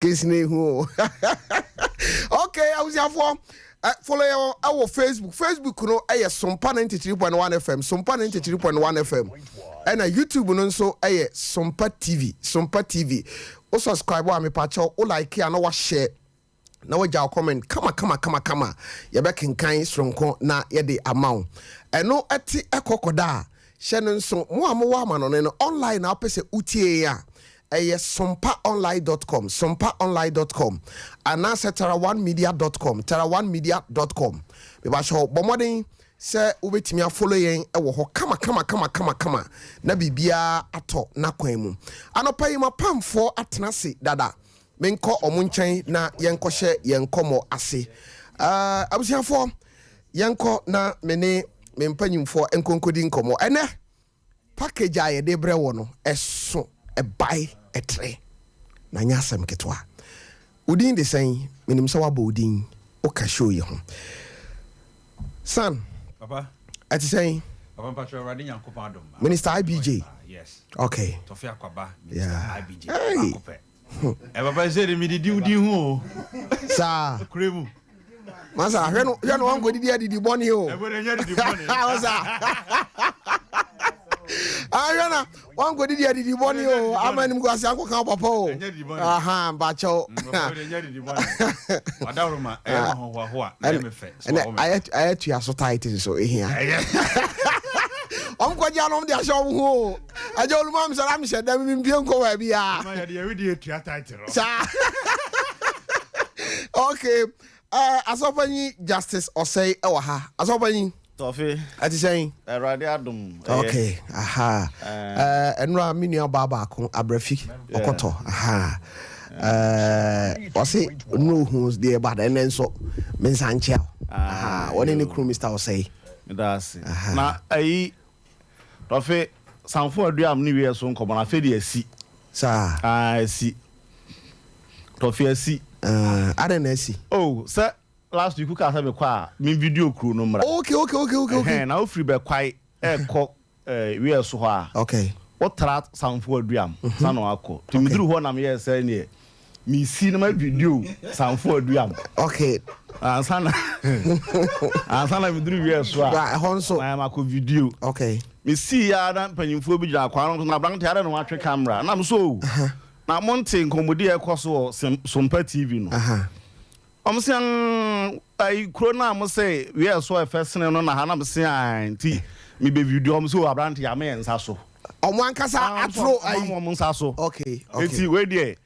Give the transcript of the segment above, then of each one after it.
Kisney who. Okay, I was here for follow our Facebook no Sompa 93.1 FM, Sompa 93.1 FM. And YouTube no so Sompa TV. O subscribe wa me pacho, o like and o share. Na we jaw comment kama. Ye be kenkan stronko na ye de amount. Eno ati ekokoda. She no so mo amwa ma no online na pese utie ya. sompaonline.com and answer tera1media.com tera1media.com be ba show bomodin say ubetimi follow yen ewo ho kama na bibia ato na kwan mu anopa yi mapamfo atenase dada menko omunchen na yenko hye yenkomo ase abusiafo yenko na mene mempanyimfo enkonkodi nkomo ene package aye de bre wo no eso e buy a tray na nyasam ketwa udin de sen minim se waba udin o ka show ye ho san papa ati sen papa patro radi nyankopon adom Minister IBJ yes okay Tofiakwa ba Minister IBJ hey. Papa say me di udin ho sa kremu masa hwe no wan go didi boni o e go nya didi boni ayana wan go didi boni o amanim go asian ko kan papa o aha ba cho nya didi boni wadaruma e ho me fe I to ya so tight so ehia go ja no de asho ho ajo olumam salam she da mi mbie nko wa bia ma ya de we de tu tight ro okay asopani justice osei ewa ha asopani Tofi ati saying Erade adum okay aha enra minua baba ko abrafi okoto aha wasi no who's there bad and then so mensanche aha one ni crew Mr. Osei that's na ayi Tofi sanfo aduam ni we so nkomo na fe de asi sa asi Tofi asi are na asi oh sir last week ka me kwa me video crew no mra okay na ofri be kwai ekọ we so ho a okay what trat sanfo aduam sano akọ to me duru ho na me say ne me see na video sanfo aduam okay ansana me duru we so a honso na makọ video okay me see ya na panyimfo bi gina kwa no na blank tiare no watwe camera na me so na monte nkomodi ekoso Sompa TV no Omsian I krona mo say we are so first no na ha na me say anti me be video om so abrant ya me nsa so omo ankasa atro ai omo nsa so okay eti we dey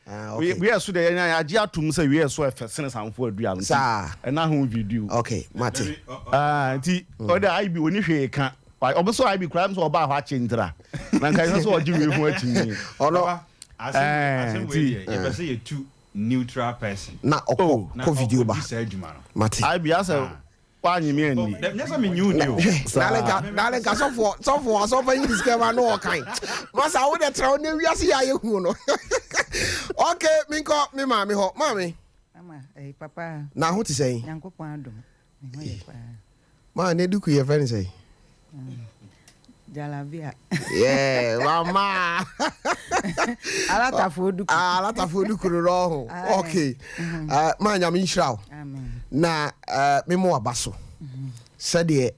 we are so dey agi atum say we are so first no sanfo adua am sa na ho video okay mate anti o dey I be oni hwe ka obo so I be kram so oba ho achintra na nkai so o ji we ho achinni ono asem we dey e be say you two neutral person na oko video ba mate I be asa wanyi me ani nyasa me nyu ni o nalenga so fa yin discover no kan masa wo de tra ne wiase ya ye hu no okay minko me mami ho mami ama papa na ho ti sei nyankopon adom me ho ye pa ma ne duku ye friend sei Jalabia. Yeah, mama. Alata fodu ro. Okay. Ma nya me nhyira. Amen. Na me mo abaso. Said the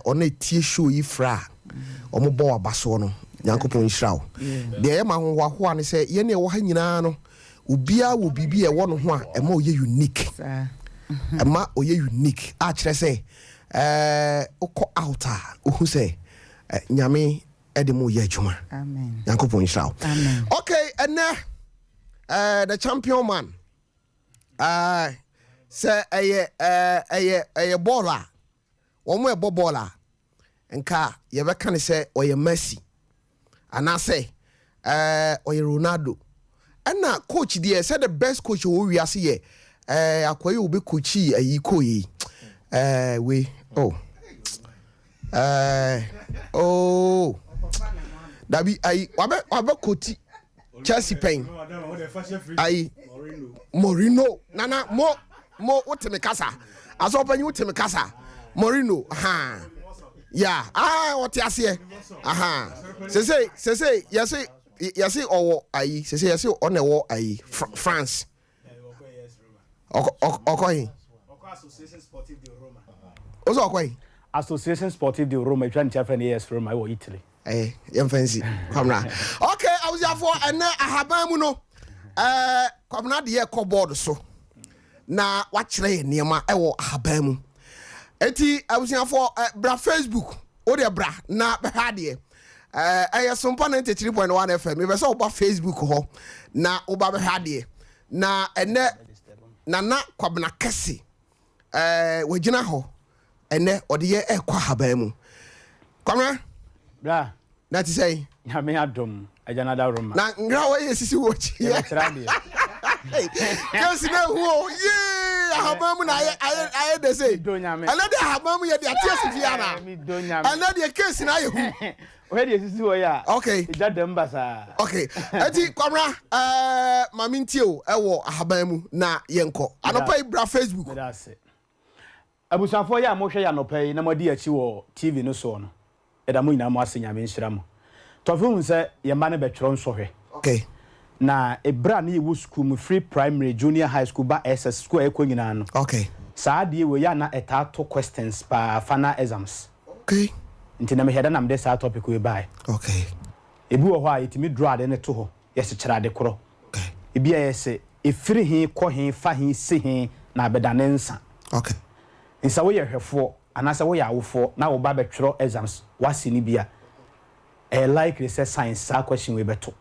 on tie show yi fra. Omo bo abaso no. Nyankopon nhyira. De e ma ho ne say ye ne wo ha nyina no. Obia wo bibi e wo no ho a e ma o ye unique. E ma o ye unique. A kire say okọ outer. Ohu say nyame edemo ye adwuma amen yankopon nhyira amen okay and the champion man say a baller omo e baller nka ye be kan say oye Messi ana say oye Ronaldo and na coach there say the best coach wo wi ase ye akoye obi coachi ayi koyi we Dabi ai wabe koti Chelsea pen ai Morino nana mo uteme kasa asopanyi uteme kasa Morino ha ya what ase aha say yesi owo ai say yesi onewo ai France Okoyi. Association Sportive de Roma. Oso Okoyi. Association Sportive de Roma. Trying to have years from my Italy. Yam fancy. Come now. Okay, I was here for and ahabamu no. Come now the year board so. Na watchle niema ewo ahabamu. Eti I was here for bra Facebook. O de bra na behade. Sompa 93.1 FM. Me be so oba Facebook ho na oba behade. Na ene nana kwabna kese. Wagina ho ene ode ye ekwa ahabamu. Come Bra. That is say. Ya me adom ajanada Roma. Na ngra wa yesisi watch. Ya trabe. Kasi na huo ye ahabamu na aye de say. Another ahabamu ye de atiasi fiana. Another case na ye hu. Where dey sisi wo ya? Okay. Ija dem basa. Okay. Eti kwamra mami ntio ewo ahabamu na yenko. Anopa ibra Facebook. That's it. Abusanfo ya mo hwe ya nopai na modi achi wo TV no so no. Eda mo ina mo asenya me nhira mo. Tofu nse ye ma ne betwro nso hwe. Okay. Na ebra na yewu school mu free primary junior high school ba SS school ekwo nyina no. Okay. Saa de we ya na eta to questions pa final exams. Okay. Nti na me heda na me de saa topic we bai. Okay. Ebi wo ho a yetimi draw de ne to ho. Yes kyera de koro. Okay. Ebi ya yese efiri hin ko hin fa hin si hin na beda ne nsa. Okay. Nsa wo ye hwefo anasa wo ya awofo na wo ba betwro exams wasi ni bia. Likely say science sa question we beto.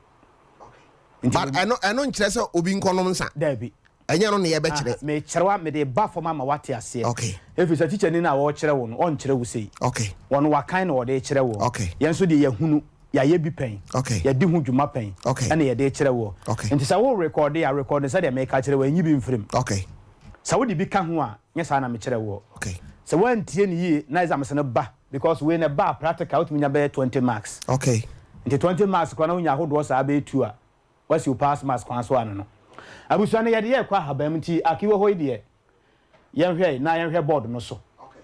But I know nkyere say obi nkonom nsa. There be. Enye no ne ye be kire. Me kyerwa me de ba forma ma wate ase. Okay. Efi sa teacher ni na wo kyere wo no on kyere wo sei. Okay. Won wa kan na wo de kyere wo. Okay. Yen so de ye hunu ya ye bi pen. Okay. Ya di hu dwuma pen. Okay. Na ye de kyere wo. Okay. Nti sa wo record ya record say de me ka kyere wo enyi bi mfrim. Okay. Sa wo de bi ka ho a nya sa na me kyere wo. Okay. So when tie ni yi na exam se no ba because we na ba practical out minya be 20 marks. Okay. Nti 20 marks kwa na unya hodo sa be 2 a what's you pass marks kwa so ano no abusu na ye de ye kwa habam nti akiwo ho de ye hwe na ye hwe board no so. Okay.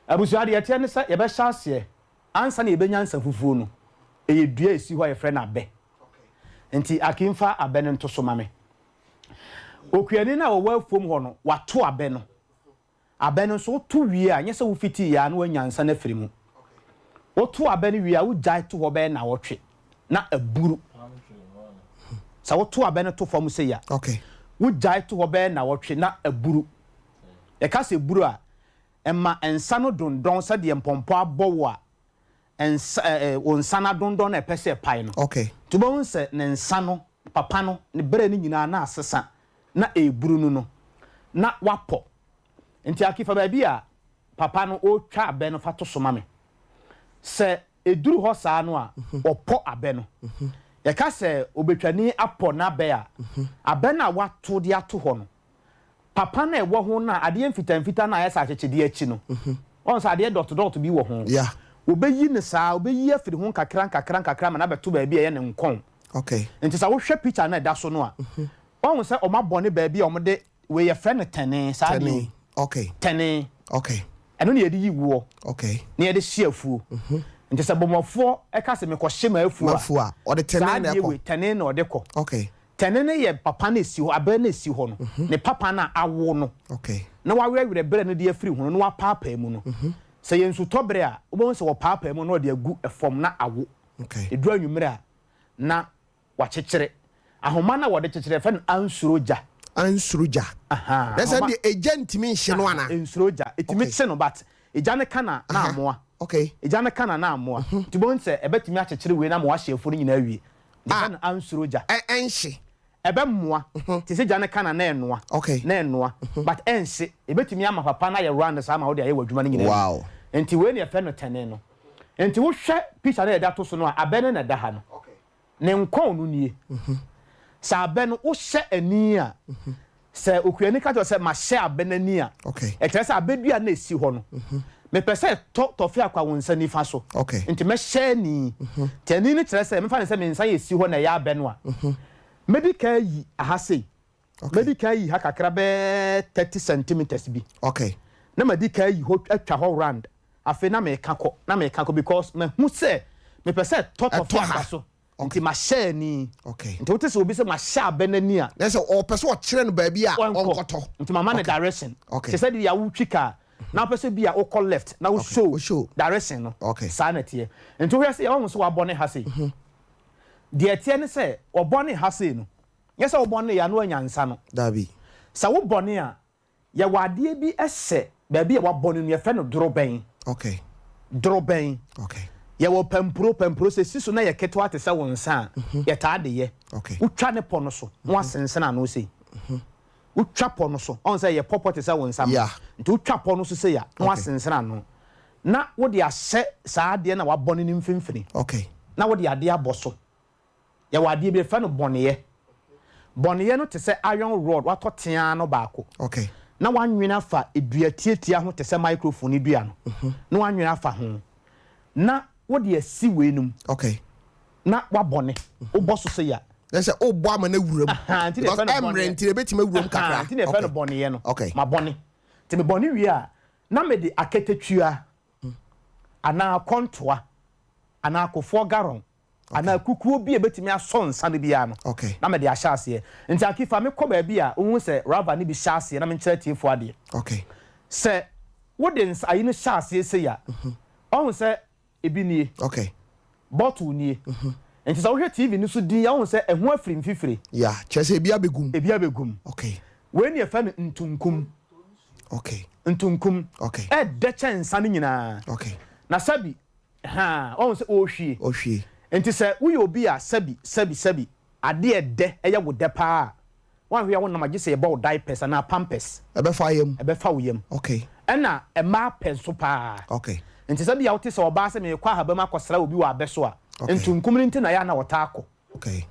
Abusu ade ye tie ne sa ye be sha ase ansa na ye be nyansa fufuo no eye dua esi ho ye frɛ na abe. Okay. Nti akimfa abe no nto so mame okuani na wo wafom ho no wato abe no abe no so to wie a nyese wo fiti ya na wanyansa na firi mu. Wo to abe no wie a wo jai to ho be na wotwe na aburu sa wo to abe no to fam se ya. Okay. Wo jai to ho be na wotwe na aburu e ka se buru a emma ensa no dondon sa de empompo abowo a ensa onsa na dondon na pese pai no. Okay. To bo nse ne nsa no papa no ne bere ni nyina na asesa na eburu no na wapo. Nti akifa ba bia papa no o twa abe no fa to so mame se eduru ho saa no a opo abe no ye ka se obetwani apo na abe a abe na wato de ato ho no papa na ewo ho na ade mfita na ayesa akyeche de achi no on sa ade dot bi wo ho Yeah. obeyi ne saa obeyi afiri ho kakran ma na beto ba bia ye ne nkon. Okay. Nti sa wo hwe picture na da so no a on se o ma bone ba bia o mo de we ye friend tene saa de. Okay. Tene. Okay. Eno ne yedi yiwo. Okay. Ne yedi hyiafuo. Nti se bomofo e ka se me ko hye ma afuo. Mafu a o de tene na ko. Tene na o de ko. Okay. Tene ne ye papa na esi ho abe na esi ho no. Ne papa na awo no. Okay. Na wa werewere bere no de afiri ho no wa papa mu no. Se ye nsu tobere a wo se wo papa mu no de agu efom na awo. Okay. Edu anwumere a na wa kyekere. Ahoma na wo de kyekere fa ansuroja. Ansuruja. Aha. That's the agent mean sheno ana. Ansuroja. Etimi kye no but ejane kana na amoa. Okay. Ejane kana na amoa. Ti bon se ebetimi akyekere we na mo ahye afuru nyina awie. Defan ansuroja. Enhye. Ebe mmoa. Ti se jane kana na enoa. Okay. Na enoa. But ense ebetimi ama papa na ye run sa ma wo de aye wadwuma no nyina. Wow. Enti we ne efe no tene no. Enti wo hwe picture na ye da to so no a abe na da ha no. Okay. Ne nkon no nie. Sa abe no wo hye ani a se okuani ka to se ma hye abe na ni a. Okay. E kire se abedua na esi ho no. Me pese Tofiakwa wonsa nifa so. Okay. Nti me hye ni. Tani ni kire se me fa ne se me nsa ye esi ho na ya abe no a. Medical yi ahase. Okay. Medical yi ha kakra be 30 centimeters bi. Okay. Na medical yi ho atwa ho round. Afi na me kako because me hu se me pese Tofiakwa so. nti ma share ni okay nti wote se obi se ma share benani a na say o person o kire no ba bia onkoto nti mama na direction okay se said ya wo twika na person bia o call left na wo show direction no okay sa na tie nti wo se ya wo so wa bone ha se de tie ne se o bone ha se no yesa wo bone ya no anyansa no dabi sa wo bone a ya wade bi ese ba bia wa bone no ye fe no droben okay okay ye wo pampuro se siso na ye keto ate se won sa ye ta de ye okay utwa ne po no so no asensena no se utwa po no so on say ye popote se won sa nti utwa po no so se ya no asensena no na wo de ahye saa de na wa bone ni mfimfini okay na wo de ade aboso ye wa ade bi fa no boneye no te se iron rod wa totea no baako okay na wanwena fa edua tietia ho te se microphone dua no na wanwena fa ho na wo de asi weenum okay na wabone wo boso se ya na say o bo ama na wuram because emre ntire betima wuram kakra nti ne fa no bone ye no okay ma bone ti me bone wi a na me de aketetua ana kontoa ana akofo garon ana kukuo bi ebetimi aso nsa ne bia no okay na me de ahya ase nti akifa me kɔ ba bia ohun se rava ne bi hya ase na me nkyerɛ tiefo ade okay se wo de nsa ayi ne hya ase se ya ohun se ebi nie okay bottle nie nti sa wo hwɛ TV ni so din ya ohun se ehu afiri mfifiri yeah chese ebia begum okay we ne fa no ntunkum okay okay e de chensa ne nyina okay na sabi ohun se ohwie nti se wo ye obi a sabi ade ede eye wo de pa wan hwe wo na magye se ye ba diapers na pampers ebe fa wo yam okay ena e ma penso pa okay nti sabi ya wote se oba se me kwa haba ma kosra obi wa abeso a ntunkum ni ntina ya na wotako okay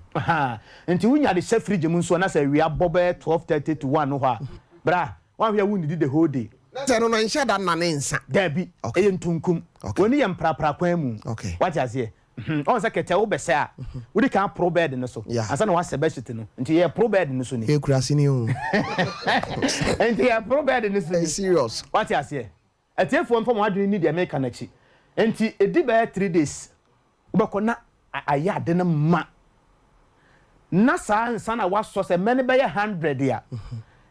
nti wunya de chef fridge mu nso na se wi abobe 12:30 to 1 ho a bra wan hwe wo ni the whole day na no nsha da na ne nsa dabi eye ntunkum woni ye mprapra kwan mu okay what you say on say kete wo bese a wodi kan pro bed no so asa na wa sebeshit no nti ye pro bed no so ni e kurasi ni o nti ye pro bed no so ni serious what you say atiefo mfom adwene ni de make na chi nti edi ba 3 days ubeko na aya de na ma na sa nsa na waso se many be 100 ya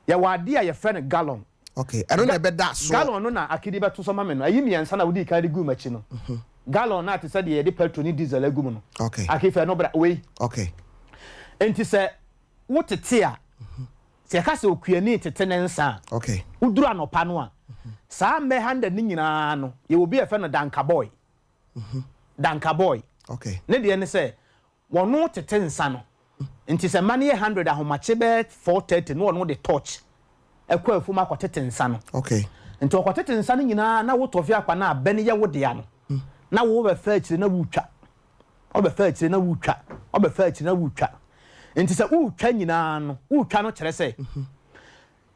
ya wade a ye friend gallon okay I don't know better so gallon no na akidi beto so ma me no ayi mi nsa na wodi ka de gu machi no gallon na te say de petrol ni diesel agum no okay akifa no bra we okay enti say wotete a se ka se okuani tete ne nsa okay uduru anopa no a saa me 100 ni nyina no ye obi efe no danka boy okay ne de ne say wono tete nsa no enti se mane 100 ahomache be 430 no wono de torch ekwa afu ma kwatete nsa no okay enti okwatete nsa no nyina na wo Tofiakwa na abene ye wo de ya no na wo be fa akire na wutwa obefa akire na wutwa obefa akire na wutwa enti se wutwa nyina no wutwa no kire se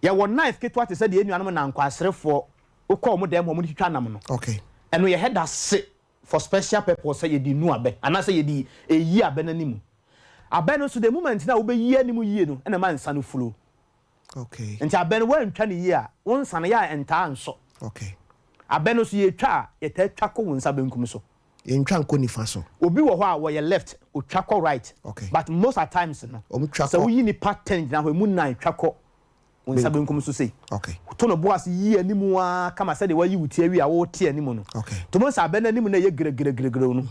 ya wo knife ketwa te se de enuanom na nkwasrefo ukọ mo dem mo twitwa nam no okay eno ye head ase for special purpose say ye di nu abe ana say ye di eyi abe nanimu abe no so the moment na wo be yi animu yie no ena ma nsa no fulo okay enti abe no wantwa ne yi a won nsa no ya enta nso okay abe no so ye twa ye ta twa ko won nsa benkum so ye ntwa nko nifa so obi wo ho a wo ye left o twa ko right okay but most at times no twa so wo yi ni pattern na ho mu nan twa ko won nsa benkum so sei okay to no boas yi animu a kama say de wa yi wuti awi a wo te animu no okay to mo sa abe na animu na ye gregregregre no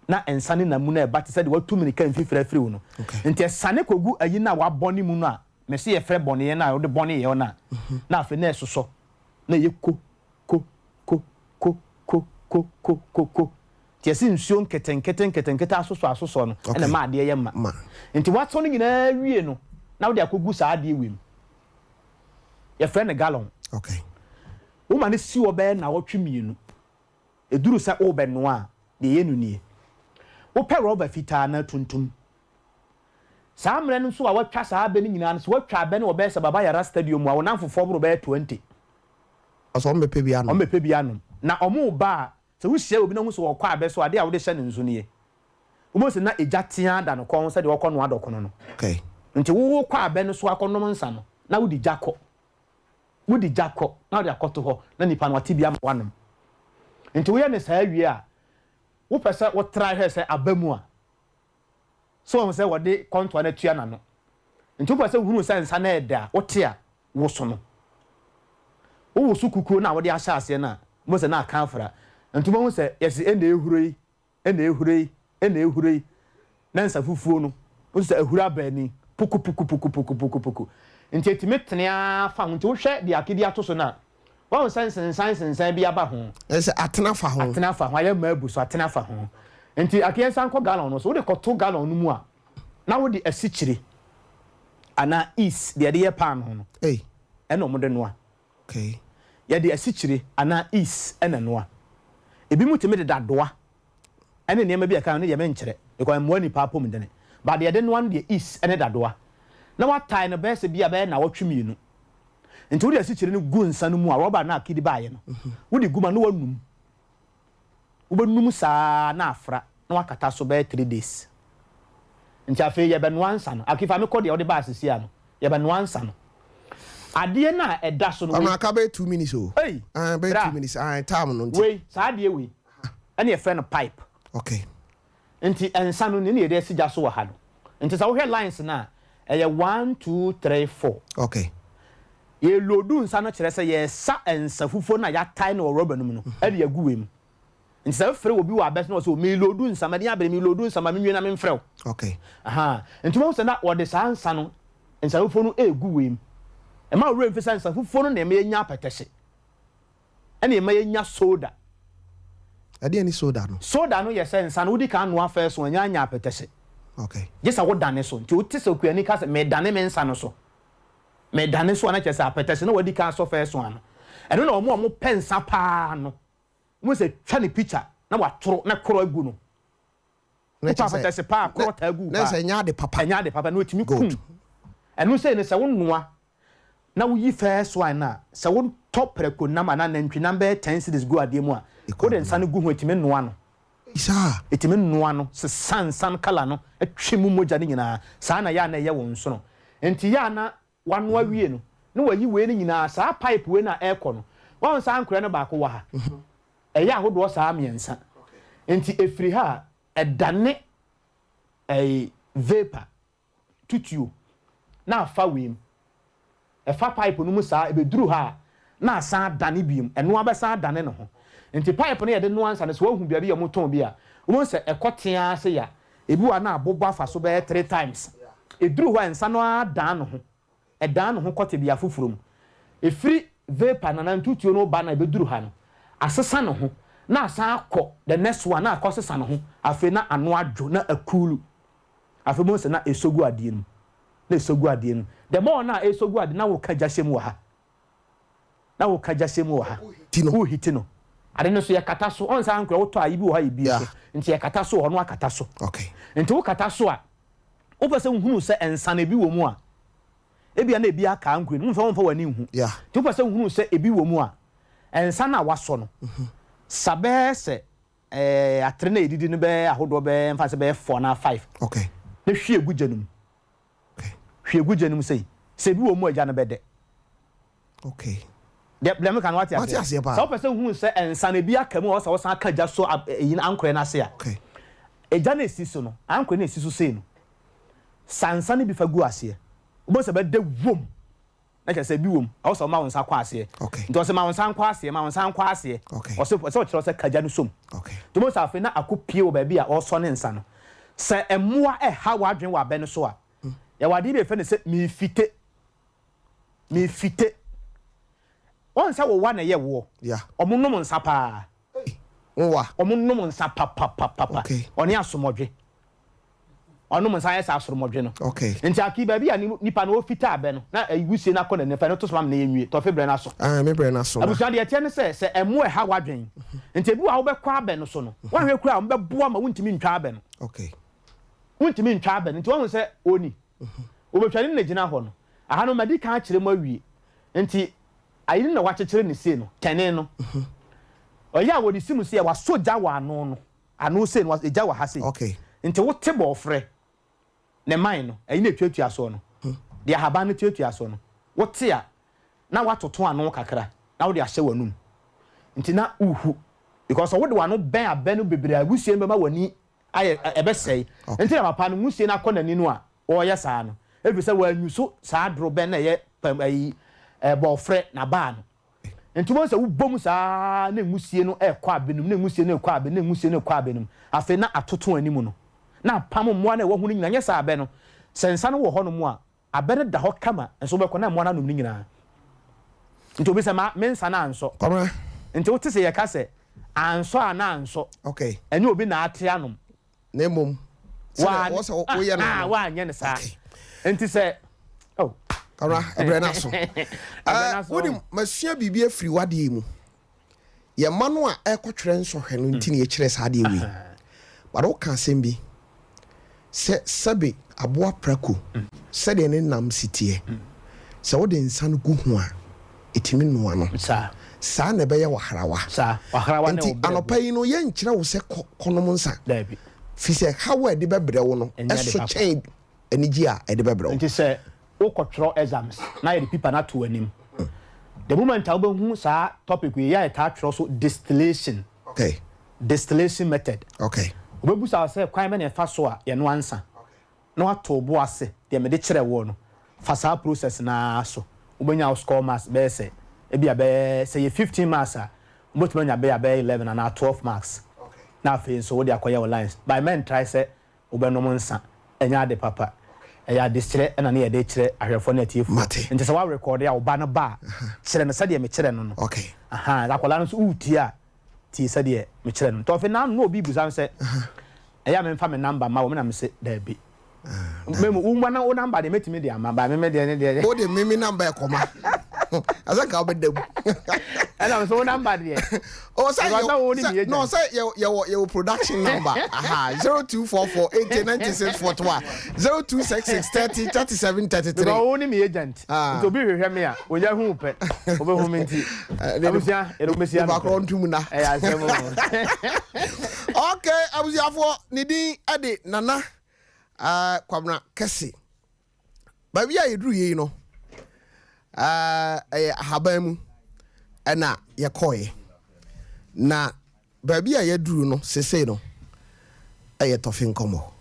na ensane na mu na e bat say de wa 2 minute kan fifrafri wo no nti esane kogu ayi na wa boni mu no a me se ye frɛ bɔne ye na wo de bɔne ye na na afi na esoso na ye ko ti esi nsuo nketen asoso no na ma ade ye ma nti wato no nyina wie no na wo de akogu sa ade wiem ye frɛ ne gallon okay wo ma ne si wo be na wo twemienu eduru sa wo be no a de ye nunie wo pɛ rubber fitaa na tuntum saa mre no so a watwa saa be ni nyina no so watwa be ne wo be se baba yara stadium a wo nan fofo bro be 20 aso mbepe bia no na omo ba se wo hia obi na hu so wo kwa abe so ade a wo de hye ne nso nie wo mo se na eja tia da no kon se de wo kono adokono no okay nti wo kwa abe no so akonom nsa no na wo di jako na wo de akoto ho na nipa no atibia ma wanom nti wo ye ne saa wie a wo pese wo try he se abamu a so on say what de konto na tua na no nti ko say hunu say nsa na eda wote a wo so no wo so kukuo na wo de ahya ase na mo say na kan fra nti mo say yes ena ehurei na nsa fufuo no wo say ehura bani puku nti etimetene afa nti wo hwe de akedi ato so na wo sensan bi aba ho ese atena fa ho aye maabu so atena fa ho nti akiyensan ko gallon no so wo de koto gallon no mu a na wo de asikyire ana is de ye pan ho no eno mo de noa okay ye de asikyire ana is ena noa ebi mu teme de dadoa ene niam bi aka no ye menkyere because mo ani pa pom de ne ba de noa no de is ene dadoa na wa tie no be se bia be na wotwemi no nti wo de asikyire no gu nsa no mu a roba na akidi baaye no wo de guma no wanum wo benum saa na afra na wakata so be 3 days nti afi ye be no ansa no akifa me kode wo de ba asisi a no ye be no ansa no ade na eda so no we aka be 2 minutes o be 2 minutes time no nti we saa de we ene ye friend pipe okay nti ensa no ne ye de sigya so wo ha no nti sa wo hwe lines na eye 1 2 3 4 okay ye lodu nsa no kire se ye sa ensa fufo na ya tie no rubber no mu no e de agu we mu nti sa frɛ obi wa best no so me lodu nsa ma de abere me lodu nsa ma me nwie na me mfrɛ okay nti mo se na wo de sa nsa no nsa fufo no egu we mu e ma wura mfisa nsa fufo no na me nya apetehye ene me nya soda ade ani soda no ye se nsa no wodi kan no afa so nya apetehye okay yesa wo dane so nti wo tise okuani ka se me dane me nsa no so me dane so na kyese apetehye na wodi kan so fa so ano eno na omo pensa pa no mo se twa ne picture na watoro na koro agu no na apetehye pa koro ta agu na se nya de papa na otimi kum eno se ne se wo noa na wo yi fa so na se wo top reko na ma na ntwi number 10 cities go ade mu a ko de nsa no gu ho etimi noa no isa etimi noa no se san kala no atwe mu moja ne nyina saa na ya na ye wo nso no enti ya na wano awie no na wayi we ne nyina saa pipe we na aircon no won saa nkura no ba ko wa ha eya ahodo saa miensa enti efiri ha edane vapor tutuo na afa we mu efa pipe no mu saa ebeduru ha na saa dane biem eno abesa dane no ho enti pipe no ye de no ansa no so wahu bia bi ye moton bi a wo se ekotea se ya ebi wa na abobo afa so be 3 times eduru ho ansa no adan no ho edan no ho kote bia fufurum efiri vapor na ntutuo no ba na ebeduru ha no asesa no ho na asa akọ the next one na akosesa no ho afi na ano adwo na akulu afi mo se na esogu ade no na esogu ade no the more na esogu ade na wo kaja hyem wa ha tino hitino ade no so ya kata so on sa ankura wo to ayi bi wo ha ibi so nti ya kata so ho no akata so okay nti wo kata so a wo pese nhunu se ensa na bi wo mu a ebia na ebi aka ankura no mfa wani hu nti wo pese nhunu se ebi wo mu a ensa na waso no sabe se atre na edidi no be ahodo be mfa se be 4 na 5 okay na hwie gu gyanum okay hwie gu gyanum sei se bi wo mu agya na be de okay de blame kan what ya so person hu se ensa na bi aka mu o sa aka gya so yin ankore na se ya okay egya na esiso no ankore na esiso sei no sansa ne bi fa gu ase wo se be de wom na ka se bi wom o so ma wonsa kwa ase okay nto se ma wonsa kwa ase okay o se kiro se kagya no som okay to mo sa fe na akopie wo ba bi a o so ne nsa no se emoa ha wadwen wa be no so a ya wade be fe ne se mi fite on sa wo wa na ye wo omo nom nsa pa omo nom nsa pa okay oni asomodwe onom nsa yesa asomodwe no okay nti aki ba bi a nipa no ofita abe no na egusie na kɔ na nefa no to so am na yenwie to fe bre na so me bre na so abusia de tie ne se emo ha wadwen nti ebi wa wo be kwa abe no so no wa hwe kura wo be boa ma wuntimi ntwa abe no okay wuntimi ntwa abe no nti wo se oni wo be twani na gina ho no aha no madi kan kire mo awie nti ayi na wakyekyere ne sei no tene no oya wo di simu sei wa soja wa ano sei no eja wa ha sei okay nti wo te bo ofre ne man no ayi na tuatua so no de ahaba no tuatua so no wo te a na watoto ano kakra na wo de ahye wanum nti na uhu because wo de wano ben abe no bebre agusie mbema wani aye ebesei enti na papa no musie na kɔ nani no a ɔyɛ saa no ebi sɛ wanyuso saa dro bɛ na yɛ ayi bɔfrɛ na baa no enti mo sɛ wubom saa na musie no ɛkɔ abenum na musie no ɛkɔ abenum na musie no ɛkɔ abenum afei na atoto animu no na pam mmoa na ɛwɔ ho no nyina nyɛ saa abɛ no sensa no wɔ hɔ no mu a abɛ no da hɔ kama nso bɛkɔ na mmoa na nom no nyina nti obi sɛ ma mensa na ansɔ nti wote sɛ yɛka sɛ ansɔ a na ansɔ okay ɛne obi na ate anom na mmom wa woyɛ no wa nyɛ ne saa nti sɛ oh kara ebre na so wodi masua bibi afiri wade mu ye ma no a ekotwere nsɔhwɛ no ntini ye kyerɛ saa de wi wado ka asɛm bi sɛ sɛbe aboa prako sɛ de ne nam sitie sɛ wode nsa no gu ho a etimi noa no saa na bɛyɛ waharawa ne nti anopa yi no ye nkyerɛ wo sɛ konom nsa dabi fi sɛ hawo de bɛbrɛ wo no ɛso kyɛn anigi a de bɛbrɛ wo nti sɛ wokɔtwerɛ exams na yɛ de paper na to anim the moment a wobɛhu saa topic we yɛ ta twerɛ so distillation okay distillation method okay wobɛbu sa sɛ kwan bɛ na ɛfa so a yɛno ansa na wato bo ase deɛ mede kyerɛ wo no fa saa process na so wobɛnya wo score marks bɛyɛ sɛ ebi abɛyɛ sɛ yɛ 15 marks a wobɛtumi anya bɛyɛ 11 and 12 marks na afei nso wode akɔyɛ wo lines by men try sɛ wobɛnom nsa ɛnya ade papa ɛyɛ ade kyerɛ ɛna ne yɛde kyerɛ ahwɛfo na tie fu nti sɛ wa record ya wo ba no ba kyerɛ no sɛdeɛ me kyerɛ no no okay akɔla no so uti a ti sɛdeɛ me kyerɛ no to afei na no obi busan sɛ ɛyɛ me mfa me number ma wo me na me sɛ da bi memu wo na wo number de metimi de ama ba me de ne de o de mimi number e koma asa ka obedam ɛna so wo number de o say no say your production number 0244809641 0266303733 no wo ni me agent to be hwehwɛ me a onya hu pɛ obehu me nti abusia eromesia ba kro ntum na asɛm okay abusiafo ni din ade nana kwabna kese ba bia yeduru yi no haban mu ana yekoye na ba bia yeduru no sese no Tofin komo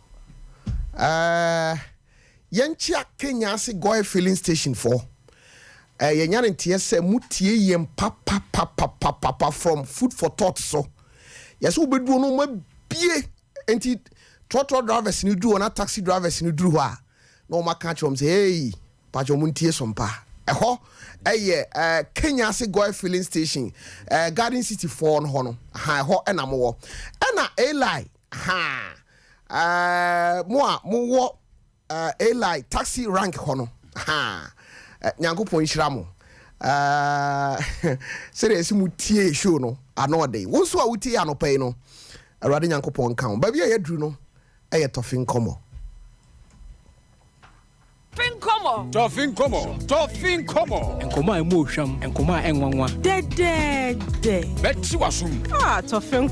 yenchia Kenya ase Goy filling station for yenya ntie se mutie yem papa from food for thought so yes wo bedu no ma bie enti trotro drivers ni duru na taxi drivers ni duru ho a no ma ka chom say hey pa chom ntie sompa eho Kenya ase Goy filling station Garden City 4 no ho no ha eho na mo wo na Eli mo wo Eli taxi rank ho no ha nyankopon nhira mo serious mutie show no anode wo so a wutie anopai no awrade nyankopon kan ba bia yadru no Tofin komo Tofin komo enkoma emu ohwam enkoma enwanwa de beti wasum Tofin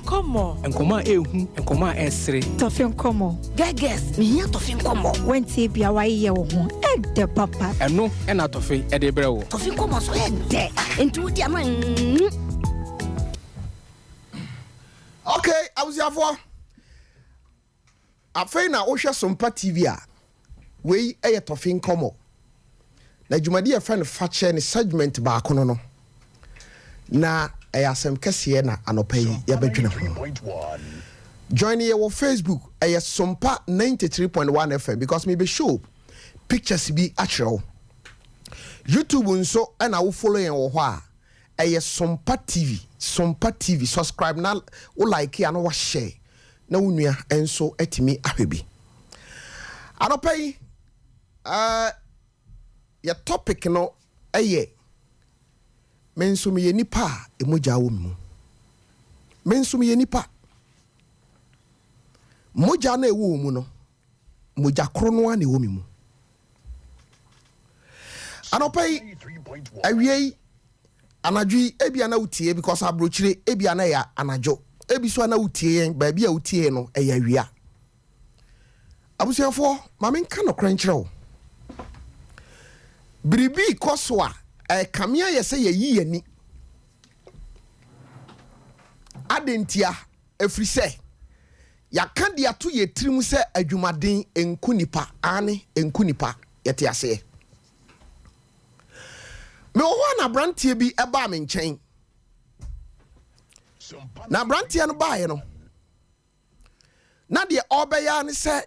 komo enkoma ehu enkoma esre Tofin komo geges me Tofin komo wenti bia waye wo ho ede papa eno na Tofin ede brɛ wo Tofin komo so ede enti wodi ama okay abusiafo afei na wohwɛ Sompa TV a wei Tofin komo na dwumadi e friend Fakye ne segment ba kono no na asem kese na anopai ya bedwene ho join ye wo Facebook Sompa 93.1 FM because me be show pictures bi akyerɛw YouTube nso na wo follow yen wo ho a Sompa TV subscribe na wo like ya no wa share na wo nua enso atimi ahwebi anopai ya topic no menso me nipa emoja wo mu menso me nipa moja na ewo mu no moja kro no na ewo mu anopai awie anadwi ebia na utie because abrochire ebia na ya anajo ebiso na utie yen ba bia utie no awia abusiafo ma menka no krankyerɛw biribi koso a kamea yɛ sɛ yɛyi yani adentia ɛfiri sɛ yaka de ato ye tirim se adwumaden enku nipa ane enku nipa yete ase me wo na brantie bi eba me nkyɛn na brantie no baaye no na de obeya ne se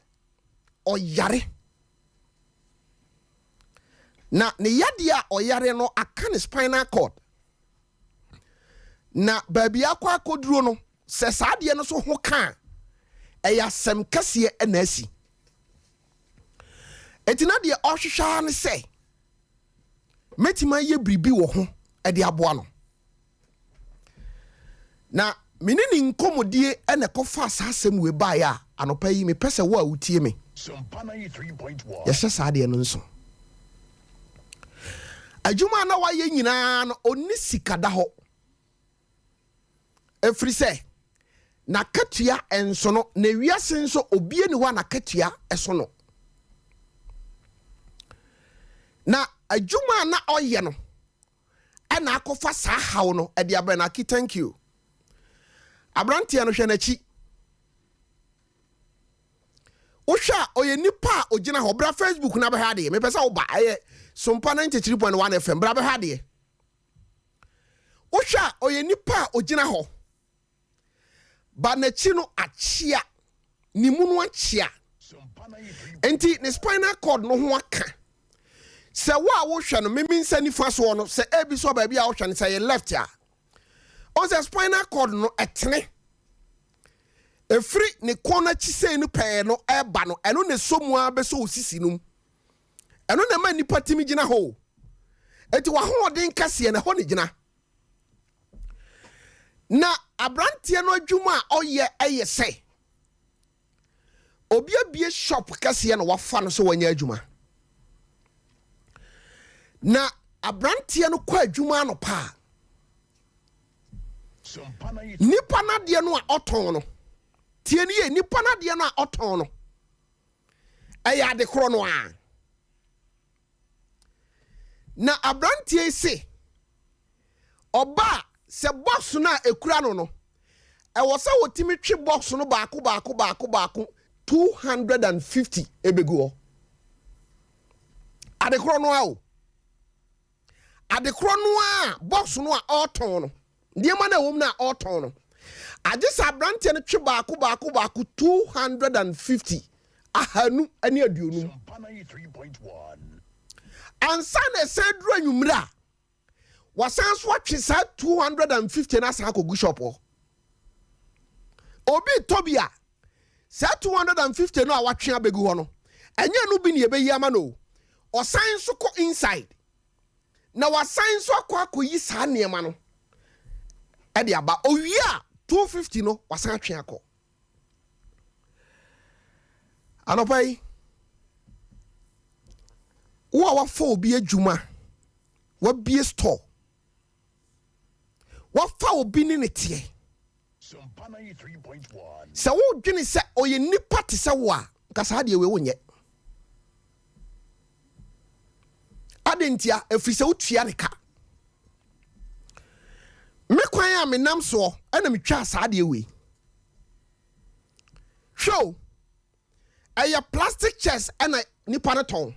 oyare na ne yade a oyare no aka ne spinal cord na baby akwa akoduro no se saade no so ho ka eya sem kase na asi etina de ohwehwa ne se metima ye bribi wo ho e de aboa no na menini nkomodie ene kofa asasem we baa ya anopa yi me pese wo a wutie me Sompa 93.1 yehye saade no nso adwuma na waye nyina no oni sikada ho efri se na katua enso no na wiase nso obie ni wa na katua eso no na adwuma na oye no na akofa saa hawo no e de abena ki thank you abrantia no hwe na chi Osha oye nipa ogina ho bra Facebook na be ha de me pesa wo ba aye Sompa 93.1 FM bra be ha de Osha oye nipa ogina ho ba na chi no achia ni munu achia enti ne spinal cord no ho aka se wo hwe no meminsa nifa so no se ebi so ba bia wo hwe no se ye left ya o se spinal cord no etene efri ne kona chise no pe no eba no eno ne somua be so osisi num eno na ma nipa timi gina ho eti wa ho den kase na ho ne gina na abrantie no adwuma oye eye se obi abie shop kase na wafa no so wanya adwuma na abrantie no kwa adwuma no pa nipa na de no a oton no tie ni nipa na de no a oton no eya de kro no a na abrantie se oba se box na ekura no no e wo se wotimi twi box no baako 250 ebegu ade kro no a o ade kro no a box no a oton no die ma na wom na oton no agisa brante no twe baako 250 ahanu ani aduonu ansa na se duru anwumra wasan so atwe sa 250 na sa akogu shop obi tobia sa 250 no a watwe abegu ho no enye no bi ne ebeyi ama no osan so ko inside na wasan so akoyi sa neema no e de aba owia 250 no wasan atwe akọ anopai wa fa obi adwuma wa bie store wa fa obi ni netie Sompa 93.1 se wo dwene se oye nipa te se wo a nkasa de we wonye adentia efri se wotua ne ka me kwan a me nam so ana me twa sa de we show aya plastic chairs ana nipa ne ton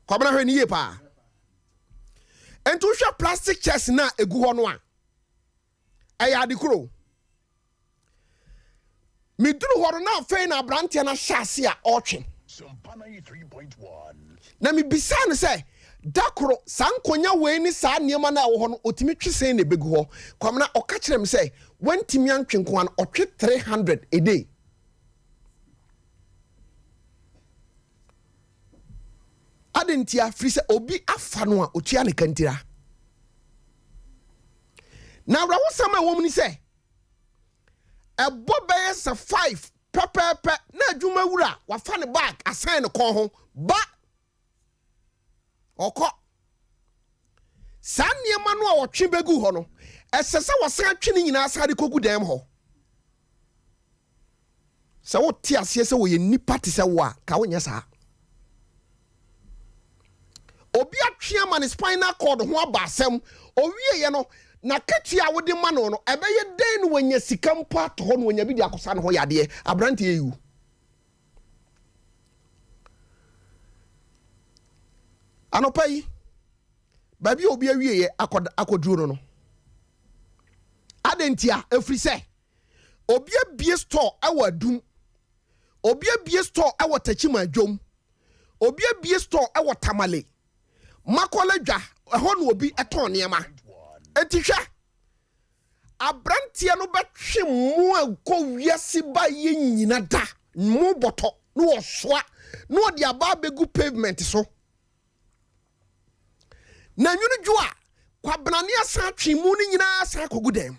kwabena hwe ni ye pa ento hwe plastic chairs na egu ho no a aya de kuro me duru ho na fe na brante na hyase a otwe Sompa 93.1 na me bisa ne se dakoro sankonya we ni sa niema na wo ho no otimi twesen na begu ho kwamna oka kirem se wantimi antwenko an otwe 300 a day adentia free se obi afa no a otua ne kantira na bra wo sama wo mu ni se ebo beye se 5 pepepe na adwuma wura wafa ne bag asan ne kon ho ba oko san niema no a wotwe begu ho no esese wasan twe ne nyina asade kogu dem ho se wo ti ase se wo ye nipa te se wo a ka wo nya sa obi atwe ama ne spinal cord ho aba asem owie ye no na ketua wo de ma no no ebeye den no wanya sika mpo ato ho no wanya bi di akosa no ho yade abrante eyu anopa yi baby obi awieye akoduro no adentia efri se obi abie store awa adum obi abie store awa tachima adwom obi abie store awa tamale makoledwa ho no obi eton niema etihwa abrantia no betwe mu akọ wiase ba ye nyina da mu boto no osoa no de aba begu pavement so na nyunu dwoa kwabnane asa twe mu ni nyina asa kogudem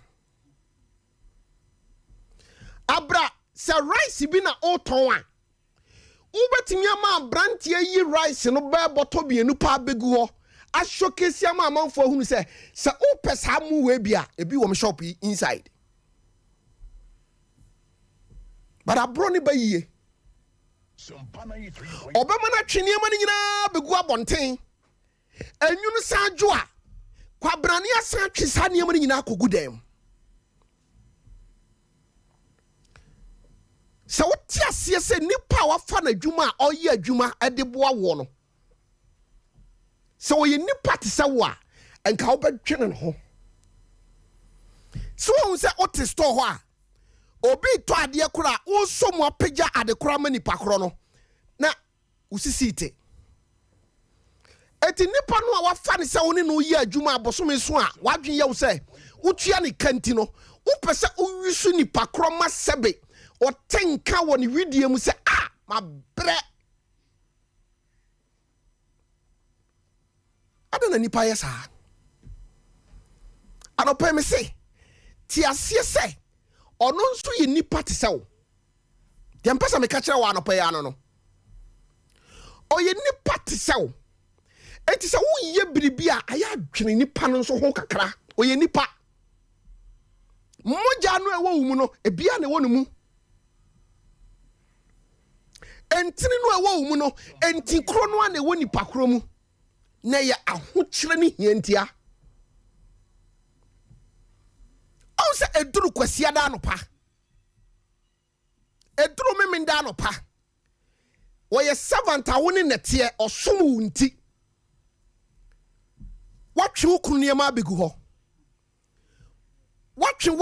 abra se rice bi na oton a ubetimi ama abrantia yi rice no ba boto bienu pa begu ho ashokesi ama amanfo hunu se upesa mu we bia ebi wo shop inside but abro ni ba yiye obema na twene ama ni nyina begu abonten anyunu sanjo a kwabrane asan twesa ne ama ni nyina akogudem se wote asie se nipa wafa na dwuma a oye adwuma ede boa wo no so ye nipa te se wo a enka wo betwene no ho so wo se ote store ho a obi to ade kora wo so mo apagya ade kora ma nipa koro no na usisi ite eti nipa no a wafa ne se wo ne no ye adwuma abosome so a wadwen ye wo se wotua ne kanti no wo pese wo wisu nipa koro ma sebe o tenka wo ne widie mu se ma bre adana nipa yesa anopa me se ti asie se ono nso ye nipa te se wo de mpesa me ka kire wo anopa ya no o ye nipa te se wo enti se wo ye biribia aya dwene nipa no nso ho kakra o ye nipa moja no ewo wu mu no ebia na ewo no mu entini no ewo wu mu no enti kro no na ewo nipa kro mu na ya ahokyere ne hientia o se eduru kwasia da no pa eduru memenda no pa wo ye servant a woni nete osom wunti watwe okunu ne ma begu ho watwe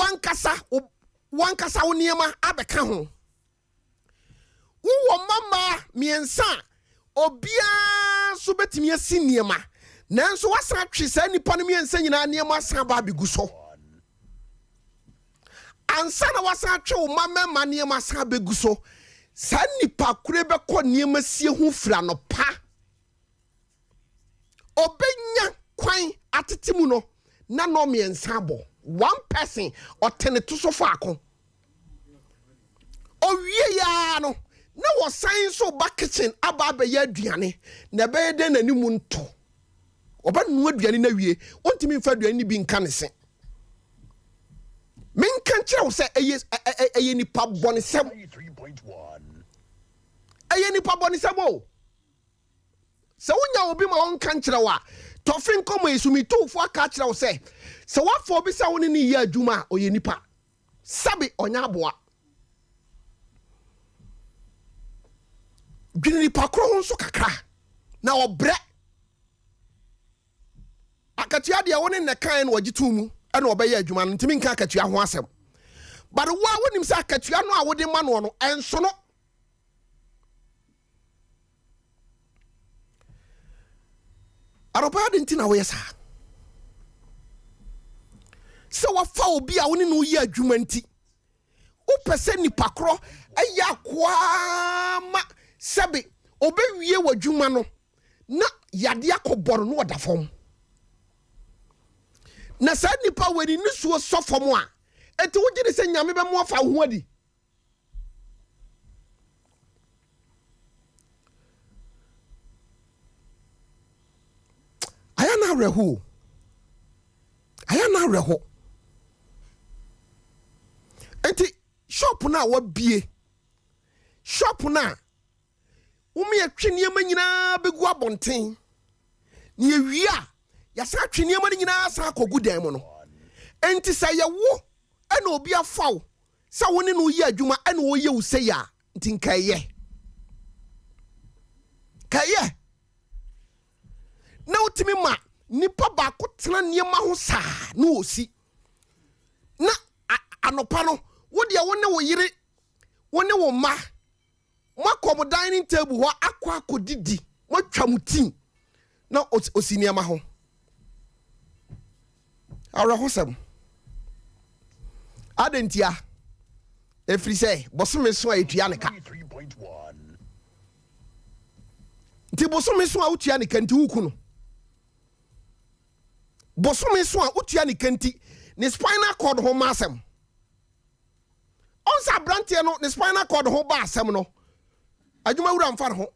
wankasa wo ne ma abeka ho wo mama miensa obia so betimi asi niema nanso wasa twe sa nipa no miensa nyina niema san ba begu so ansa na wasa twe wo mama niema san begu so sa nipa kure be ko niema sie hu fra no pa obenya kwan atetimu no na no miensa bo one person otene to so fa akon owie ya no na wo san so ba kitchen aba be ya aduane na be de nanimu nto oba nu aduane na wie ontimi mfa aduane bi nka ne se men kan kire wo se eye nipa bonisem 3.1 eye nipa bonisem o se wonya obi ma won kan kire wa tofin komo esumi tofo aka kire wo se wafo bi se woni ni ya adwuma oye nipa sabi onya aboa gwini pakro ho so kakra na obre akatua de woni ne kan na ogitu mu ana obeye adwuma no ntimi nka akatua ho asem but wo a wonim se akatua no a wode ma no enso no aropa de ntina wo yesa se wafa obi a woni no ye adwuma nti wo pese nipa kro aya kwa ma sebe obewie wadwuma no na yade akoboro no oda fom na sa nipa weni nisuo sofom a enti wogire se nyame be mo afa ho adi aya na reho enti shop na wabie shop na umi atwe niema nyina begu abonten ne awia ya sa atwe niema nyina sa kogu dan mu no enti say ye wo ena obi afaw sa woni no ye adwuma ena wo ye wo say ya nti nkaye na utimi ma nipa ba ko tena niema ho sa na osi na anopa no wo de wo ne wo yire wo ne wo ma makom dining table ho akwa akodidi matwa mutin na osi niema ho ara ho sem adentia efri say bosome so atua ne ka nti bosome so a utua ne ka nti wuku no bosome so a utua ne ka nti ne spinal cord ho masem onsa brantie no ne spinal cord ho ba asem no adwuma wura mfa ho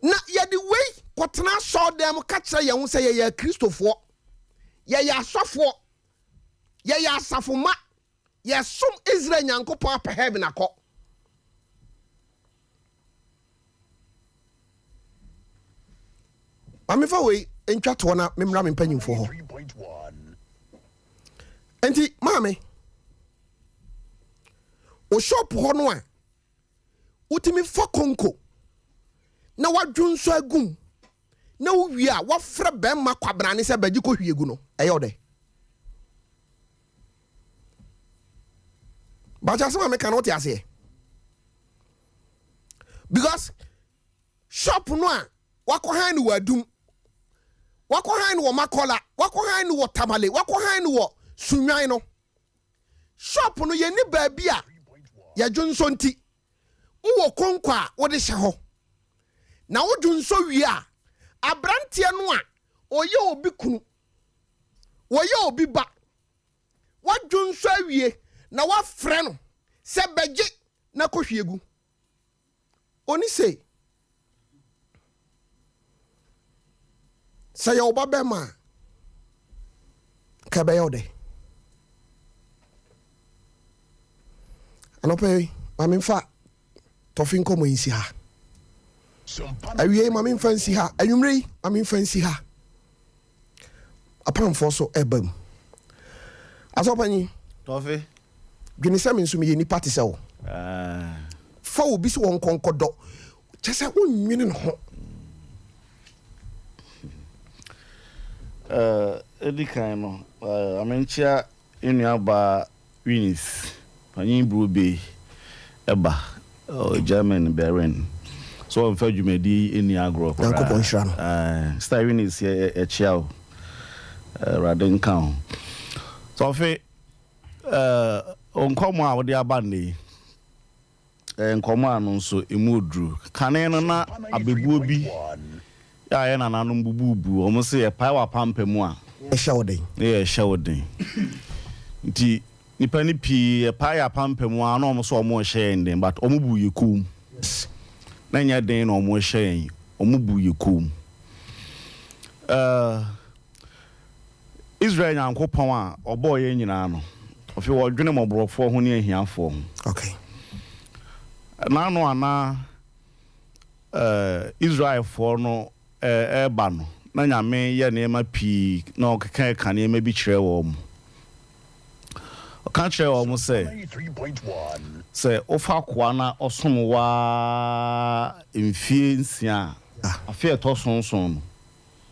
na yedi wei kotena so dem ka kire ye hu se ye kristofo ye asofo ye asafoma ye som Israel nyankopon apa heaven akọ Amifa wei entwa to na memra mempanyimfo ho enti maame o shop ho no a utimi fa konko na wadwunso agum na wo wi a wafra bemma kwabrane se baji ko hwiegu no eyo de baja sama me cannot ase because shop no a wako han ni wadum wako han ni wo makola wako han ni wo tamale wako han ni wo sunwan no shop no ye ni ba bia ya dwunso nti wo konko a wo de hye ho na wo dwunso wi a abrantie no a oye obi kunu oye obi ba wo dwunso awie na wa frɛ no sɛ bɛgye na kɔhwiegu oni sei sɛ yɛ oba bɛma ka bɛyɛ ode anɔpɛ mame mfa tɔfi nkɔmɔ nsi ha awie mame mfa nsi ha anwummerɛ yi mame mfa nsi ha apamfo so ɛbam asɔpanyi tɔfi dwene sɛ me nso me yɛ nipa te sɛ wo fa obi sɛ wɔn kɔnkɔdɔ kyɛ sɛ wonnwene no ho edi kan no amenchia enuaba winis panyin brube eba German Beren so on fa dwumadi eni agro kwa yankopon hira no star winis e chiao raden kan so fe onkomo a wode aba ne nkomo anu nso emodru kane no na abebuo bi ya ye na nanu bububu o mo se e pai wa pampamu a e shawoden nti nipa ni pi e pai ya pampamu a na o mo so o mo hye nden but o mo bu yekum na nya den na o mo hye o mo bu yekum Israel nyankopon a obo ye nyina no ofi wo dwene mobrofo ho ne ahiafo okay na no ana Israel for no eba no na nyame ye ne ma pi na okeka ka ne ma bi kire wo mu o kan kire wo mu se 3.1 se ofa kwa na osomwa emfie nsia afie to sonson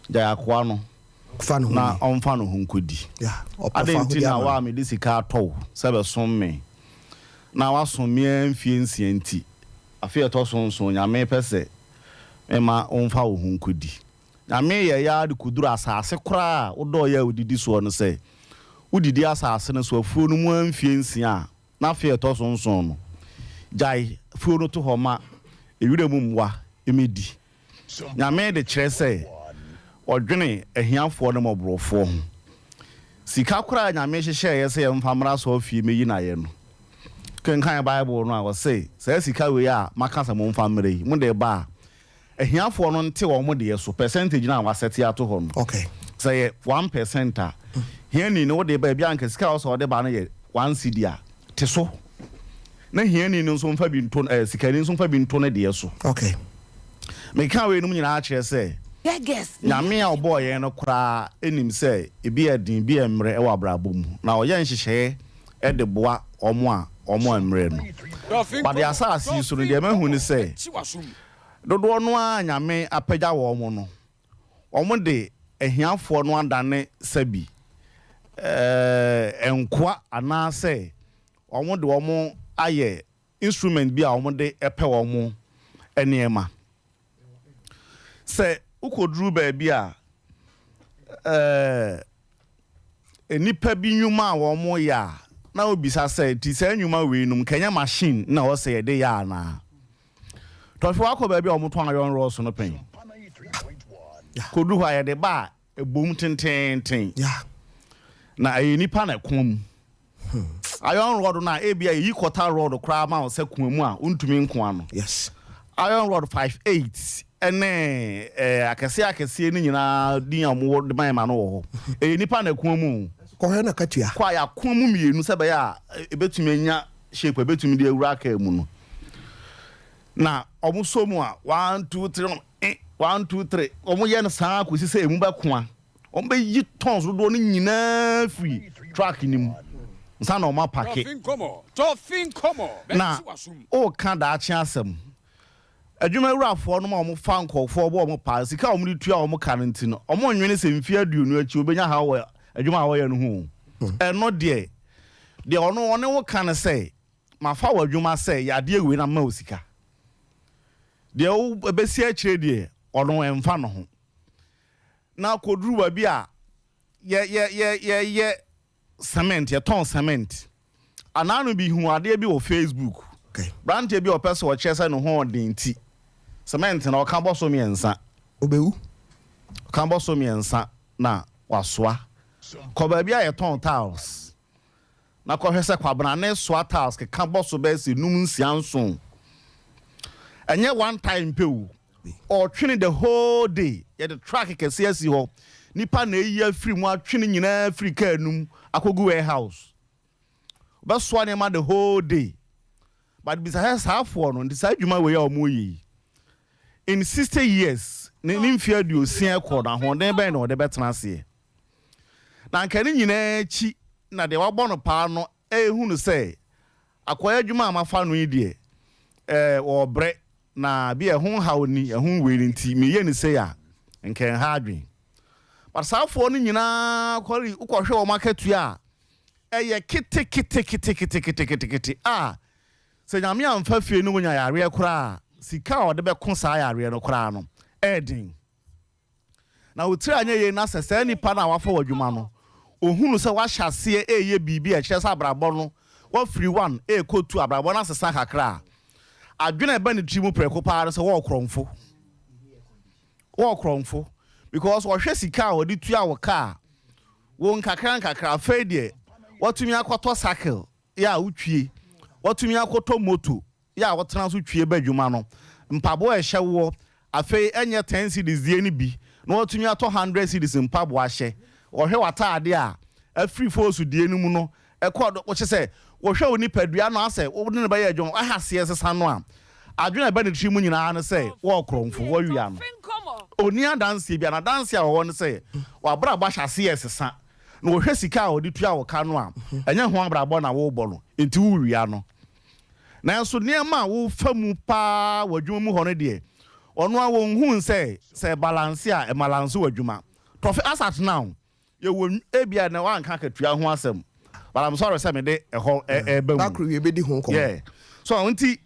ja akwa no na onfa no hunkodi adenti na wa me disika to sebe somme na wa somme emfie nsia nti afie to sonson nyame pese ema onfa wo hunkodi nyame ye ya de kuduru asase kra wodo ya odidi so no se udidi asase no so afuo no mu emfie nsia na afie to sonson no jai fuo no to homa ewure mu mwa emedi nyame de kire se odwene ahiafo no mobrofo ho sika kura nyame hyehye yese ye mfamra so afie meyi na ye no kenkan bible no a wo say sika we a makasa mo mfamre yi mo de ba ahiafo no nte wo mo de so percentage na waseti ato ho no okay say 1% a hiani no de ba bia anka sika wo so de ba no ye 1 cedi a te so na hiani no so mfa bi nto sika ni so mfa bi nto ne de so okay me kan we no nyina a kire say beggars nyame a obo ye no kra enim se ebi adin bi emre e wa brabo mu na oye nhihye e de boa omo emre no but the asasi so no de mahu ni se dodo no a nyame apagya wo mo no omo de ehiafo no adane sabi enkwa ana se omo de omo aye instrument bi a omo de epe omo eniema se ukodru ba bia enipa bi nyuma wo mo ya na obisa se ti se nyuma we num kanya machine na wo se de ya na Tofiakwa ba bia o mo to ayon ro so no pen kodu ha ye de ba ebom tenten na enipa na kwom ayon rod na e bia yi quarter rod kra ma o se kwom a untumi nko ano yes iron rod 58 ene akese ni nyina din amwo de man ma no wo nipa na kwom ko he na katua kwa ya kwom mienu se be ya ebetumi anya shape ebetumi de awura aka mu no na omuso mu a 1 2 3 1 2 3 omu ye no saa akosi se emu ba ko a ombe yi tons do no nyina free track ni mu nsa na oma pake Tofin komo na o kan da achi asem adwuma wurafo no ma omo fa nkofo bo omo pa sika omo ditua omo karanti no omo nwene se mfia aduonu achi obenya ha wo adwuma wo ye no hu eno de ono one wo kan se ma fa wo adwuma se ya de ewe na ma osika de o ebesi akire de ono emfa no ho na koduru ba bi a ye cement ye ton cement ananu bi hu ade bi wo Facebook okay brand bi o person o chese no ho odinti cement na o kan boso miensa obewu kan boso miensa na wasoa ko ba bi a ye ton tiles na ko hwese kwabna na soa tiles ke kan boso be se num nsianso enye one time pew or twini the whole day ye the track ke se asi ho nipa na eyi afiri mu atwini nyina afiri ka num akogu warehouse be soa ne ma the whole day but besides half one on the side you we are moyi in 60 years ni mfia di osia ekọ na ho den ben no de betena se na nka ni nyina chi na de wabọ no pa no ehunu se akoya adwuma amafa no yi obre na bi ehun hawni ehun weri nti me ye ni se ya nka ha adwen but safo no nyina kwari ukọhwe o market a eye kiti se nyame amfa fie no nya yare kura sika o de be ko sa yare no kura no edin na otiri anya ye na sese nipa na wafa wadwuma no ohunu se wa hyase eye bibi a kyeresa abrabọ no wa free one kotu abrabọ na sesa kakra adwena eba ne trimu preko pa se wo kromfo because wo hwe sika o de tua wo car wo nkakra fedie watumi akoto cycle ya utwie watumi akoto moto ya wotena so twie badwuma no mpabo ehye wo afei enye 10 cedis die ni bi na watumi ato 100 cedis mpabo ahye ohwe wataade a afiri force die ni mu no ekodo wo kyese wo hwe oni padua no ase wo ne ba ye adwon ahase sesa no a adwena ba ne tri mu nyina no se wo kromfo wo wia no oni adanse bia na danse a wo no se wa bra ba hyase sesa na wo hwe sika o de tua wo ka no a enya ho abrabọ na wo bọ no enti wo wia no na enso niema wo famu pa wadwuma mu hono de ono a wo hu se balance a balance wadwuma Tofi asat now ye wo ebia na wan ka katua ho asem but I'm sorry say me de ho ba akru ye bedi ho kom yeah so enti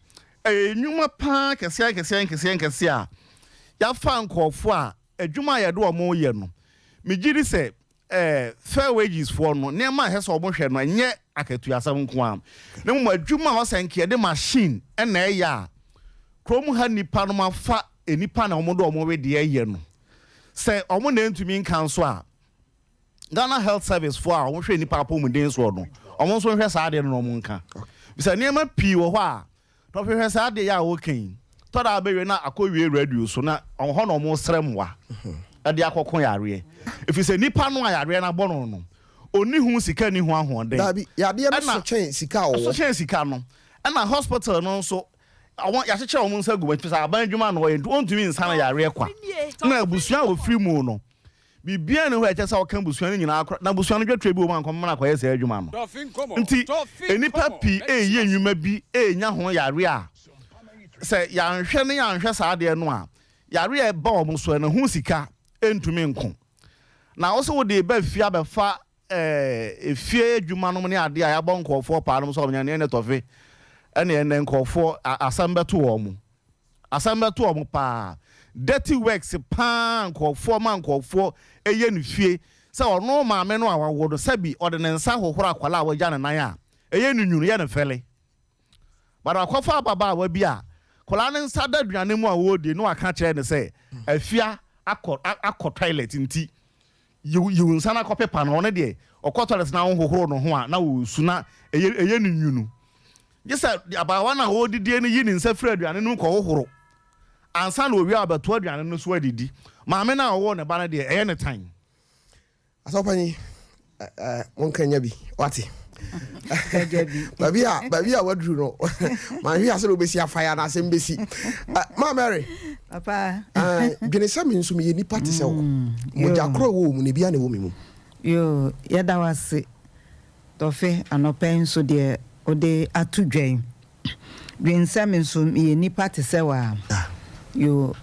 enwuma pa kese a ya fa nkofo a adwuma ye de o mo ye no me giri se fair wages for no niema heso obo hwe no nye akatua asam nko am na mu adwuma ho sanke de machine na ya krom ha nipa no mafa enipa na omo do omo we de ye no se omo na ntumi nkan so a Ghana Health Service for a omo hwe nipa apom den so no omo so hwe sa de no omo nka bisa niema pi wo ho a to hwe sa de ya wo kan to da be we na akowie radio so na ho na omo sremwa ade akokon yare if say nipa no yare na bono no oni hu sika ni hu ahoden dabi yade no so chen sika o so chen sika no na hospital no so want ya cheche omo nsa gu ba pesa aban dwuma no ye ontumi nsa na yare kwa na busua wo free mu no bibia ne ho eche sa okan busua ne nyina akra na busua no dwetwe bi o man komma na kwa yesa adwuma no nti enipa pi ye nwuma bi nya ho yare a se ya nhwe sa de no a yare e ba omo so na hu sika entumi nko na wo so wo de ba fia be fa efie adwuma no ne ade a ya bo nkofo pa no so omo nya ne tofe ene nkofo asambeto wo mo pa dirty works pa nkofo ma nkofo eye ne fie se ono maame no awawo do sabi ode ne nsa hohoro akwala a wagya ne nan a eye ne nwunu ye ne fele bara akofa baba wa bi a kola ne nsa da duane mu a wodi no aka kire ne se afia akọ toilet nti you nsa na kopepa no ne de okotolet na hohoro no ho a na wo suna eye ne nwunu yesa abawa na wodidie ne yi ne nsa fira aduane no ko hohoro ansa na owi abato aduane no so adidi maame na wo ne ba na de eye ne tan asopani monkanya bi wati babia wadru no ma hwi ase obesi afaya na ase mbesi ma Mary papa dwene sami nso me ni party se wo mo jakro wo mu ne bia ne wo mu yo yeda wase tofe anopen so de ode atudwen dwen sami nso me ni party se wa yo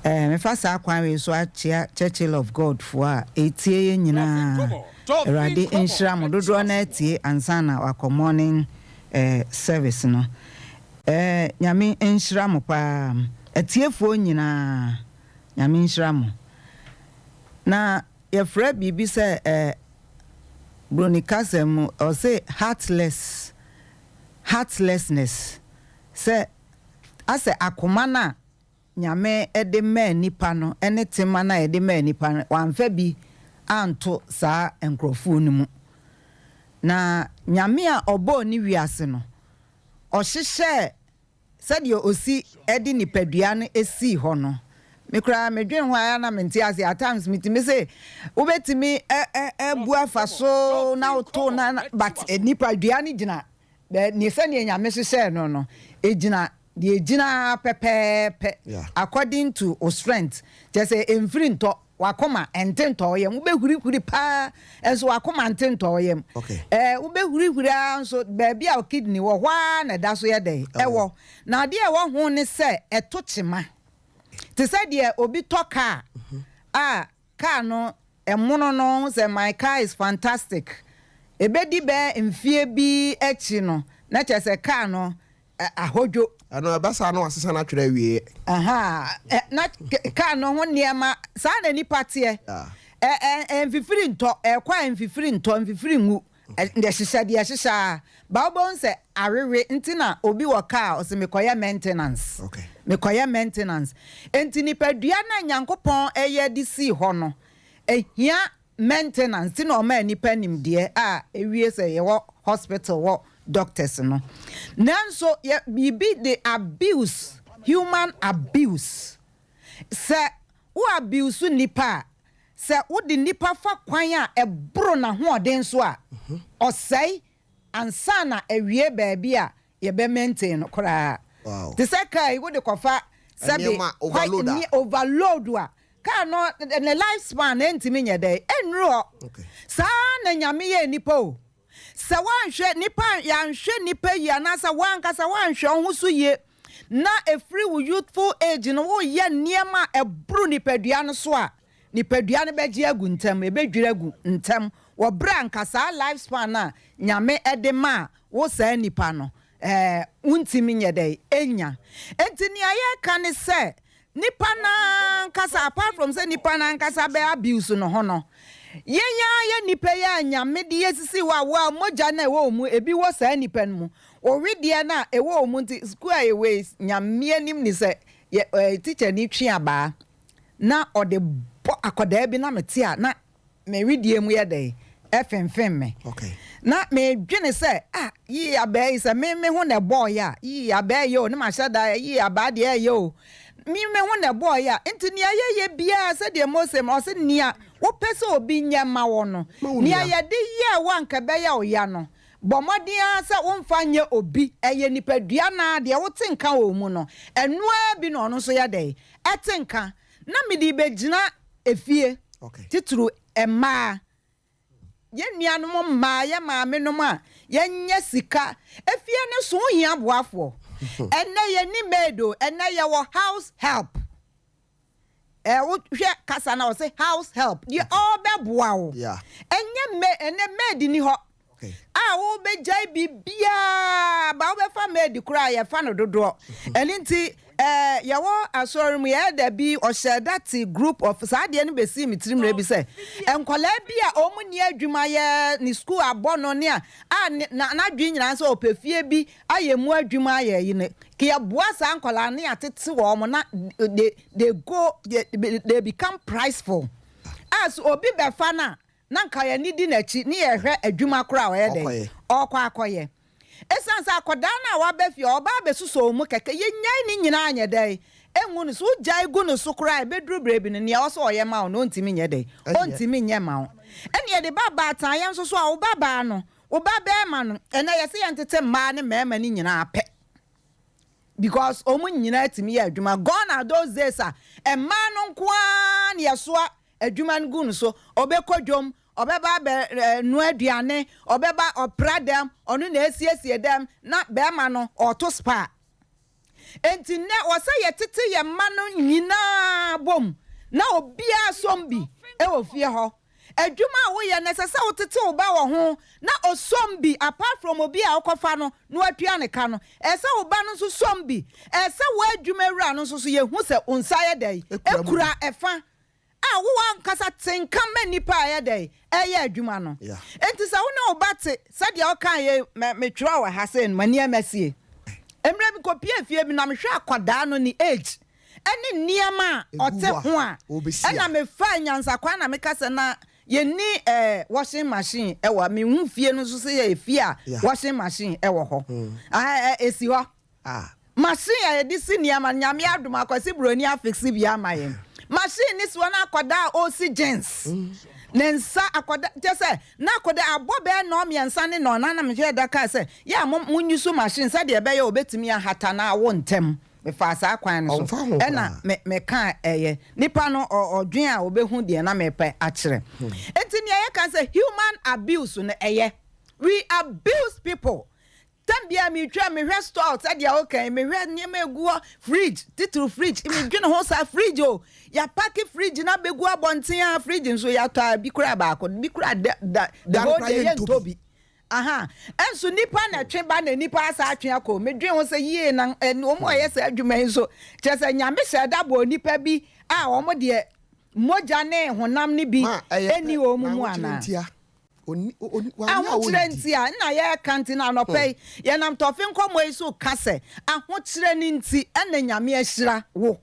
me fa sa kwan we so achia Churchill of God for etie nyina Erade inshram dodo na etie ansana wa morning service no nyame inshram pa etiefo nyina nyame inshram na ye fra bibi se bronikasem or say heartlessness se ase akoma na nyame ede ma nipa no ene tema na ede ma nipa no wanfa bi anto saa enkrofo nimu na nyame a obo ni wiase no ohihye sadio osi edi nipadua no esi ho no mekra medwen ho aya na menti ase at times mitimi say ubetimi bua faso na oto na but nipadua ni gina ni se ne nyame hye no ejina the ejina pepepe according to our strength just say emfiri nto wakoma entento yem ubehuri pa enso wakoma entento yem ubehuri anso baabi a kidney wo hwa na da so ye dey ewo na de e wo ho ne se etochema te se de obi toka car no emono no say my car is fantastic ebedi be mfie bi echi no na che se car no ahojo ano abasa no asesa na twere wie na ka no ho niema sa na ni patie enfifiri nto kwa enfifiri nto enfifiri ngu nde hihya de hihya ba obon se arewe ntina obi wo ka o se mekoye maintenance mekoye maintenance enti ni padua na nyankopon eye di si ho no ehia maintenance ti no ma nipa nimde ewie se ye wo hospital wo doctors no nanso bibi the abuse human abuse se wo abuse nipa se wo di nipa fa kwan a ebro na ho oden so a osai ansa na ewie baabi a ye be maintain no kra the second wo de kofa sabi overload a ka no the lifespan entimi nye dey enro sa na nyame ye nipa o sa wanhwe nipa ya nhwe nipa yi anasa wankasa wanhwe ohusu ye na efri wo youthful age no wo ye niema ebru nipadua no so a nipadua no beje agu ntem ebedwire agu ntem wo bra nkasa lifespan na nyame edema wo sa nipa no untimi nye dey enya entini aye kan se nipa na nkasa apart from say nipa na nkasa be abuse no ho no ye nipa ya nyame de yesisi wa moja na ewo mu ebi wo sa nipa mu owidie na ewo mu nti school aye nyame anim ni se teacher ni twi aba na ode akoda bi na mete a na me widie mu ye dey efemfem me na me dwene se yi aba yi se me ho na boy ya yi aba yo ne ma shada yi aba de yo me ho na boy ya enti ni aye bia se de Mose ma se nia wo pese obi nya ma wo no nia ye de ye wanka be ya o ya no Bomodia sa wonfa nye obi eye nipadua na de wote nka wo mu no enoa bi no no so ya dey etenka na mede begina efie tituru emma ye nuanom ma ye maame no ma ye nya sika efie ne so hia boafo enne ye ni medo enne ye wo house help wo hwe kasa na wo say house help ye all be boawo enye me enne maid ni ho wo be jai bibia ba wo be fa maid kura ye fa no dodo eni nti yawo asori mu ye da bi o share that group of saade no be see me tirim re bi say enkola bia o mu ni adwuma ye ni school abono ne a na dwi nyina so opefie bi aye mu adwuma ye yine ke ya boa sa enkola ne atete wo mo na they become prideful as obi be fa na nka ya nidi na chi ne ye hwe adwuma kora o ye dey okwa akoye esansa akoda na wa be fie oba be suso mu keke ye nyai ni nyina anye dey enwu no so jai gu no so kora be duru brebi ne ne oso oye ma no ntimi nye dey ontimi nye ma ene ye de baba atan ye nso so a wo baba no wo baba ma no ene ye se ye ntete ma ne mema ni nyina ape because omu nyina timi ye adwuma gone are those days a ma no nkoa ne ye so adwuma ngu no so obekodwom obeba be nu aduane obeba opradam onu na esiesie dem na be ma no oto spa enti ne wose ye tete ye ma no nyina bom na obia sombi e wo fie ho adwuma wo ye nesesa wo tete wo ba wo ho na osombi apart from obia okofa no no atua ne ka no ese wo ba no so sombi ese wo adwuma wura no so ye hu se unsa ye dai ekura efa wo ankasa tenka manipa ya dey eye adwuma no enti sa wo na obate sadia o kan ye metwa wa hasen mani amasie emre bi kopie fie bi na mehwe akoda no ni age ene niama ote ho a ena me fa nyansa kwa na mekase na ye ni washing machine ewa me hu fie no so se ye fie a washing machine ewo ho esi ho machine ya ye disi niama nyame adum akwasi broni afixi bi amaye machine this one akoda oxygens nensa akoda just na akoda abobe no miensa ne no na me hwe da ka say ya munyusu machine say de be ya obetimi ahata na awo ntem me fa sa kwan no so na me ka nipa no odwen a obehu de na me pe a kire enti ne ye kan say human abuse no we abuse people. Tambia mi twa me hwe store sadia okay me hwe nyema egu fridge titru fridge me dwene ho sa fridge o ya pack fridge na begu abonten a fridge nso ya to bi kura ba ko bi kura da whole day tobi aha enso nipa na twe ba na nipa asa atwe akọ me dwen ho sa yie na omo aye sa adwuma nso chese nyame se da bo nipa bi a omo de moja ne honam ne bi eni omu mu ana ahokyerenti na ye kanti na no pay ye nam tofin komo isu kase ahokyerenti ena nyame ahyira wo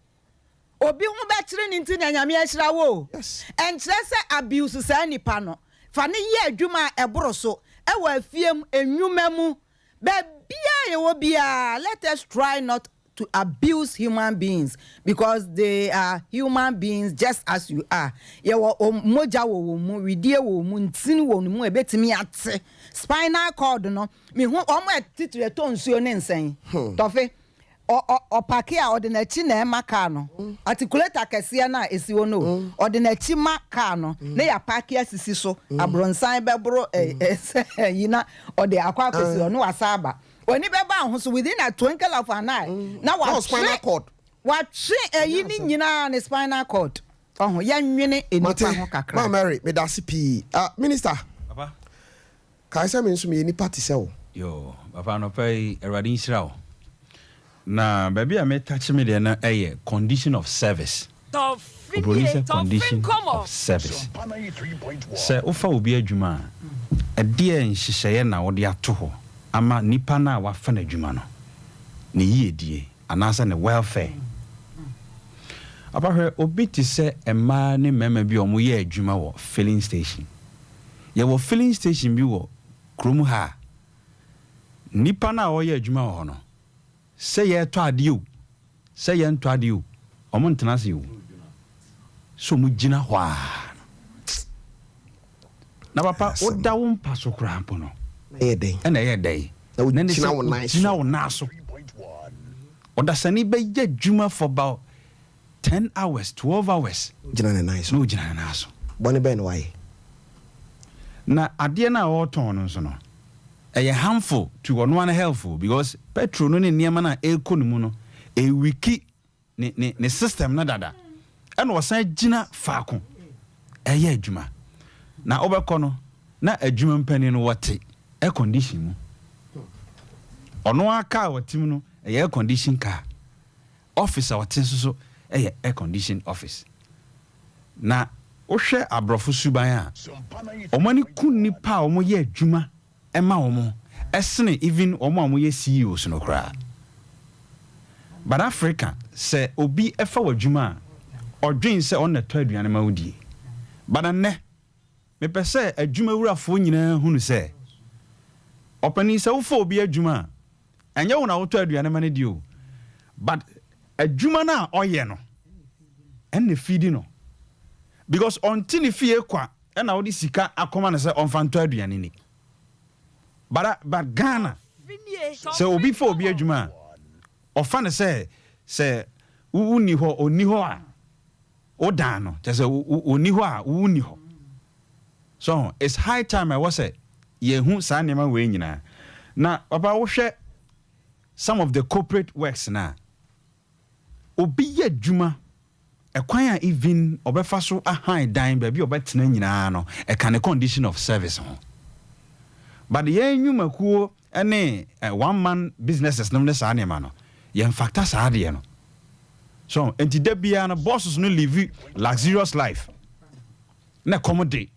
obi hu be kyerenti na nyame ahyira wo enkyerese abuse sa nipa no fa ne ye adwuma eboro so e wa afiem enwuma mu be bia ye wo bia let us try not to abuse human beings because they are human beings just as you are. Ye wo moja wo mu widie wo mu ntini wo mu ebetimi ate spinal cord no me hu omo atitire to nsuo ne nsen tofe o pake a ordinary na maka no articulator kese na esi wo no ordinary maka no na ya pake asisi so abronsan bebro yina ode akwa kwesi no wasaba oni beba ho so within a twinkle of an eye na wa spinal cord wa twe yini nyina ne spinal cord oh ya nwene enipa ho kakra ma Mary me da CP minister papa kai se me nso me enipa ti se wo yo papa no pay eradi nhira wo na baby a me touch me de na condition of service condition of service se ofa obi adwuma a de nhihye na wo de ato ho ama nipa na wa fa na adwuma no ne yiedie anasa ne welfare abahwe obi ti se ema ne mema bi omo ye adwuma wo filling station ye wo filling station bi wo krom ha nipa na wo ye adwuma wo no se ye to ade o se ye nto ade o omo ntena se o so mu gina hwa na papa o da wo mpa so kra mpo no ɛna ɛyɛ dɛn na ne sɛ gyina wo nan so ɔdasani bɛyɛ adwuma for about 10 hours 12 hours gyina ne nan so na ogyina ne nan so bɔne bɛn no wayɛ na adeɛ no a wɔtɔn no nso no ɛyɛ harmful to ɔno ano helpful because petrol no ne nneɛma no a ɛrekɔ no mu no ɛwiki ne system no dada ɛna ɔsan gyina faako ɛyɛ adwuma na wobɛkɔ no na adwuma mpani no wɔte air condition mu ɔno aka a wɔte mu no ɛyɛ air condition car office a wɔte nso so ɛyɛ air condition office na wohwɛ aborɔfo suban a ɔmane ku nnipa a ɔmoyɛ adwuma ɛma ɔmo ɛsene even ɔmo a moyɛ CEOs no koraa but Africa sɛ obi ɛfa w'adwuma a ɔdwen sɛ ɔna tɔ aduane ma wodie but nnɛ mepɛ sɛ adwuma wurafoɔ nyinaa hunu sɛ ɔpani sɛ wofa obi adwuma a ɛnyɛ wo na wotɔ aduane ma no die o but adwuma no a ɔyɛ no ɛnna fidi no because ɔnte ne fie kwa ɛna wode sika akɔma no sɛ ɔmfa ntɔ aduane ni but Ghana sɛ obi fa obi adwuma a ɔfa no sɛ wonni hɔ ɔnni hɔ a wodan no kyɛ sɛ ɔnni hɔ a wonni hɔ so it's high time ɛwɔ sɛ yɛhu saa nneɛma wei nyinaa na papa wohwɛ some of the corporate works na obi yɛ adwuma ɛkwan a even ɔbɛfa so ahan dan baabi ɔbɛtena nyinaa no ɛka ne condition of service ho but yɛn nnwumakuo ne one man businesses nom ne saa nneɛma no yɛn factor saa adeɛ no so enti da biara no bosses no live luxurious life na accommodate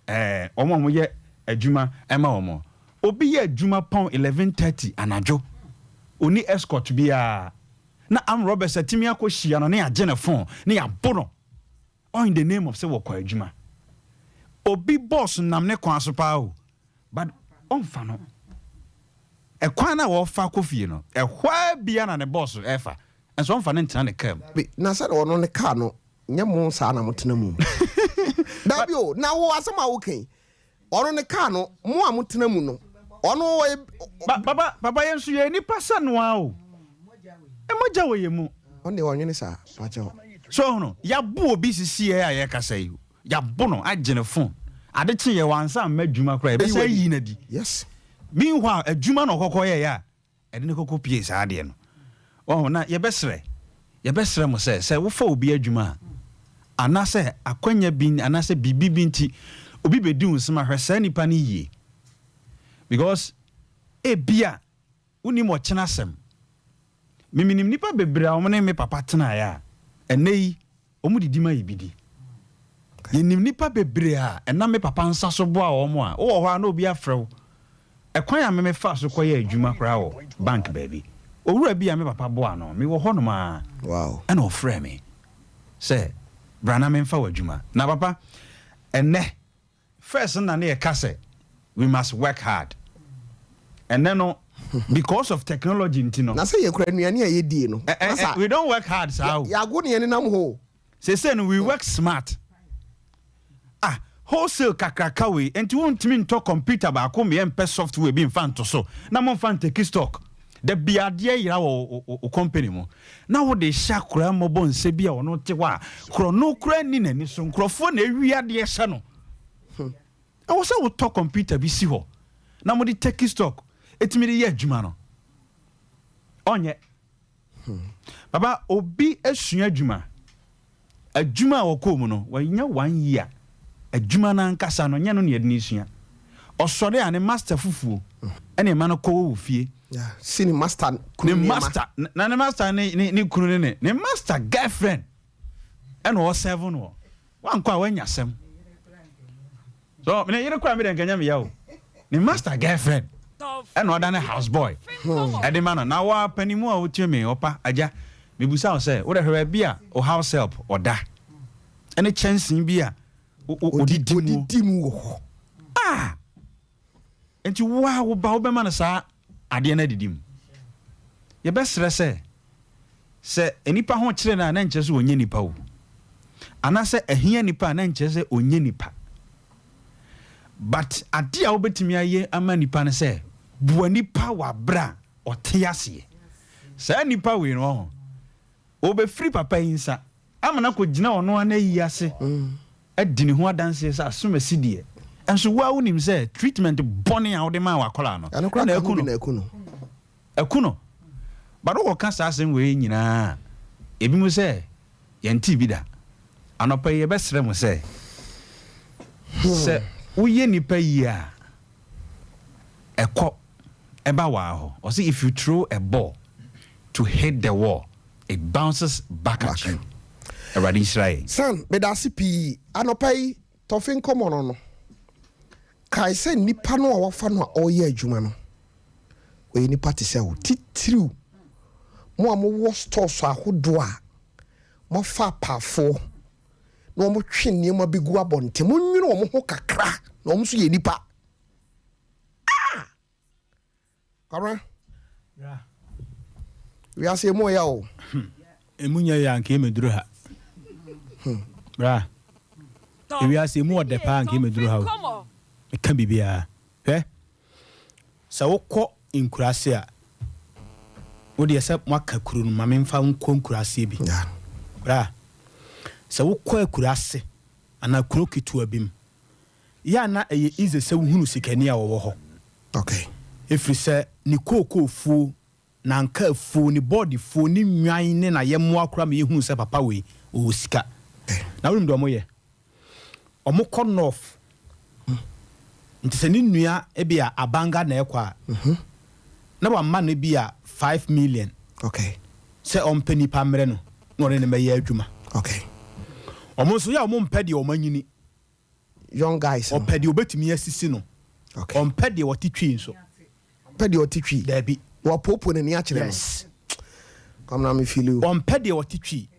ɔmo a moyɛ adwuma ɛma ɔmo obi yɛ adwuma pound 11:30 anadwo oni escort biara na am Robert satimi akɔhyia no ne agye ne phone ne yabo no all in the name of sɛ wɔkɔ adwuma obi boss nam ne kwan so paa o but ɔmfa no ɛkwan na wɔfa kɔ fie no ɛhwa bia na ne boss ɛfa ɛnso ɔmfa ne ntena ne car na sɛ ɔno ne car no nyɛ mo saa na motena mu dabi o na wo asɛm a wokan ɔno ne car no mo a motena mu no ɔno baba yɛn so yɛ nipa sɛ noa o emoja wo ye mu ɔne ɔnwene saa pakyɛ ho so no yabo obi sisi a yɛkasa yi yabo no agye ne phone ade kye yɛ wansa madwuma kora ɛbɛsɛ yi na di yes meanwhile adwuma no kokɔ yɛ ya ɛde ne kokɔ pie saa de no oh na yɛbɛsrɛ mo sɛ wofa obi adwuma ana sɛ akwanya bin ana sɛ bibi binti obi bedi unsema hwɛ saa nipa ne yie because ebia unim ɔkyena asɛm miminim nipa bebre a ɔmo ne me papa tena ya ɛnɛyi ɔmo didi ma yibidi yenim nipa bebre a ɛna me papa nsa so bo a ɔmo a wo hɔ a na obi afrɛw ɛkwan a me fa so kɔyɛ adwuma kora wɔ bank baabi owura bi a me papa bo a no me wɔ hɔ no ma wow ɛna ɔfrɛ me sɛ brana me mfa wɔ adwuma na papa ɛnɛ first na ne yɛka sɛ we must work hard and then no because of technology ntino na say yekura nuane a yedie no we don't work hard sao ya go ne nam ho say no we work smart wholesale kakraka we enti wontimi nto computer ba ko me empɛ software bi mfa nto so na mo mfa take stock the biade yira wo company mo na wo de shakura mo bon se bia wo no te wa kro no kura ni nani so nkrofo na ewiade hye no I was say we talk computer bi si ho na mo de take stock etimi de ye adwuma no onye baba obi asua adwuma wo ko mu no wa nya 1 year adwuma na nkasa no nya no ne yede ne sua osore a ne master fufuo ene ma no ko wo fie sini master ne master na ne master ne kunu ne master girlfriend ene o 7 no wan kwa wanya sem so me yere kwa me den kanya me yawo ne master girlfriend ene o da ne house boy ede ma no na wa panimu a wotie me opa aja me busa o say wo de hwe bia o house help o da ene chancing bia odidimu ho enti wo ba wo be ma no saa ade na didim ye besre se enipa ho kire na nche se onye nipa wo ana se ehia nipa na nche se onye nipa but ade a wobetimi aye ama nipa ne say bua nipa wa bra otease sa nipa we no obe free papa insa amana ko gina ono ana yiase adini ho adanse sa asomasi de enso wa wonim say treatment bone a wode ma wakola no na ekuno bado wo ka sa asem we nyina ebi mu say yenti bi da anopa ye besre mu say se uye nipa yi a eko eba wa ho or say if you throw a ball to hit the wall it bounces back at you already Israel son bedasi pi anopa yi tofin komo no kai se nipa no a wafa no a oye adwuma no we nipa te se o titiriu mo wo store so ahodo a mo fa pafo no mo twe niema begu abonte mo nwene mo ho kakra no mo so ye nipa kara ya we ase mo ya o emunya ya nke emeduru ha bra we ase mu ode pa nke emeduru ha o ka bibia sa wokọ inkurase a wodi ese mwaka kuru no mame mfa nko inkurase bi bra sa wokọ akurase ana kuro kitu abim ya na eye ize se wuhunu sikani a wo ho okay efri se ni koko fu na nka fu ni body fu ni nwan ne na yemo akura me yehunu se papa we o sika na wonum do mo ye omukọ north nti se ni nua e bia abanga na ekwa na wa ma no bia 5 million okay se ompani pamre no no ne me ye adwuma okay omonso ya omompede omanyini young guys opede obetimi asisi no okay ompede wotitwi nso pede otitwi dabi wa popo ne ni akire no come na me feel you ompede wotitwi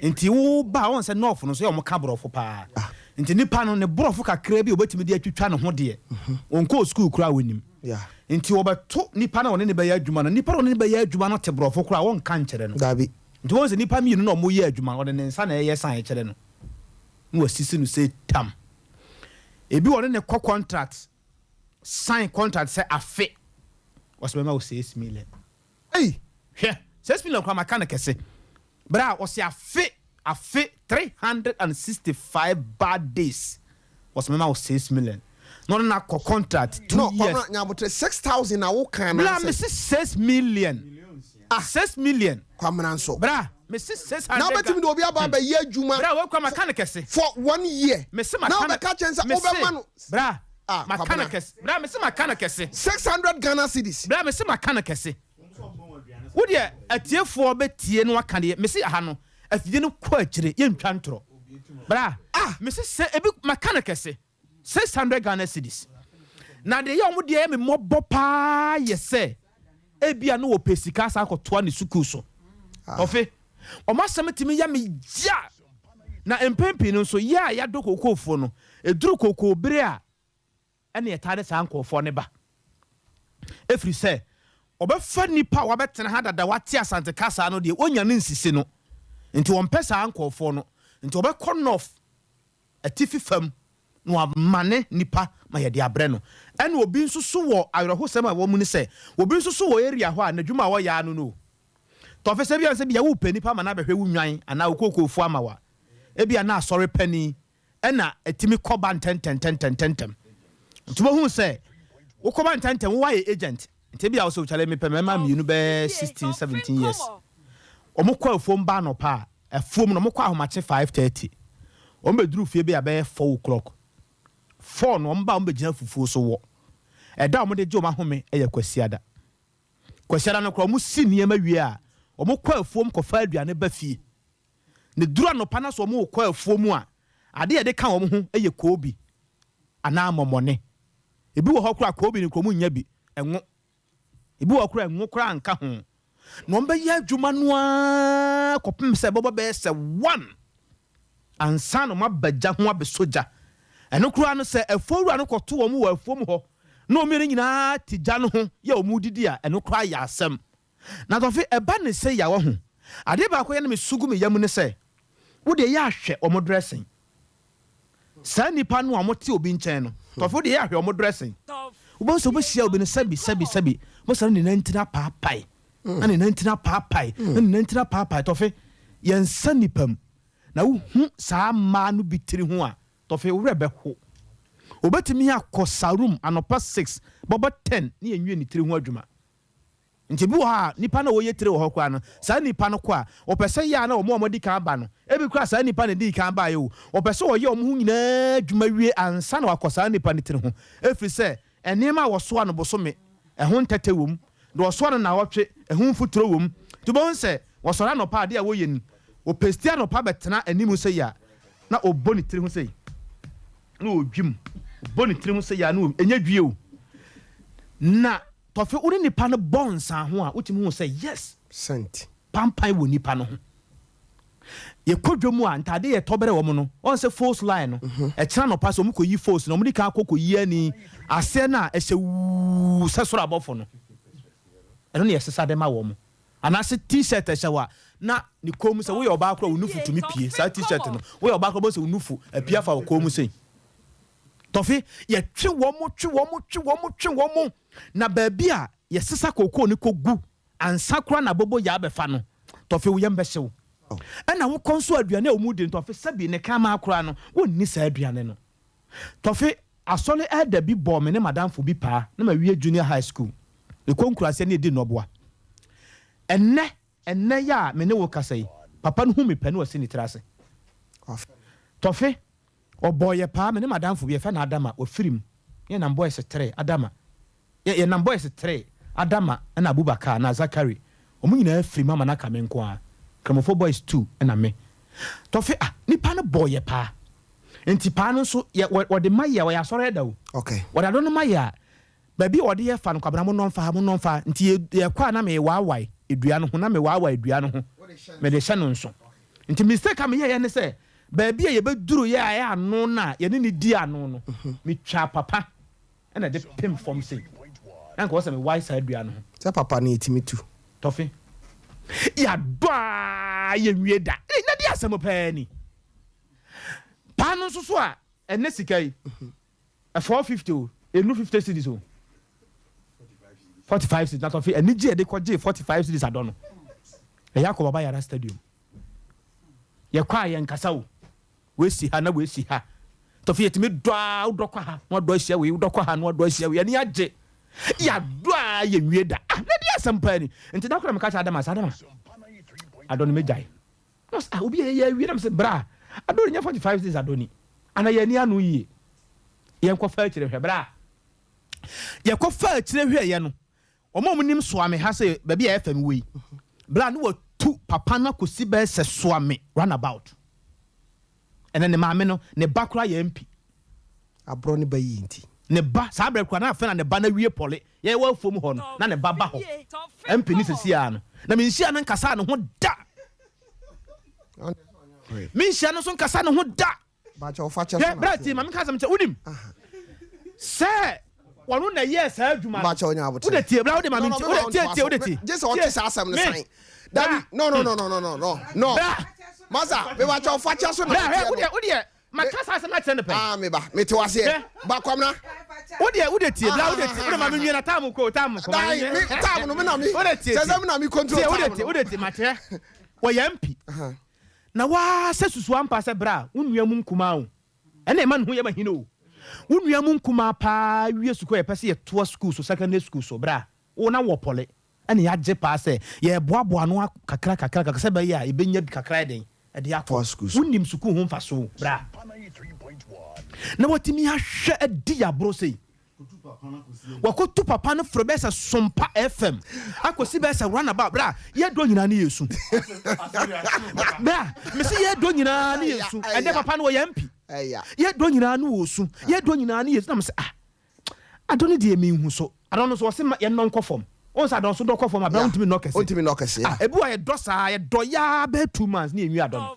nti wo ba won se north no so ya omka brofo pa nti nipa no ne brofo kakra bi obetimi de atwitwa ne ho de onko school kura wonim yeah nti obeto nipa na won ne be ya adwuma no nipa won ne be ya adwuma no te brofo kura won kan kire no dabi nti won se nipa mi no mo ye adwuma won ne nsa na ye san kire no no asisi no say tam ebi won ne contract sign contract say afe was me ma 6 million hey 6 million kwa makana kese bra was afe 365 bad days was me ma 6 million no na contract 2 years no nyabotre 6,000 na wo kan bra me 6 million 6 million kwa mranso bra me 600 now betimi do obi aba ba ye adwuma bra we kwa makana kese for 1 year me se now be ka chense over man bra makana kese bra me se makana kese 600 Ghana cedis bra me se makana kese wo de atiefo betie no aka de me se aha no afide no kwa akire ye ntwa ntoro bra me se ebi makana kese 600 Ghana cedis na de ye omo de me mobo pa yese ebia no wo pesika sa akotoa ne suku so ofe o masem timi ya me ja na empempi no so ya do kokofo no eduru koko bere a ene yetade sa ankofo ne ba efri se obefa nipa wa betena ha dada wate asante kasa no de onya ne nsisi no nti won pesa ankofo no nti obekọ north atifi fam no amane nipa ma ye de abre no ene obi nso so wo awerho sem a wo mu ni se obi nso so wo area ho a nadwuma wo ya no tofese bia se bia wo pani pa ma na behwe wo nwan ana okokofu ama wa ebia na sorry pani ena etimi koba ntenten ntubo hu se wo koba ntenten wo waye agent nti bia wo so chale me pema mienu be 16 17 years omukwa afom ba no pa afom no mokwa ahomache 5:30 ombeduru fie bia be 4 o'clock 4 no mba ombegina fufuo so wo eda omde je omahome eye kwasiada no kro mu si niema wie a omukwa afom kofa aduane ba fie ne duru no pa na so mo kwa afom a ade ye de ka wo ho eye kobi ana momone ebi wo hokura kobi ni kromu nya bi enwo ebi wo kura enwo kura anka ho no mba ya adwuma no a kopem se bobo be se 1 ansa no mabagya ho abesoja eno kura no se afowura no koto wo mu wo afom ho no mi nyina tija no ho ya omudidi a eno kura ya asem na tofi eba ne se ya wo ho ade ba ko ya ne me sugu me yamu ne se wo de ya hwe omo dressing saa nipa no a mote obi nkyɛn no tɔfo de yɛ ahwɛ ɔmo dressing wobɛhu sɛ wobɛhyia obi no sɛbi mosɛ ne nantina paapae na ne nantina paapae tɔfe yɛnsa nipa mu na wohu saa mmaa no bi tiri ho a tɔfe worɛ bɛho wobɛtumi akɔ sa room anɔpa 6 bɔbɔ 10 ne yɛnwie ne tiri ho adwuma nti bi wɔ ha nipa na wɔyɛ tiri wɔ hɔ koraa no saa nipa no kɔ a ɔpɛ sɛ yɛ a na ɔmɔdi kan ba no ebi koraa saa nipa na di kan ba yɛ o ɔpɛ sɛ ɔyɛ ɔmo ho nyinaa adwuma wie ansa na wakɔ saa nipa ne tiri ho efiri sɛ nneɛma a wɔsoa no bosome ɛho ntɛtɛ wɔ mu na wɔsoa no na wɔtwe ɛho mfuturo wɔ mu tubɔn sɛ wɔsɔre anɔpa ade a wɔyɛ ni opestia anɔpa bɛtena anim sɛ yɛ na ɔbɔ ne tiri ho sɛ na ɔdwim ɔbɔ ne tiri ho sɛ yɛ na ɛnyɛ dwie o na tɔfe wone nipa no bɔ nsa ho a wotumi hu sɛ yes sent pampan wɔ nipa no ho yɛkɔ dwa mu a ntade yɛ tɔbɛrɛ wɔ mu no ɔn sɛ false line no ɛkyerɛ nɔpa sɛ ɔmo kɔ yi false na ɔmo de kan akɔ yi ani asɛ na ɛhyɛ wuu sɛ soro abɔfo no ɛno ne yɛsesa dɛ ma wɔ mo anaasɛ t-shirt ɛhyɛ wa na ne kɔn mu sɛ woyɛ ɔbaa korɔ wo nufu tumi pie saa t-shirt no woyɛ ɔbaa korɔ bɔ sɛ wo nufu apue afa wo kɔn mu sɛn tɔfe yɛtwe wɔn mo na baabi a yɛsesa kokoo ne kɔgu ansa kora na bobo yɛ abɛfa no tɔfe wo yɛm bɛhyew ɛna wo kɔn so aduane a wo mu di tɔfe sɛbi ne kama akora no wonni saa aduane no tɔfe asɔre ɛda bi bɔ me ne madamfo bi paa na ma wie junior high school ne konkurase ne di nɔboa ɛnɛ yɛ a me ne wo kasa yi papa no hu me pɛ ne wɔ si ne tirase tɔfe ɔbɔ yɛ paa me ne madamfo bi yɛfɛ na adama ofirim yɛ nam boys 3 adama yɛ nam boys 3 adama ɛna abubakar na zakari ɔmo nyinaa firim ama na ka me nko a kramofo boys 2 ɛna me tɔfe nipa no bɔ yɛ paa nti paa no nso wɔde ma yɛ wɔyɛ asɔre ɛda o wɔde ado no ma yɛ a baabi wɔde yɛ fa no kwabena mo nɔmfa nti yɛkɔ a na me waawai edua no ho na me waawai edua no ho me de hyɛ no nso nti mistake a meyɛ yɛ ne sɛ baabi a yɛbɛduru yɛ a yɛ ano na yɛne ne di ano no metwa papa ɛna de pem fam sei anka wɔ sɛ me wae saa edua no ho sɛ papa no yɛtimi tu tɔfe yɛadɔ a yɛnwie da na de asɛm pɛɛ ni paa no nso so a ɛnɛ sika yi 450 o ɛnu 50 cities o 45 cities na tɔfe ɛni gye yɛde kɔgye 45 cities adɔ no ɛyɛ akɔ baba yara stadium yɛkɔ a yɛnkasa o wesi ha na wesi ha tɔfe yɛtumi dɔ a wodɔ kɔ ha na wadɔ ahyia wei wodɔ kɔ ha na wadɔ ahyia wei yɛni agye yɛadɔ a yɛnwie da na de asɛm pɛɛ ni nti da kora meka kyɛ adama adɔ no mɛgyae obi yɛ awie nam sɛ bra adɔ no nyɛ 45 cities adɔ ni ana yɛni ano yie yɛnkɔfa akyirɛ hwɛ bra yɛkɔfa akyirɛ hwɛ yɛ no ɔmo nim soame ha sɛ baabi a yɛfam wei bra ne watu papa no akɔsi bɛɛ sɛ soame runabout ɛnɛ ne maame no ne ba kora yɛ mpi aborɔ ne ba yi nti ne ba saa berɛ kora na afɛ na ne ba no wie pɔle yɛwɔ afom hɔ no na ne ba ba hɔ mpi ne sɛsia no na menhyia no nkasa ne ho da menhyia no so nkasa ne ho da bra ti ma meka sɛm kyɛ wonim sɛ wɔno na yɛ saa adwuma wode tie bra wode ma menti wode tie gye sɛ ɔte saa asɛm no san dabi no masa meba kyɛ ɔfa kyɛ so na wodeɛ maka saa asɛm akyerɛ ne pɛ meba mete waseɛ ba kwamna wode tie bra wode ma menwie na tam no mena me sɛ sɛ mena me control wode tie makyerɛ wɔyɛ mpi na waa sɛ susua mpa sɛ bra wo nua mu nkuma o ɛna ɛma ne ho yɛ mahene o wo nua mu nkuma paa wie sukuu yɛpɛ sɛ yɛtoa school so secondary school so bra wo na wɔ pɔle ɛne yɛagye paa sɛ yɛboaboa no kakra sɛ bɛyɛ a yɛbɛnya bi kakra ɛden ɛde akɔ wonim sukuu ho mfa so bra na watumi ahwɛ adi yɛaborɔ sei wakɔtu papa no frɛ bɛɛ sɛ Sompa FM akɔsi bɛɛ sɛ runabout bra yɛdɔ nyinaa ne yɛsu bra mesi yɛdɔ nyinaa ne yɛsu ɛdɛ papa no wɔyɛ mpi yɛdɔ nyinaa ne wɔsu yɛdɔ nyinaa ne yɛsu na mesɛ adɔ no deɛ menhu so adɔ no so wɔse yɛnnɔ nkɔ fam ɔn sɛ adɔ so dɔ kɔ fam abra wontumi nnɔ kɛse ebi wa yɛdɔ saa yɛdɔ yaa bɛɛ 2 months ne yɛnwi adɔ no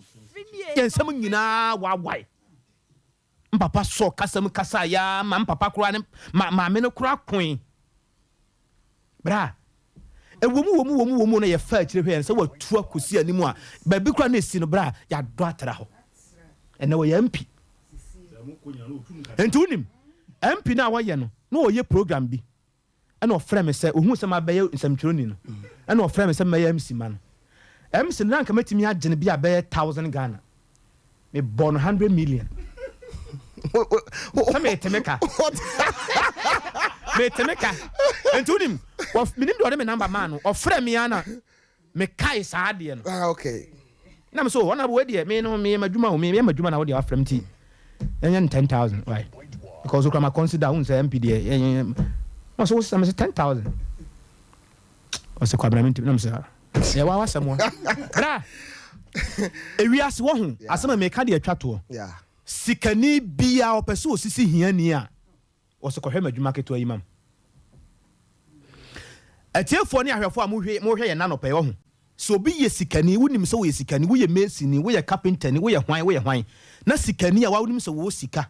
yɛnsɛm nyinaa waawae mpapa sɔ kasa ya ma mpapa kura ne maame ne kura koin bra ewomu na ye fa akyire hwe sɛ watu akosi animu a baabi kura na esi no bra ya do atra hɔ ɛna wɔ yampi enti unim MP na wa ye no na o ye program bi ana ofrɛ me sɛ ohun sɛ ma bɛyɛ nsamtweroni no ana ofrɛ me sɛ ma yɛ MC man MC na nka matimi agye ne bi a bɛyɛ 1000 Ghana me born 100 million me temeka enti unim minim de me number man no ofrɛ me ana me kai saa de no okay na me so one abo de me no me madwuma na wo de afrɛ me ti enye 10,000 right because we can consider un say MP de no so some say 10,000 o se kwabramenti na me say ya wa wasamo bra ewiase wo hu asema me ka de atwa to yeah sikani bia opese osisi hiani a o se kohwe madwuma keto ayimam atiefo ne ahwefo a mo hwe ye nanopɛ wo hu so obi ye sikani wonim sɛ wo ye sikani wo ye masoni wo ye carpenter ni wo ye hwan na sikani a wonim sɛ wo sika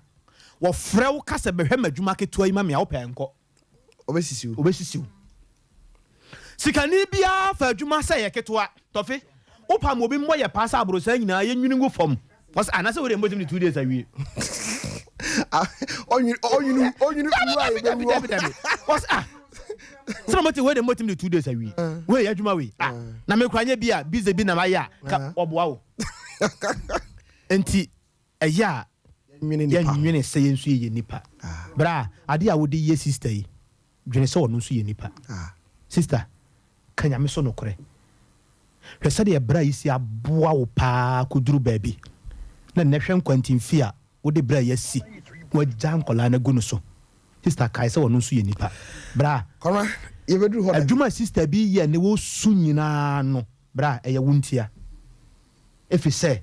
wo frɛ wo kasa behwɛ madwuma keto ayimam ya wo pɛ nkɔ obesisiw sikani bia fa adwuma sɛ ye keto a Tofi wo pa mo bi mmɔ ye paasa abrosa nyina ye nwini ngu fam was anase we dey motim 2 days awie onyu was so motim we dey motim 2 days awie we ya adwuma we na me kwanya bi a bize bi na ma ya ka oboa wo enti eya nwini sɛ ye nsu ye nipa bra ade a wo de ye sister yi dwene sɛ ono nsu ye nipa sister kanya me so no kore hwɛ de bra yi si aboa wo pa kuduru baabi na nehwɛ nkwantimfi a wo de bra yasi wo gyan kola na gunu so sister kai sɛ ono nsu ye nipa bra koma ye beduru ho adwuma sister bi ye ne wo su nyina no bra ɛyɛ wuntia efi sɛ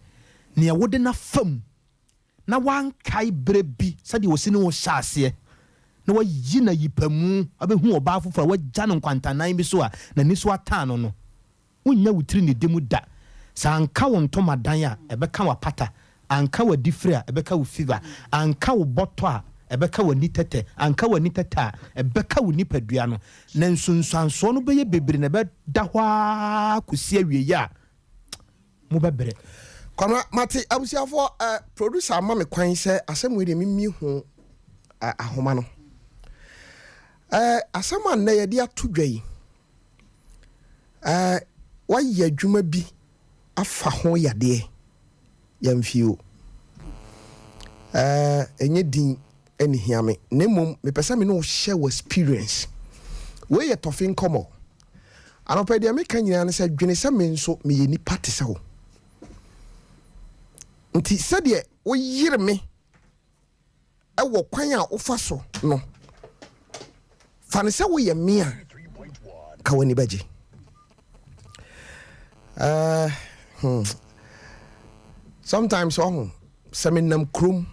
ne wo de na fam na wan kai bre bi sɛ de wo sine wo hyase na wa yi na yipamu abehu oba afoforo wa gya no nkwantanan bi so a na ni so atan no wonya wutiri ne demu da sa anka wo ntomadan a ebeka wa pata anka wa difre a ebeka wo fever anka wo botto a ebeka wa nitete anka wa nitete a ebeka wo nipadua no na nsunsanso no beye bebre na be da hwa kusi awie ya mo bebre kwana mate abusiafo producer ma me kwan sɛ asɛm we de mimi ho ahoma no asɛm an na ye de ato dwai wayɛ adwuma bi afa ho yade yamfio enye din eni hiame nemom me pesa me no share experience we ye Tofi nkomo anopa dia me kan nyina ne sɛ dwene sɛ me nso me ye ni party sɛ wo nti sɛ de wo yire me wo kwan a wo fa so no fa ne sɛ wo ye me a ka wani baje sometimes seminam krum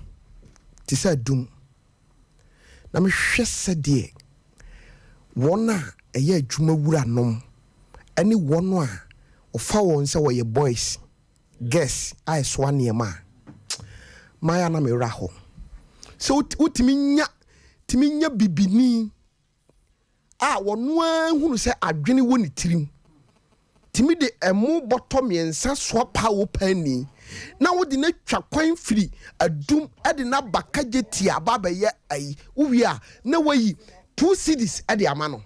ti sa dum na me hwɛ sɛ de wona ɛyɛ adwuma wura nom ani wono a ofa won sɛ wɔyɛ boys girls I so anema maya na me raho so utimi nya bibini a wono hunu sɛ adwene wo ne tirim timi de emu bottom yensa so pa wo pani na wo de na twa kwan firi adum e de na bakaje ti aba ba ye ai wo wi a na wayi 2 cedis e de ama no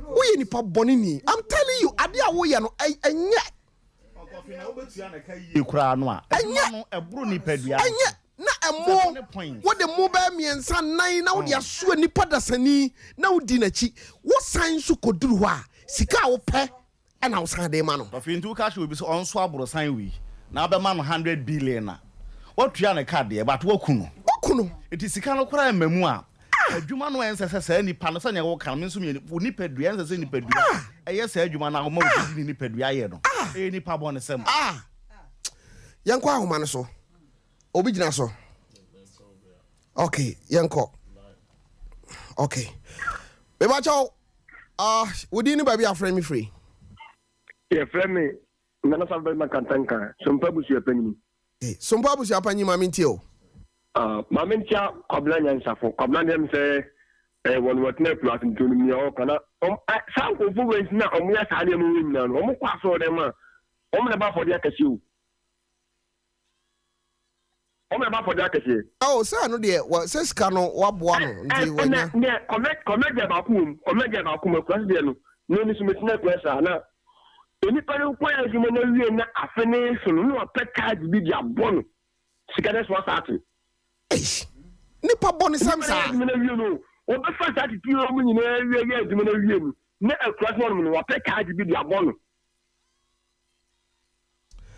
wo ye nipa boni ni I'm telling you ade a wo ye no enye kura no a no eburu nipadua enye na emo wo de mo ba miensa nan na wo de aso nipa dasani na wo di na chi wo san so koduru ho a sika wo pe and I was handing man. If you do cash will be on swabro sign we now be man 100 billion. What you a card there, but wokuno. It is a kind of crime memoir. A Juma no answer says any panasanya will come in some niped answers any pedua. Yes, a Juma now more than niped any pub on the same. Yanko Manaso Obijinaso. Okay, Yanko. Okay. Bebacho, would you be a friend me free? Yeah, friend me. Nana sabe makantanka. Sompa busu yapanyi. Sompa busu yapanyi mamintio. Mamintia kwabla nyansafo. Kwabla dem se won watne plus ntonu mi o kana. San ko fu we na omu ya sade mu wi na no. Omu kwaso dem a. Omu na ba for dia kasi o. I'm about for that. Oh, sir, no dear. Well, says Cano, what one? Comment about whom? Comment about whom? Question. No, Miss Question. Nipa no kwa adwuma na wie na afene so no apɛ card bi dia bɔno sika des was ati nipa bɔne samsa adwuma na wie no obefa ati ti o mu nyina wie adwuma na wie no na akura so no apɛ card bi dia bɔno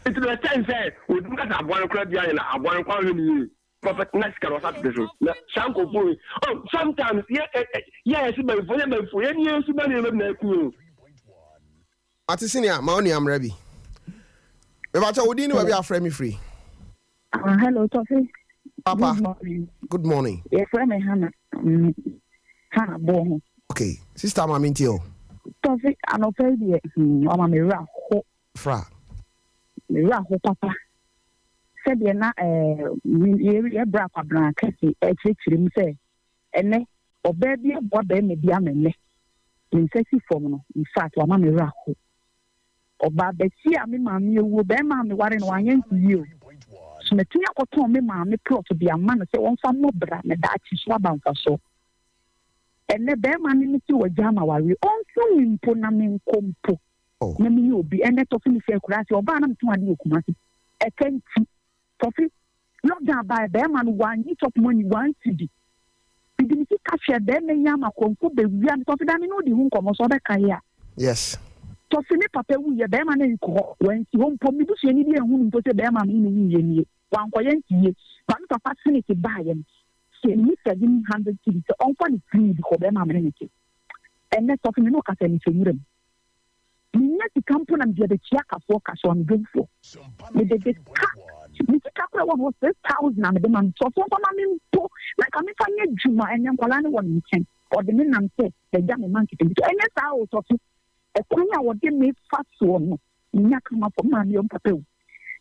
it the time say o dum ka abɔno kura dia na abɔno kwa no ni perfect na sika was ati so na shanko boy oh sometimes yeah si be for ni si be na eku Ati senior, my only am ready. We watch out. We are frame free. Hello, Tofi. Papa. Good morning. Good morning. Yes, Hannah. Hannah, born. Okay, sister, I'm in Tio. Tofi, I'm afraid I'm a mirror. Fra. Mirror, Papa. Said you're not a brap of blank. I say to him, say, and or baby, what baby, be a man. In sexy form, in fact, I'm a mirror. Oba besi a me maame ewu be maame ware no wanyen you so me tuya koton me maame plot bi ama no se won fa mobra me da chi so abanfa so enne be maame ni ti wajama ware on so impo na me nkompo na me obi enne to fi mi se kura se oba na me tun ade okuma se e kenti to fi lockdown by be maame wanyi top money wan cedi bidi mi ka hwe be me yama konko be wia to fi da me no di hu nkomo so be kai a yes Tofi ne papa wu ye be ma na nko wan si hom pom bi so ni bi ehunu nto se be ma me ni ye ni wan ko ye ntie ba no papa sene ti ba ye se ni 700 kg so on kwa ni free bi ko be ma me ni ti enne Tofi no ka se ni fenyurem ni nya ti kampo na mbiya de chia ka fo ka so on gofo me de ka ni ti ka kwa was 1000 na me de man so fo ma me mpo like am fa nya juma enne nkwala ne won ni chen o de me nam se de ja me man kiti enne sa o Tofi Ekwanya wode me faso no nya kama fo ma me papa wu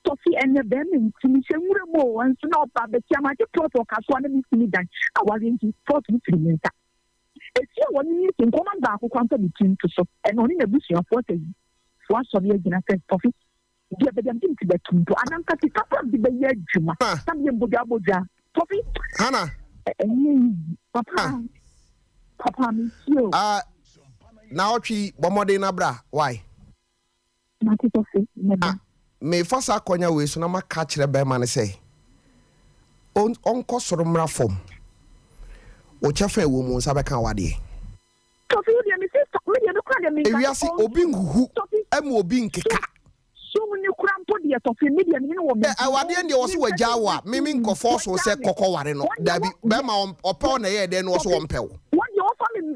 Tofi enne be me ntimi hwe nwure mo wanso na oba be tia ma je plot o kaso na me timi dan awari nti plot mi tiri minta esi woni ni tin koma ba akokwa nta bi tin to so eno ni na busu afo ta yi fo aso bi agina se Tofi di be dem tin ti be tum to ananka ti papa bi be ye adwuma tam ye boja Tofi Hannah papa mi tio now chi bomode na bra why Mati Tofi me fasa konya we so na maka kire be ma ne say onko soro mra fom o chefa ewo mu nsa be kan wade Tofi odi mi sister me de ko de mi ewiase obi nguhu emu obi nkeka so mu ni kura mpo de Tofi me de mi no wo me awade ende wo so wagya wo a me nkofo so se kokko ware no dabi be ma ope na ye de no so wo mpew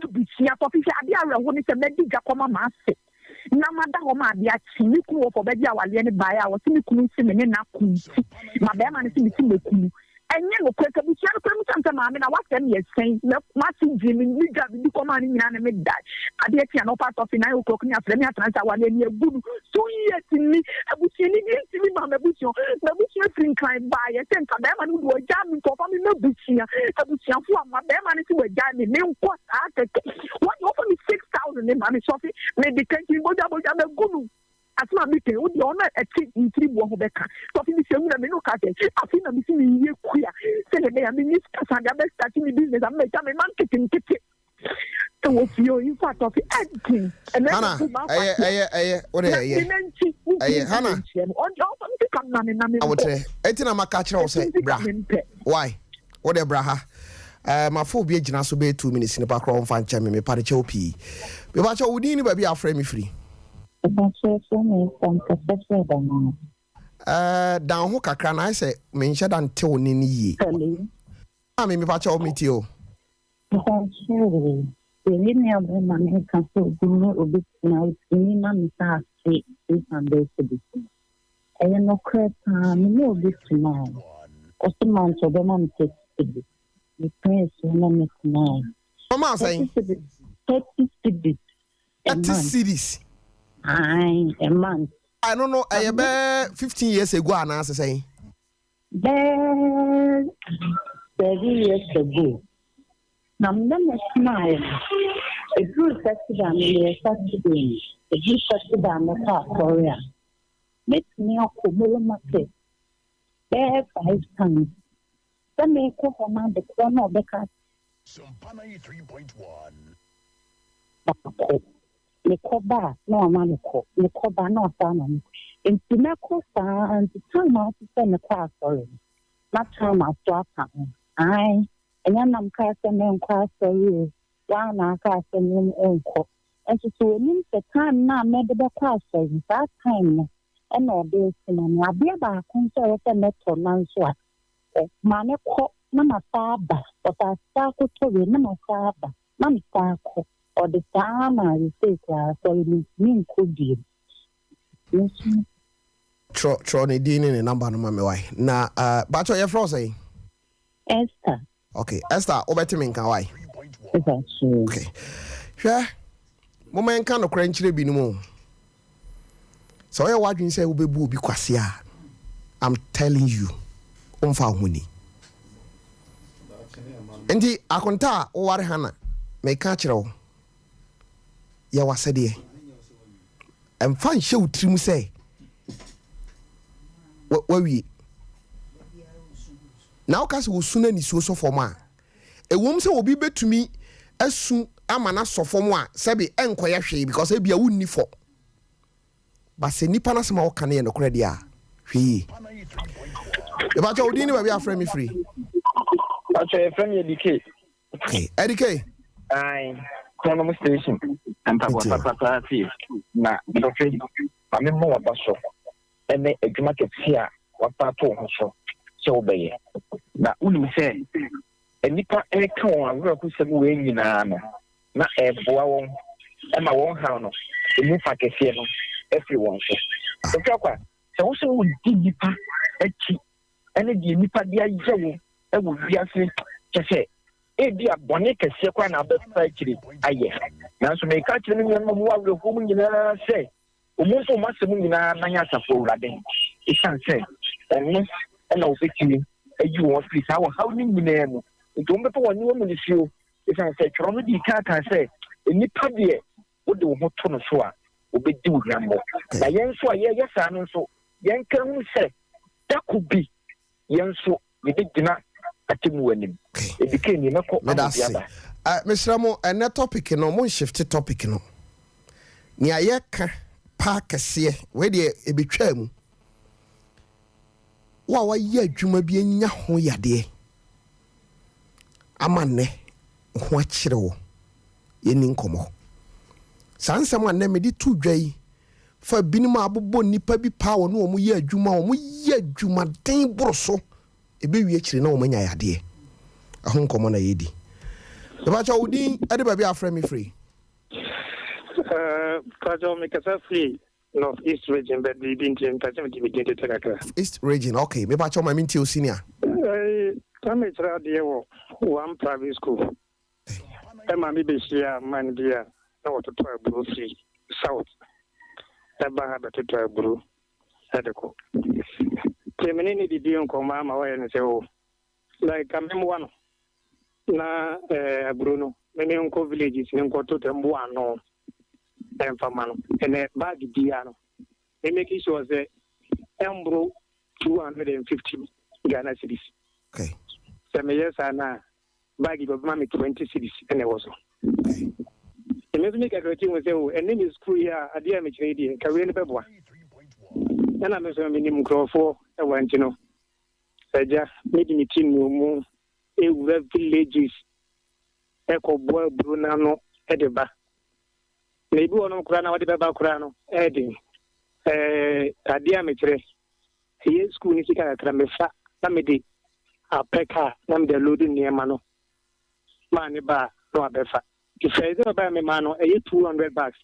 Bisia Tofi ade awe ho ni se medi ga koma ma ase na mada ho ma ade achi ni ku wo fo be dia wale ni baa ya wo ti ni kunu si me ni na ku ma be ma ni si mi si me kunu enye no kweka bisia no kwemu tanta ma me na wa se me sen ma si jimi ni ga bi koma ni nyina na me da ade achi na part of na yo ko ni afre mi atransa wale ni egunu so yes ni abusi ni ti mi ma me busi na busi fin kan ba ye sen ka be ma ni do ja mi ko fa mi na busi abusi afu ma be ma ni si we ja mi nko what you offer me 6,000 in money, Sophie, maybe can't boja me gunu. Asma mi ke o di ona e tri bo ho beka. Sophie mi se mu na me no ka te. Afi na mi si mi ye kuya. Se le ya mi ni kasa da be start mi business am me ta me marketing kiti. So what you in fact of everything. Hannah, what Hannah. On your something come na me. I would say, etina maka kire o say, bra. Why? What bra ha? My phone be agina so be 2 minutes in the background fan chame me pare che opi. Be ba cha wudi ni ba bi afre me free. Down ho kakra na say me nche dan te oni ni yi. Me ba cha o meti o. The prince will make now. Mama saying 30 cities. 30 cities. A month. I don't know. I about 15 years ago, and I say. 30 years ago. Now, I'm not smile. A good festival, a Saturday. A good festival, a car, Korea. Make me a Kumula market. There 5 times. Let me call for my the corner because Sompa 93.1. Me koba no man ko me koba no sana in tinako sa and time out to send the class sorry not time out to happen I and I'm casting them class sorry one I casting them unko and so it means the time now made the class sorry that time and all this and I be about concern the metal man so man ko na masaba but I start to read na masaba na misako or the time I say so it mean could be Tro ne din ne number no me why na bacho your fro say Esther. Okay, Esther obetimi nkan why okay hwe moment kan no kran chire bi no mu so you wadwin say obebu obi kwase a I'm telling you umfa huni ndi akonta o ware hana me ka kire wo ya wasede em fan hye utrim say wawie na o kase wo suna ni so fom a ewom se obi betumi asu amana so fom a sebi enkoye hwe because e bia wonni fo ba se nipa na sema wo kane no kra dia hwe e ba cha odini ba bia frame me free Actually, from EDK. Okay, EDK. Chrono station. And Papa, na Sophie, I mean more about so. And a dramatic here, what part of so. So obey. Now, Uli say, and Nipa Echo and work with some way in Anna. Not a bow, and my own house. The new Fakye, everyone. Tofiakwa, so also would Nipa, and the Nipa dia Joe. I would be asking to say, be a bonnet, a second of the factory. Now, so may catch them in the woman in a say, almost so much in a Nayasa for Radin. It can say, and no victim, and you want to how many name. It don't matter what woman is you. If I say, Romedy can't say, in the public, what do you want to know? Will be do number. The young so, yes, I know so. Young can say, that could be young so, we did not. It became you know Mr. Mo and topic no mo shift topic no ni ayeka pa kase we de e betwa mu wa ye adwuma bi anya ho yade amane ho akire wo ye ni nkomo sansam an me di tu dwai fa binim abobo nipa bi pa wo no mo ye adwuma den boroso ebe wie kire na o manya yade ahon komo na yedi e ba cha odi ade ba bi afra me free kajo me kasa free North East region but we been to touch me begin to take East region okay me ba cha ma minti o senior come try there one private school e ma me be share man dia na what to bro free south e ba ha to bro adeko Temenini di bion ko mama wa ne se o like kamem wano na Bruno mene onko villages ne nko to tembo ano emfama no ene bag dia no e make sure say embro 250 Ghana cedis okay se me yesa na bag go mama 20 cedis ene woso okay e me make agree with say o ene ni school ya adia me kire die ka we ne beboa na me so minim crofo e wanti no eja meeting no mu e villages e ko boy bruna no e de ba na ibi wono kura na wade ba kura no e de adia me kire ye school ni sika kra me fa na me de apeka na me de loading ni ema no ma ni ba no abefa ifeze ba me ma no e 200 bucks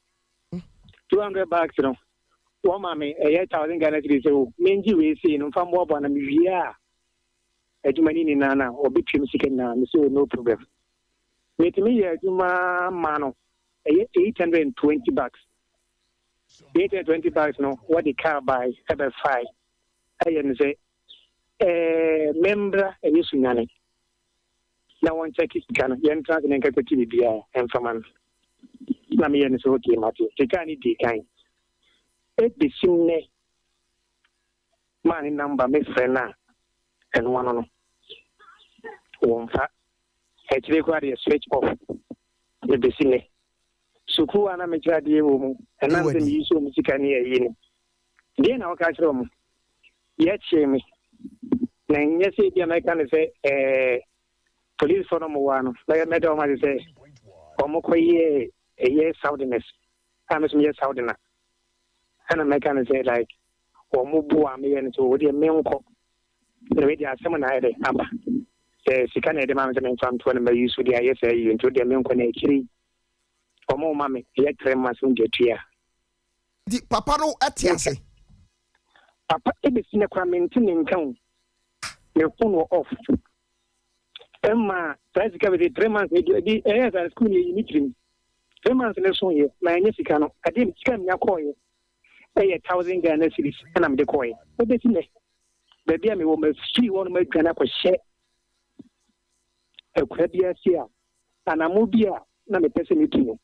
200 bucks no one mammy, a 8,000 Ghana cedis. Menji we see no from what one a Jumani Nana or between second now, so no problem. Wait me, Juma Mano, 820 bucks. 820 bucks, no, what the car buy, ever 5. I say, member and you swing. Now one check is Ghana, young trans and capacity and from an Lamian is okay, Matthew. They can't eat the kind. The same man in number, Miss Fena, and one on wonfa actually quite a switch off the besine so ku ana me kira de wo mu ana nse mi so mu sika ne yayi ne de na waka kira mu ya che me na nye se dia me kan se police for no wa no like me do ma se omo koye Southerners I'm some Southerner and I can say like omo bu am yen so we me nko the way they are some na ide aba say sika na de ma me from to na use the ISA into the me nko na ekiri omo ma me ye 3 months ngetua di papa no atiase papa e be sine kwa maintain nkan me phone off Emma tries to cover the 3 months the as school ni mitrim 3 months na so ye na nya sika no ade mi sika nya call ye 1,000 Ghana cedis and am de call ye o be sine baby am wo ma free won ma Ghana ko share e kwa bia sia ana mo bia na me pese mi tunu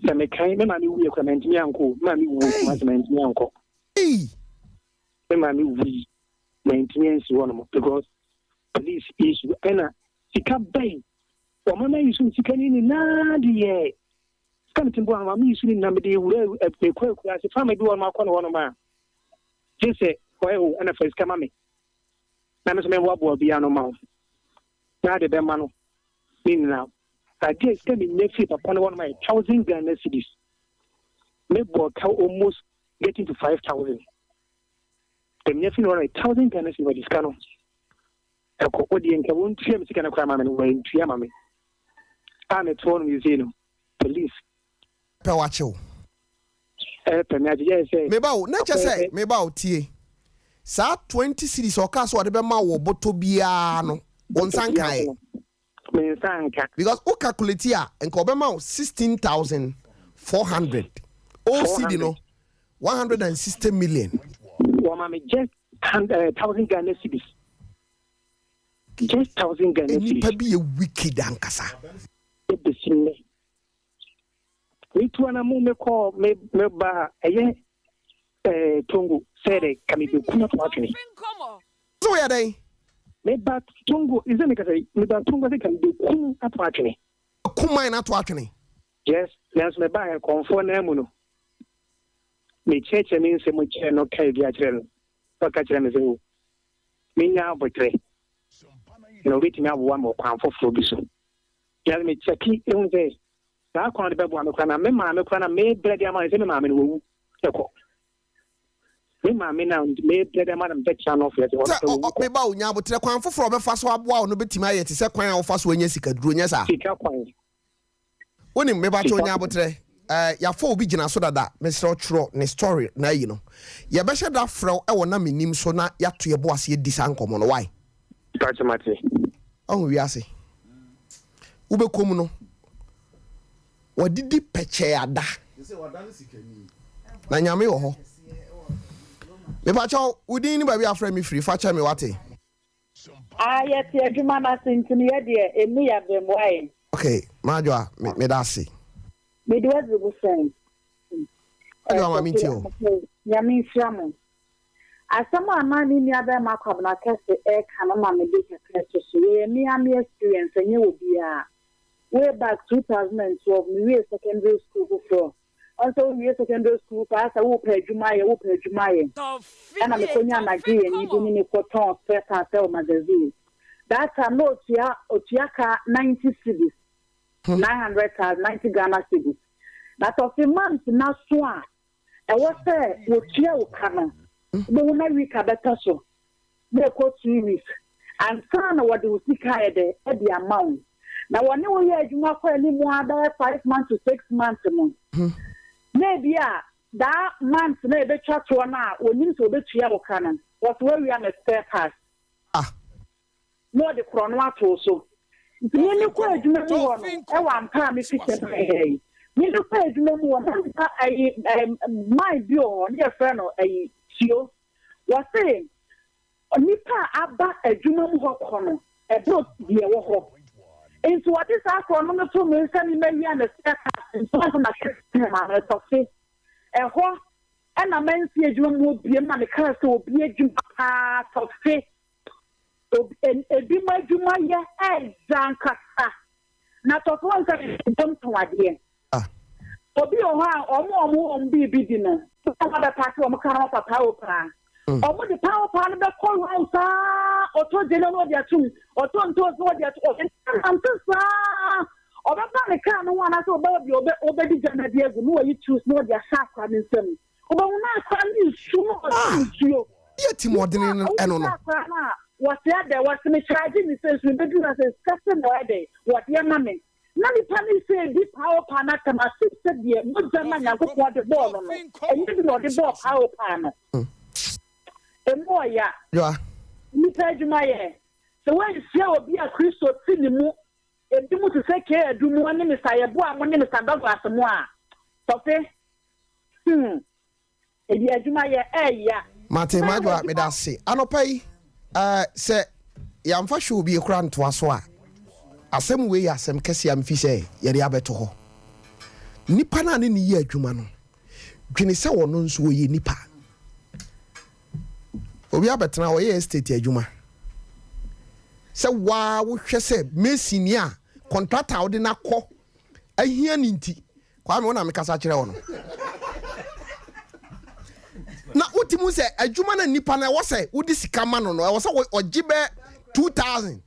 se me kan me ma mi wu e kwa mentimi anko ma mi wu ma mentimi anko me ma mi wu mentimi nsi won mo because police issue ena sika bay o mama issue sika ni na de kan timbo ama mi issue ni na me de wura e kwa se family won ma kwa no ma jese ko e o ana fa sika ma me na me so me wo abo bia no ma na de be ma no ni na I guess can be next upon one of my 1,000 Ghana cedis. Maybe almost getting to 5,000. The next one 1,000 Ghana cedis is canon. A cocodian can won't see me can crime and when Tiamami. I'm at one museum. Police. Pewacho. Mebao, not just say, Mebao T. Sa 20 cities or cast whatever ma wo botobiano. On Sankai. Because o calculate here and Kobema 16,400. OCD no 160 million. Mama just 1,000 Ghana cedis. Just 1,000 Ghana cedis. It be a wicked ankasa. We to an amu me call me ba Tongo said can be kuna watching. So where are they? Me ba Tongo isn't it? Me ba Tongo they can be kuna watching. Kuma na watching. Yes, let's me ba conform na no. Me church means se mo che no kai dia chere. Pa ka chere me se o. Me nya abotre. No wait me abo mo kwan foforo bi so. Ya me cheki e hun se na kwan de bebo am kwan na me ma me kwan na me bread am se me ma me no wu. Eko. Me ma me na me bread am na me cha no fe se wo. Me ba onya abotre kwan foforo be fa so aboa no betima ye te se kwan a wo fa so anya sika duro nya sa. Sika kwan. Woni me ba cho onya abotre. Ya fo obi gina so dada Mr. Ochro ne story na yi no ya be hye da frɛw e wona menim so na ya to ye bo ase di sankomo no why Tachimati on wi ase ube kom no wadidi peche ada na nyame wo ho me ba cho udin ni ba bi afra mi free fa cha me wate yet adwuma na sentini ye de emu ya bemwai okay majwa me da ase me do what you say. Ayo mama ntio. Ya me fiamu. Asama amani ni abe makwa na kese kana mama de kese so we me am experience enye obi a way back 2012 me we secondary school for also we secondary school pass wo pa adwuma ye ana me konya na gye ni bi ni ko ton spare sell magazine that time no otiaka 90 cedis 990 Ghana cedis. That of the month now so e was say wo tia wo kana. But when I week better so. They ko 2 weeks. And sana what the sika e the amount. Now when you hear adwuma for any more than 5 months to 6 months mo. Maybe that month na be chat one na onim so be tia wo kana. What where we are na spare pass. No the chrono ato so. Ni ko adwuma mu wo no e wa mpa me fiche na ni do pa adwuma mu wo na my bio on your friend ai tio wa say nipa aba adwuma mu ho kono e do die wo ho into what is our for no to me say me wi an step so na ma na to fe e ho e na man si adwuma mu bie ma me ka so obi adwuma pa to fe ebi ma adwuma yɛ ɛzankasa na tɔfo nsa dɛm towadeɛ obi wɔ hɔ a ɔmo biribi di no ɔmo bɛpaase ɔmo ka no papa wo paa ɔmo de paa paa no bɛkɔ hɔ saa ɔtɔ gyene no ɔde atum ɔtɔ ntɔs no ɔde atum ɔnte saa ɔbɛba ne kaa no ho anaasɛ ɔbɛwɔ bi ɔbɛdi gyana bi agu no wɔyi tuus no ɔde ahyɛ akwa ne nsam ɔbɛwo no akwa ne nsu no ɔde nsuo yɛ timɔdene no ɛno no wɔte adɛ wɔte me kyerɛgye ne sɛ nsu bɛdu na sɛ skase na ɛdɛ wɔde ama me na nipa ne sɛ di paa paa na tam ase sɛ deɛ mogya na nyankopɔn de bɔɔl no ɛnyɛ bi na ɔde bɔɔl paa paa no ɛmu ɔya nipa adwuma yɛ sɛ wɔanhyia obi a kristo ti ne mu ebi mu te sɛ kee adu mu ne misa yɛbo a mo ne misa douglas mu a tɔfe ebi adwuma yɛ ɛya mate madwa meda se anopa yi sɛ yɛmfa hwɛ obi ekura ntoa so a asɛm wei yɛ asɛm kɛse a mfi sɛ yɛde abɛto hɔ nipa no a ne yɛ adwuma no dwene sɛ wɔno nso wɔyɛ nipa obi abɛtena wɔyɛ estate adwuma sɛ waa wohwɛ sɛ mesini a contractor wode na kɔ ahia ne nti kwa me wona mekasa kyerɛ wɔ no na utimu sɛ adwuma na nipa na ɛwɔ sɛ wodi sika ma no no ɛwɔ sɛ ɔgye bɛ 2000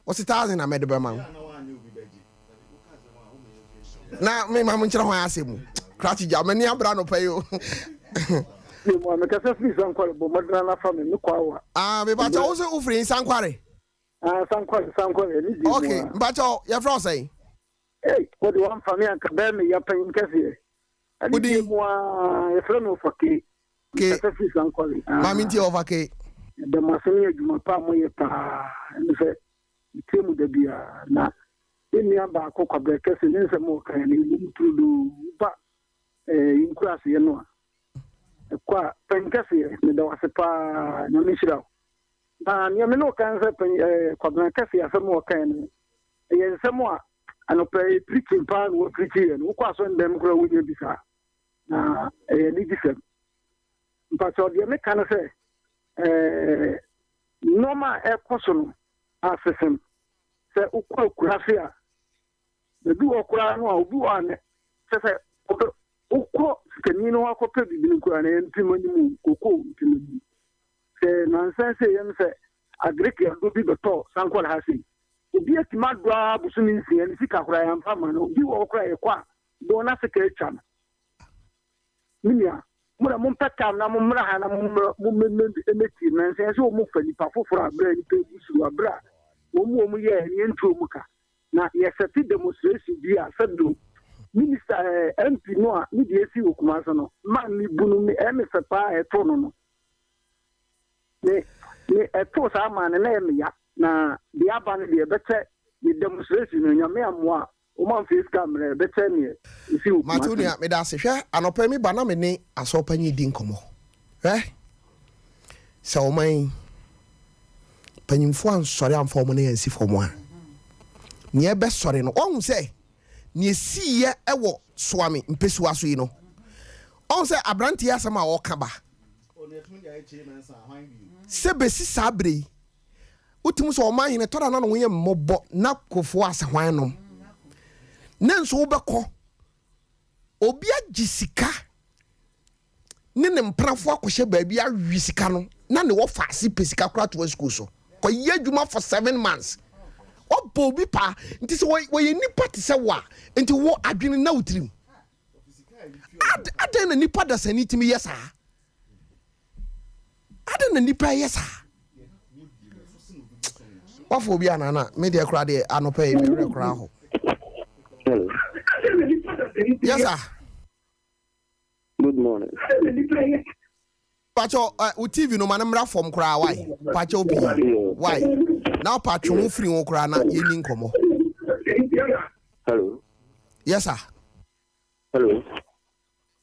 wɔsi 1000 na mɛde bɛma na me ma mo nkyerɛ hɔ asɛ mu krati gya mani abra no pɛ yo me kasa fi sankware bo madra na fa me kwa wa me ba cha wo se ufri sankware sankware ni di okay mba cha ya fra say what do one family and kabe me ya pan kase udi mo ya fra no Fakye kasa fi sankware ma minti o Fakye de masemi adwuma pa mo ye pa ne se temu da bia na eni aba akokwa kase ne se mo kan ni mutudo ba inkurase ye no kwa penkase me da wase pa na mishira na ni me no kan se kwa penkase ya femo kan ni ye nsemo a anope preaching pa no preaching no kwa so ndem kura wuje bisa na ni disem mpa so de me kan se normal ekoso no asesem se ukwa kurase a de du okura no a obu ane se ukwo kanino akɔpɛ bibini kura na mpimo ni mu koko mpimo ni sɛ nansanse yɛm sɛ agrika do bi bɛtɔ sankwal ha sei obi atima doa busu ne nsia ne sika kura yɛ mfa ma no obi wɔ kura yɛ kɔ a do na sika atwa no minia mura mompɛ kam na mommra ha na mommɛmɛti nansanse wɔ mu fa nipa foforɔ abrɛ nipa busu abrɛ wɔn mu yɛ ne ntuo mu ka na yɛsɛte demonstration bi a sɛdo Minister MP no a ni die si okuma so no man ni bunu me me sepa eto no no ne eto sa man na me ya na de aba no de bete the demonstration no nyame amoa o man face camera bete ne si okuma Matunia me da se hwe anopa mi ba na me ne asopanyi di nkomo sa o man panyimfo ansori amfo mo na yansi fo mo a ne e be sori no ohun se ni esiye ewo swami mpesuwa so yi no on se abranti asema o kaba se besi sabre utimu so o man hene tora na no ye mmobọ na kofo ase hwan no nanso wo beko obi agisika ne mprafo akohye baabi awi sika no na ne wo fa ase pesika kra to school so ko ye adwuma for 7 months obo bi pa nti se wo ye nipa te se wa nti wo adwene na utrim adan na nipa da sani timi yesa adan na nipa yesa wafo bi anana media kra de anopa e me kra ho yes sir good morning pacho u TV no manamra form kra why pacho bi why now patcho mo free won kra na yeni nkomo hello yes sir hello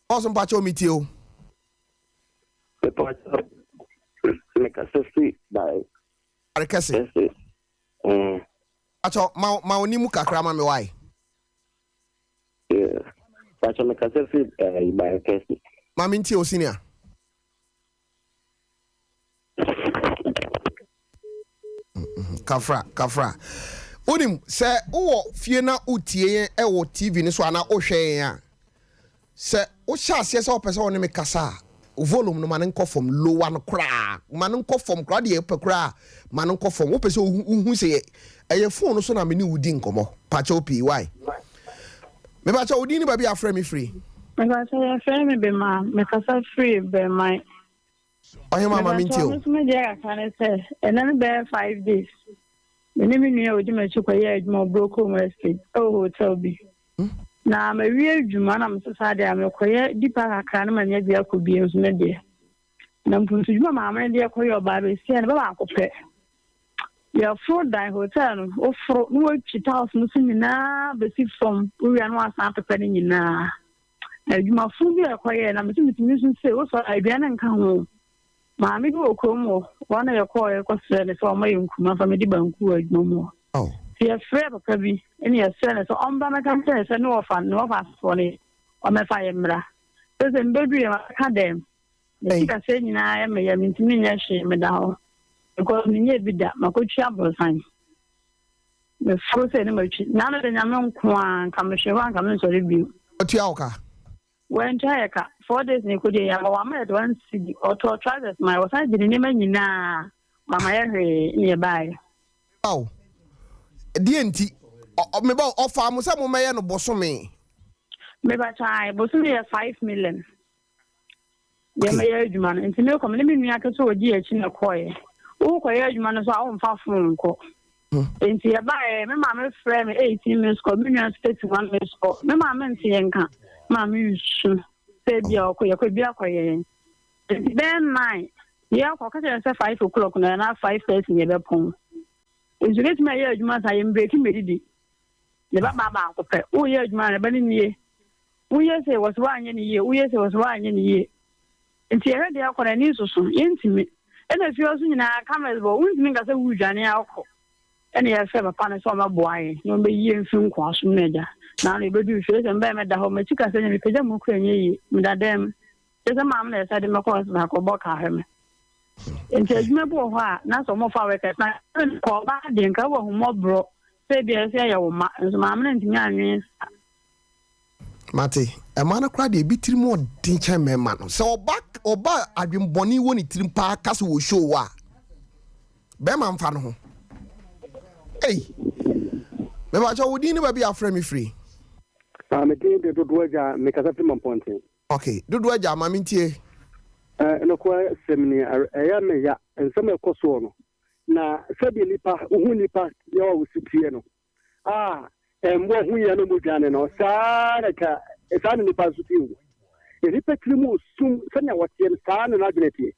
awesome pacho meet you make a safety by arekese pacho ma oni mu kakra ma me why yeah pacho make a safety by arekese ma minti o senior kafra unim sɛ wo fie na utie e wo TV ni so ana wo hwɛ ya sɛ wo hyɛ aseɛ sɛ wo pɛ sɛ wo ne me kasa volume no man nkɔ from lower no kra man nkɔ from kra de pɛ kra man nkɔ from wo pɛ sɛ hu sɛ ɛyɛ phone no so na me ni wudi nkɔmɔ pacha opi why me bacha wudi ni ba bi afrɛ me free me bacha ya frɛ me be ma me kasa free be my ohe mama mintio me dia ka ne sɛ ɛna be 5 days me ne me nua odi ma chukwa ya adwuma broko mo estate hotel bi na ma wie adwuma na me sesa de amekoye dipa kakra na ma nya bia ko bi enso me de na mpuntu dwuma ma ma de koye oba be sia ne ba akopɛ ya fro dan hotel no o fro no chita house no sinina be si from uri anu asan pepe ni nyina adwuma fu bi akoye na me timi sun se o so adua na nka ho ma me go komo wana ya koye ko se ne so ma yinkuma fa me di banku adwuma mo oh ya frɛ papa bi ɛne ya sɛ ne sɛ ɔmba mɛka sɛ ne wɔfa soɔ ne ɔmɛfa yɛ mmra sɛ sɛ mbɛdu yɛ maka dɛm ne sika sɛ nyinaa ɛmɛyɛ mentumi nyɛ hwee meda hɔ because menyɛ bi da makɔtwi aborosan meforo sɛ ne matwi na no de nyame nko a nka mehwɛ hɔ anka mensɔre bio ɔtua wo ka wɔntua yɛ ka 4 days ne kɔdi yɛ ama wama yɛde 1 cedi ɔtɔ trousers ma wɔsan gye ne nneɛma nyinaa mama yɛ hwee ne yɛbaeɛ oh DNT me ba offer mo say mo meye no bosome me ba chai bosome ye 5 million ye me ye adwuma no ntime ko me nua ke so odi achi na koye wo koye adwuma no so a wo mfa fon ko enti ye ba me ma me frɛ me 18 minutes ko me nua 31 minutes ko me ma me nti ye nka ma me yusu se bia ko ye ko bia koye then 9 ye ko ka say 5 o'clock na 5:30 ye be pon Insulate my year, you must I am breaking me. The Baba, oh, yeah, man, but in ye. We say was 1 year, we say was 1 year. And she heard the alcohol and news so intimate. And if you're in our cameras, but we think as a wood and alcohol. And he has ever upon a summer boy, no be year film cross major. Now they do face and bear at the home, chicken and a pajama crane, with that them. There's a man that said in my course, and I call Bockham. Nti adwuma bi wɔ hɔ a na sɛ ɔmo fa wɛkɛ na kɔ ba de nka wɔ ho mɔbro sɛ bia sɛ yɛ wo ma nso ma amena ntimi anwen mate e ma na kra de bi tirim ɔden kyɛn mɛma no sɛ ɔba adwembɔne wɔ ne tirim pa ka sɛ wɔ show a bɛma mfa no ho ei me ba kyɛ wodi ne ba bi afrɛ me free me tin de dodo agya me kasa fi mamponten okay dodo agya ma mentie no kwa semni eya me ya ensem ekoso no na sabi nipa hu nipa ya wo sitie no embo hu ya no modwane no saa na nipa sutie wo nipa krimu sum sanya wotie saa na adwenete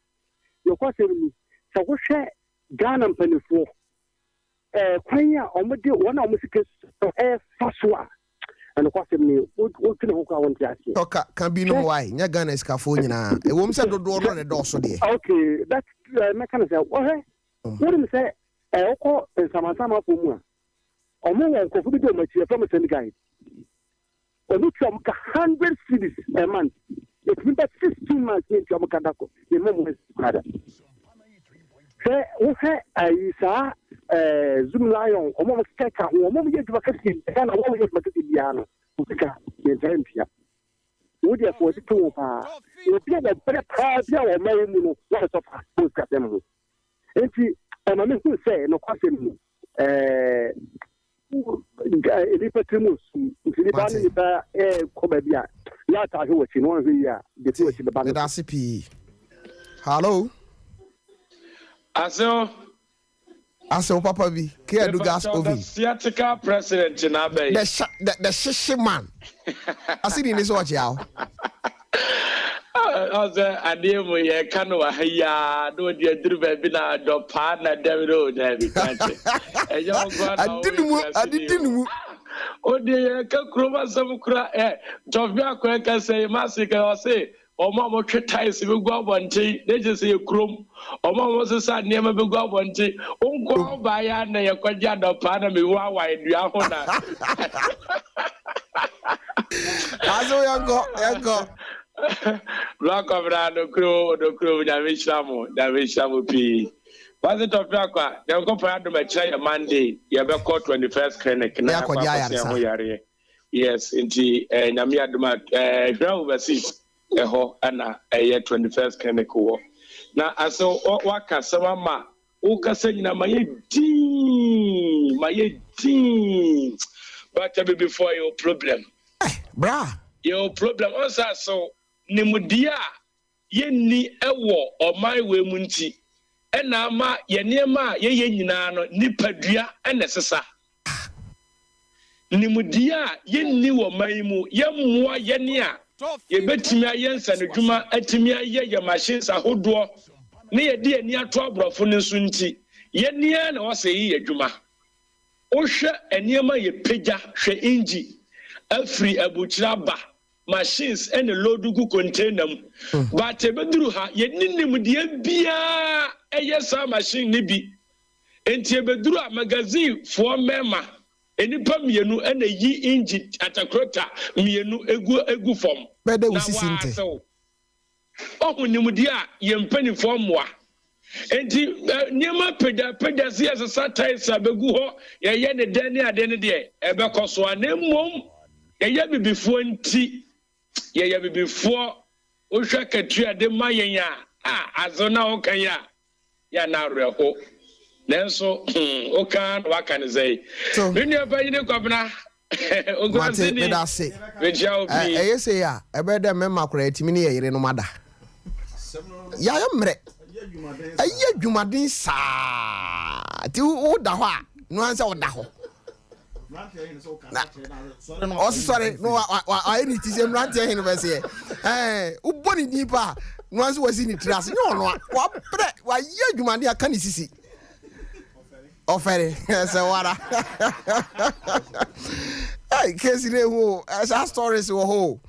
yo kwa semni sa wo hwe Ghana mpanifo kwan ya omode wona omusike fasoa and of course, what can you want to ask you? Can be no why. Nya Ghana is California. A woman said, "Do on the door so dear." Okay, that's mechanism. What do you say? I call some for more. Or more than could be much from a send guide. Or look some 100 cities a month. It's been 15 months in Jamakadako. The moment rather. Say, okay, I saw Zoom Lion, or more Steka, or more yet vacancy, and I always make it Diana, Usika, the Zambia. Would you afford it to you appear that better cars or Marimino, what of us got them. And see, and I mean to say, no question, Lipatrimus, Filipani, Cobabia, Yata, who was in 1 year, the two in the band. Hello. Aso papa bi ke do gas oven theatrical president na bay the shishi man asini ni so wachi awo Ose ademu ye kanu wa ya do de aduru ba bi na do pa na Davido na bi kanche ejo go na adidinu o de ka kroma sam kura Tofiakwa ka say masika o say Oma mo twetais be gwa bonte de je say krom oma mo se sa niam be gwa bonte onko ba ya na ye kwagya do pa na me wa wa edua ho na aso yango Rock of do kro na me shamu pi Was it Tofiakwa? They'll go for a Monday. You have called 21st clinic. Yes, indeed. Namia Duma, overseas, a ho, and a year 21st clinic. Now, I saw Waka, Samama, Oka saying, my team. But before your problem. Bra. Your problem also so Nimudia, Yenni Ewo, or my way munti. And ama yenema ye nano nipadua enesesa nimudia yenni wo maimu yemmoa yenia ye betimi ayensa ne dwuma atimi aye ye machines ahodo ne ye de ani ato abrofo ne so nti yenia na wose yi adwuma o hwe eniema ye pagya hwe inji afri abuchira ba machines and loadugu container but ebeduru ha yennim de bia eyesa machine ni bi enti ebeduru a magazine for mema enipa mienu na yi engine atakrota mienu egu form bede usisinte ohunnim de a yempani form wa enti niema peda si asesa ties abegu ho ye ne dan ni ade ne de ebekoso anemom ye bibifo nti ye bibifo ohwa katua de mayen a azona okanya ya na reho nenso okan wakan zei nni abayi ne kwabna ogwantini medase vejia obi eyese ya ebede mema kura etimi ne yere no mada ya yemre aye dwumaden sa ti wo da ho a no ansa wo da ho oh sorry no I need to say mrantia hin be say uboni nipa no anso wasi ni tras no no wa pre wa ye dwumade aka ni sisi ofere so wara ai kesi ne ho as stories wo ho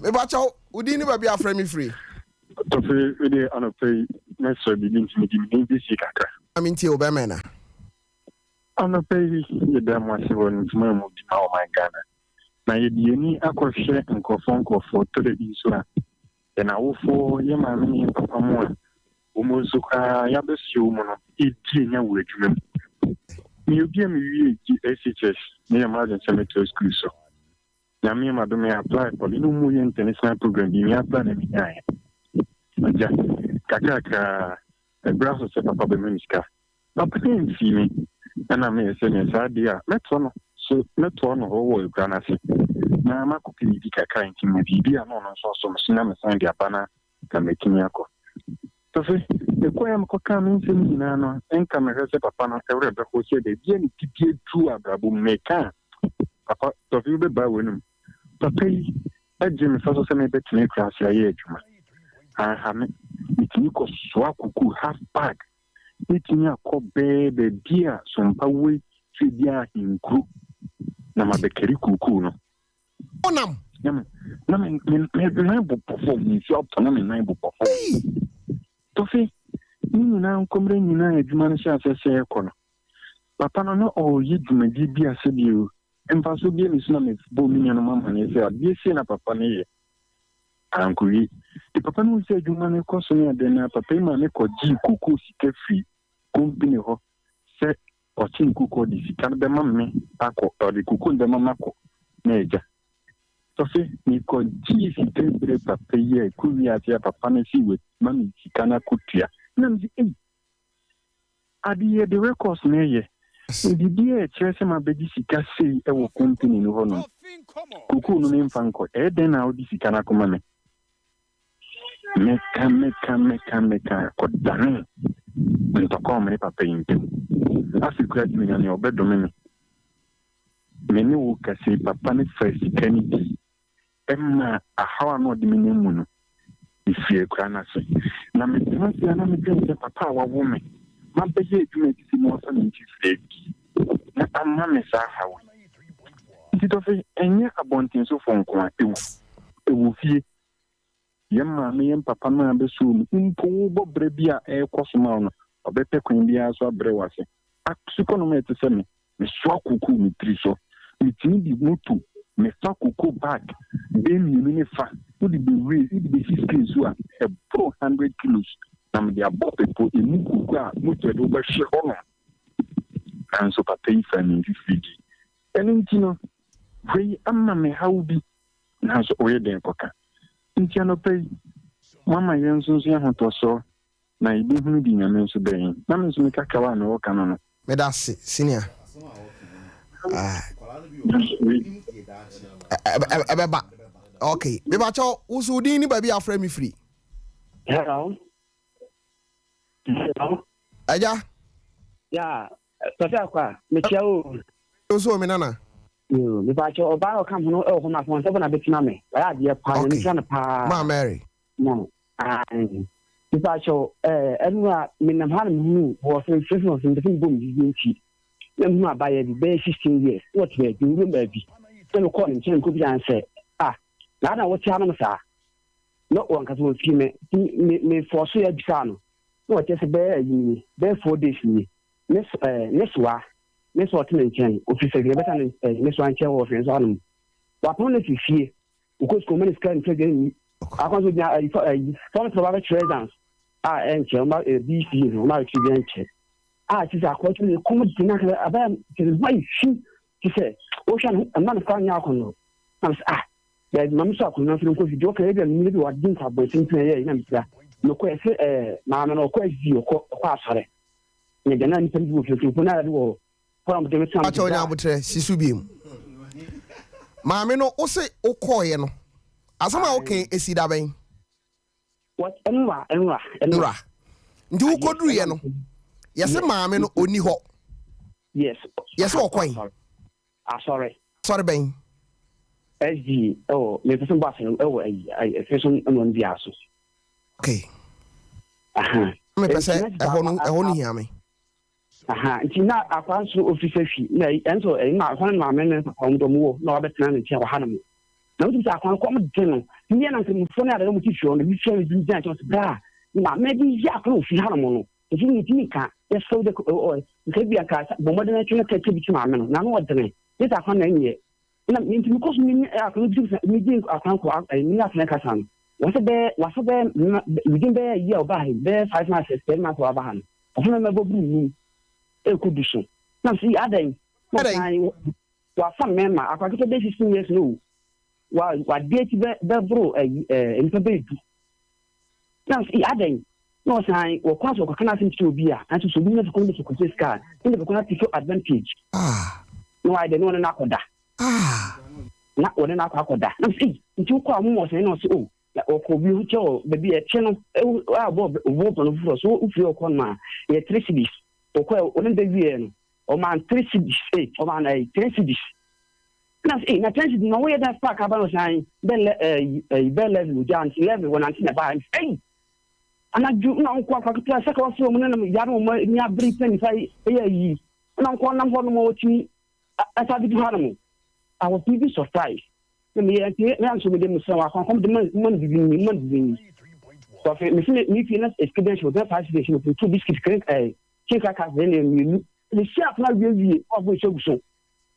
me ba chaw udi ni ba bia fra me free to free we dey on pay next so be ni bi si kaka aminti obemena ana pay ye dem wasi won tuma mu di na o my Ghana na ye di ni akohwe nkofo to the insura na wo fo ye ma me papa mo o mo so ka ya be si o mo no e di nya wo adwuma mi obi mi wi SHS me ya ma cemetery school so na me ma do me apply for the new international program bi mi apply na mi nya ya kaka braso se papa be minister papa ni fi mi ana me se me sa dia meto no so meto no ho wo ikra se na ma ko kini di kaka nti me bibia no no so na me san dia bana ka me kini akọ to fe e ko ya mko ka me se ni na no enka me se papa no ewre be ko se de bia ni tibie tu abrabo meka papa to fi be ba wonum papa yi aje me so se me be tini kra se aye adwuma ha me tini ko so akuku half bag itini akobe be bia Sompa we fi bia hinkru na mabekeri kuku no onam na me bo perform ni so up na me na bo perform to fi ni na nkomre ni na adwuma no sha sese kono papa no o ye dwumadi bia se bio emfa so bia ni so na me bo mi no mama ni se bia se na papa ne ye ankuri the papa no say adwuma no koso ni ade na papa ma ne ko ji kuku sika free company ho se o chin kuku di sika be mamme akọ o di kuku be mama ko na eja to fe ni ko ji sika bre papa ye ku wi atia papa na si we mami sika na kutua na mzi adi ye the records na ye di die chere ma be di sika sei e wo company no ho no kuku no me mfanko e den na o di sika na kuma me meka kodane nitoko me papa yinte afikura ti me obedo me ni wo kasi papa ne first kani emma ahawa no di me mu no ifie kura na so na me tena na me tena papa wa wo me ma beje edwuma ti mo so ni fie na amma me sa hawo ti to fe enye abontin so fonko a ewu fie yemma me yem papa na be so mpo bo bre bia e kwosoma no obepe kwan bia so abre wase aksuko no me te se me so akuku mi tri so mi tini di moto me fa kuku bag be mi ni fa o di be we di be 16 so a 100 kilos na mede abɔ pepo emu kuku a moto de wobɛhye hɔ no nanso papa yi fa me mfifiri ɛno nti no hwei ama me haw bi nanso ɔyɛ den kɔka nti anɔpa yi mama yɛn nso nso yɛhotɔsɔ na yɛbɛhunu di nyame nso bɛn na me nso mekaka wa a mewɔka no no meda se senior ɛbɛba okay mebakyɛ wo so wodin ne baabi afrɛ me firi Hello. Aja. Yeah. Tofiakwa. Metia o. So me nana. Yo, me ba cho oba o kam no e ho na fon se na betima me. Ya de pa ni twa na pa. Ma Mary. No. Me ba cho enu a me na ha na hu wo sen sen of the thing bom di nti. Na mu abaye bi be 16 years. What we do room baby. So no call him chen ko bi an say, na what ya no sa. No one ka so fi me for so ya bisa no. No just be 4 days ni. Next what mention officer better next one chair of friends on what only if you because common is kind of getting I want to some probably treasures and BC no children she's a question common about why she said ocean a man of no there's mamsa could not because you don't care maybe what didn't have boys in no question mamma no question you sorry ne gana ni pɛn wo fo na wo from the time acho nya abotre sisu biem maame no wo se wo koye no asama wo kan esi da ben what enwa ndi wo koduru ye no yese maame no oni ho yes wo koye sorry ben SG me person boss no I fashion on the aso okay me pese ehonu ni hiame nti na akwanso officer fi na enso na akwan ma men pamdo mu na obetena ne tia wa mu na uti akwan ko mu de no ni na nkem fo na da mu ti fi on bi fi bi jan to bra na me bi ya akwan fi ha mu no nti ni ti ka ya so de nke bi aka bo mo de na tuna ka bi ti ma men na no odene ni ta akwan na nye na nti mi ko so ni akwan bi mi din akwan ko ni na tena ka san wasa be mi din be ya oba he be 5 months 10 months wa ba han ofuna me bo bu ni ekuduso na si adan wa fa mema akwakete be 16 years no wa date be bro nfa be du na si adan no sai wo kwaso ko kana sin obi a anto so bi na ko ndi ko ska ndi ko na take advantage no I dey no na akoda na one na akoda na si nti ko amu mo sai no si o ko bi hu che o be bi e che no bo no furo so u fi o ko na e 3 cities okwa onen de wie no o man 3 cities o man 3 cities na say na 3 cities no we da park aba no sai be level jan level when anti na ba ana ju na nkwa kwa kita saka wa so mun na ya no ni abri pen sai yi na nkwa na nkwa no mo ti asa bi ha no I was really surprised me na so me dem so wa kwa de man bi so me feel experience with that fashion with 2 biscuits kika ka zene mi le chef na wie obo cheguso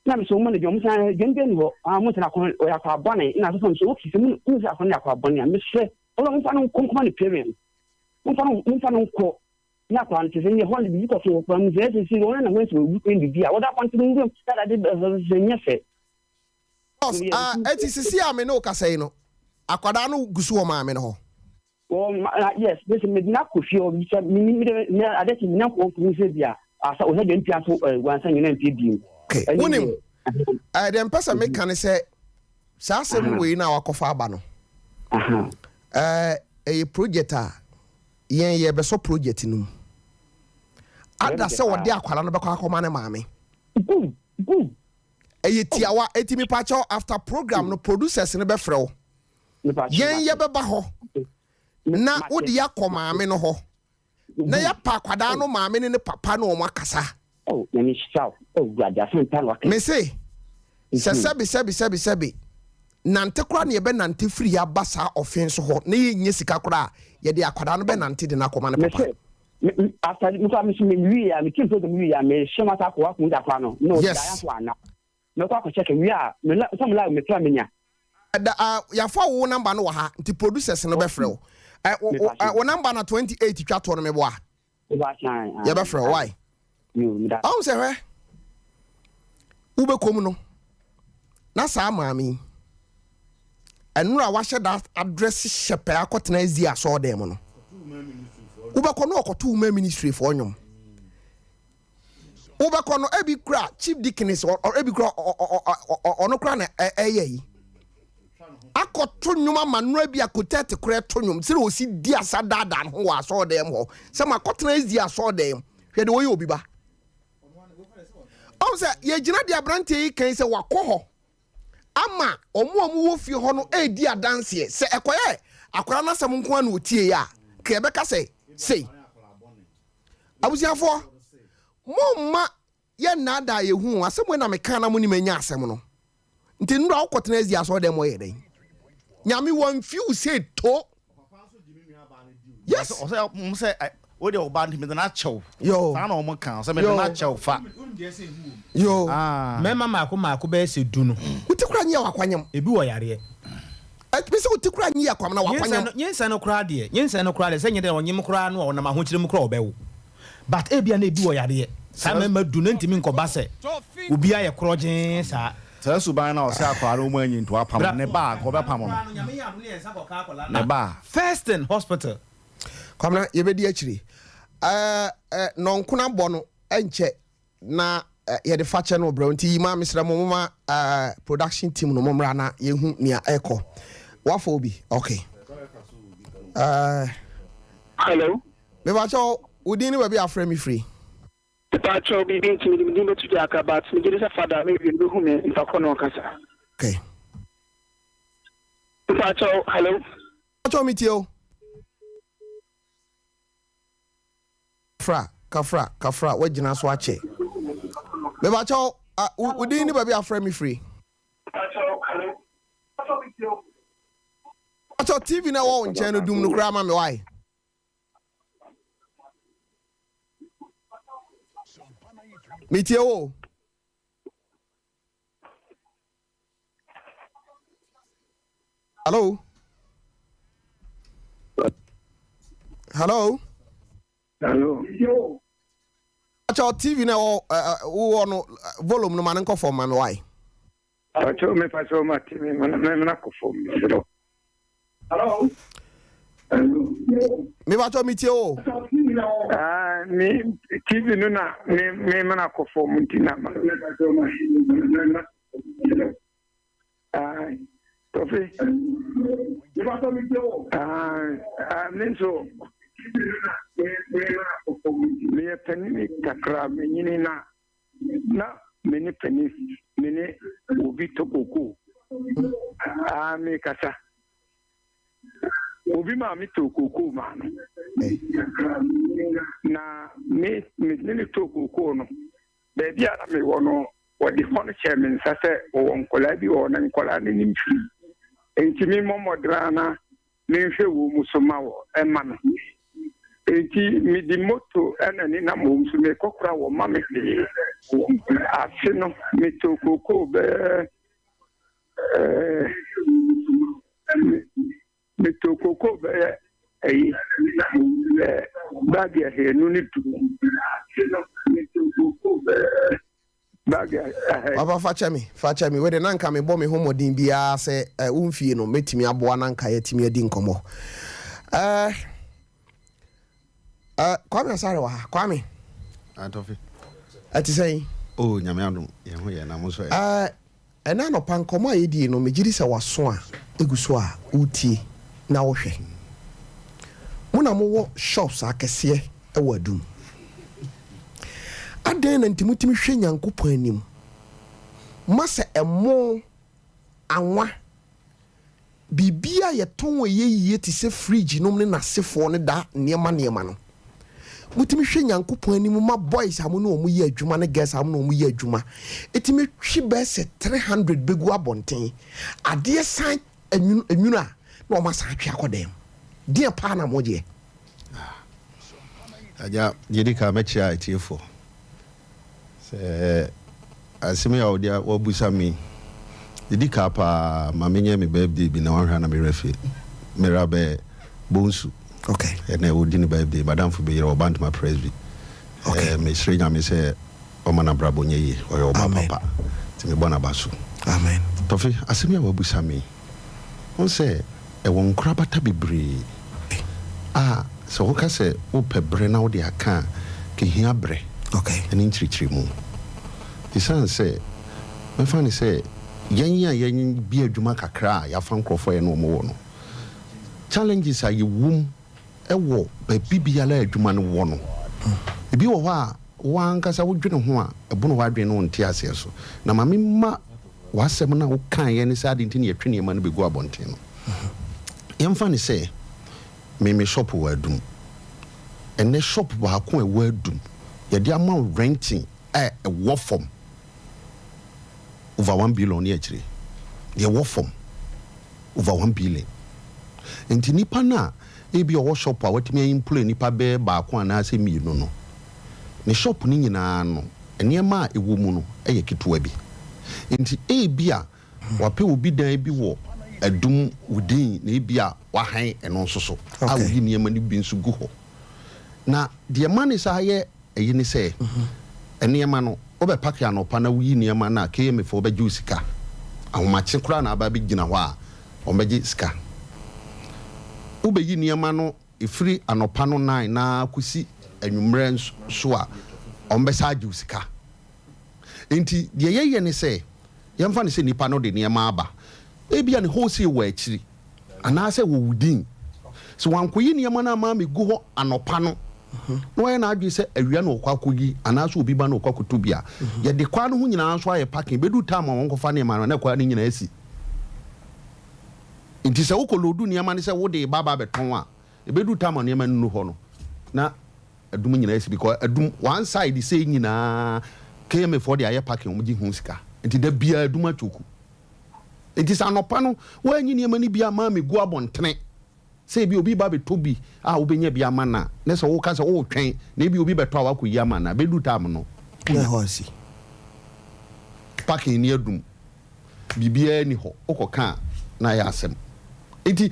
na me so mo ne jom san gende ni ho mo tena ko ya kwa bone na so so o kisi mu sa ko ya kwa bone me se o mo fa no ko ni parent mo fa no ko na kwa nti se ni ho le bi ko so ko mu se se o na mo so wu ko ndi bia wo da kwa nti ndu da de nya fe eti sisi ame no ka sei no akwada no gusu o ma ame no ho yes this medina kofi o mi adeti mina ko ko se bia asa o he de mpia so wansan nyina mpia bi okay wonim dem pesa me kan se sa asem we na wakofa aba no project a yen ye be so project num ada se wode akwala no be kwa akoma ne maame tiawa etimi pacho after program no producers ne be frɛ yen ye be ba ho na wodi yakɔ maame no ho na ya pa kwada no maame ne papa no mo akasa na ni shaw grada santan wa me say sebi nante kora ne be nante free abasa offense ho na ye sika kora ye de akwada no be nante de na kɔma ne papa after me wi ya me kin program wi ya me shema ta ko wa ku da kwa no no da ya so ana me kwa ko check wi ya me some la me tra me nya ya fa wo number no wa ha nti producers no be frɛ Wo number na 28 twa to no me boa. Ya be frɛ why? Am se hwe. Wo be kom no. Na saa maami. Enura wa hye that address hyepe akotena ezi aso dem no. Wo be kono okoto woman ministry for onyom. Wo be kono ebi kra chief deaconess or ebi kra ono kra na eyi. Akoto nyuma manura bi akotete kra to nyum sire osi di asada dan ho wa aso dem ho. Se makotena ezi aso dem. Hwe de wo ye obi ba. Am se ye gina dia brante yi kan se wakoho. Ama omu wo fie ho no edi adanse se ekoye akora na sam nko na otie ya ka ebe ka sei abusiafo momma ye na da ye hu asem na meka na mo ni manya asem no nti ndu akotena ezi aso dem ye den nyame won fiu say to yes o say o de o band me na chew yo fa na o mo kan so me na chew fa yo mema mako be se du no utikura nyi akwanyam ebi wo yare Pese utikura nyi akwam na wakwanyam nyensa no kra de se nyede onyem kra no na mahokyire mu kra obewo but ebia na ebi wo yare sa mema du no ntimi nkoba se obi aye krogen sa su ban na o se akwa no mu anyi nto apam ne ba ko be pam no ne ba first in hospital kwamna yebedi akiri no nkuna bo no enche na ye de fache no bro nti ma misra mo ma production team no momra na yehu nia eko wafo obi okay hello me ba cho udini ba bi afre me free pa cho bi bi ti mi do tuja ka but mi dire sa father me bi hu me nta kono kasa okay pa cho hello cho mi tio kafra wagina so ache me ba cho udini ba bi afre me free Acho TV na wo nche no dum no kra ma me why Metie wo Hello Yo Acho TV na wo no volume no man nko for ma me why Acho me paso ma TV na ko for me Hello. Me ba cho metie wo. Me TV no na me mana ko form ntina ma. Tofi. Me ba cho metie wo. Nenso. Me mana ko form me penni kakra me nyini na me ni penni me ni obi tokoko. Me kasa. Obi ma mi to koko ma no na me ni to koko no be bia na me wono wodi hono chairman sa se o nkola bi o na nkola ni nimfi enti mi momodra na me hwe wo musoma wo e ma no enti mi di moto ena ni na mo musu me kokora wo ma me de afi no mi to koko be Mitokoko be bagi he no ni tu mitokoko be bagi Baba facha me we de nanka me bo me homodin bia se umfie no metimi aboa nanka yetimi adi nkomo kwame asare wa kwame Tofi ati say oh nyame adom ye ho ye na mo so ena no pankomo ayedi no megiri se waso a eguso a utie na wo hwe muna mo wo shops akese e wadum aden na ntimutimi hwe nyankopon anim masa emo anwa bibia ye ton ye ti se fridge nom ne nasefo ne da niema no mutimi hwe nyankopon anim ma boys amu no omu ye adwuma ne girls amu no omu ye adwuma etimi hwe be se 300 begu abonten ade san enwuna no ma sa atwa akodem dia pa na moje aja jedika mechia etiefo se asimi ya odia wabusa mi jedika pa mamenye me birthday bi na wanhwa na me refi merabe Bonsu. Okay. And I would dinner birthday, Madame for be or band my presby. Okay. Miss Rina, Miss Omana Brabonye or your papa. To me, Bonabasu. Amen. Tofi, Asimia Wabusami. One say, a one crabata be bree. So what can say, Ope Brenau de Akan, Kihia Bre. Okay. An inch trimu. The son say, my funny say, Yen be a Jumaka cry, ya found Crawford no more. Challenges are you womb a war, but Bibiala Juman wono. If you are one cassa would drink one, a bonawardin on Tiasia. Now, Mamma was 7 hours kind and is adding to your training man be go abontino. Young funny say, me shop word doom. And the shop wa a word doom. Your dear man renting a war form over 1 billion actually. Your war form over 1 billion. And Nipa na, ebi a shop a what me employ nipa be ba ko na ase mi no. Ne shop ni nyina no, enema a ewo mu no, eye ketewa bi. Enti ebi a wape obi dan bi wo adum wudin na ebi a wahan eno nso so. A oyi niema ni bi nso gu ho. Na de man is aye eyi ni say. Enema no, obe pack ya no pa na wuyi niema na KM for be ju sika. Ahomache kura na aba bi gina ho a, o meji sika. Ube yi niyama no ifiri anopa no 9 na kusi enwumre so a ombesa sika. Enti de yeye ne se yemfa ne se nipa no de niyama aba ebia ne hosi wa akiri anase wo wudin so wankoyi niyama na ma me gu ho anopa no no ye na adwe se awia no kwakoyi anase obi ba no kwakotobia ye de kwa no hu nyina so aye parking bedu time won kofa ne ma na kwa ne nyina asi. Inti se ukolodu niyama ni se wode baba beton a ebedu tama niyama nnu ho no na adum nyina esi because adum one side say nyina KM for the aye parking omji hu sika inti da bia adum atoku inti sa nopa no wa nyi niyama ni bia ma me gu abontene se bi obi ba betobi a obenya bia ma na ne se wo ka se wo twen na bi obi beto a wa koyi ama na bedu tama no na hosi parking ni adum bibia ni ho okoka na ya asem. Iti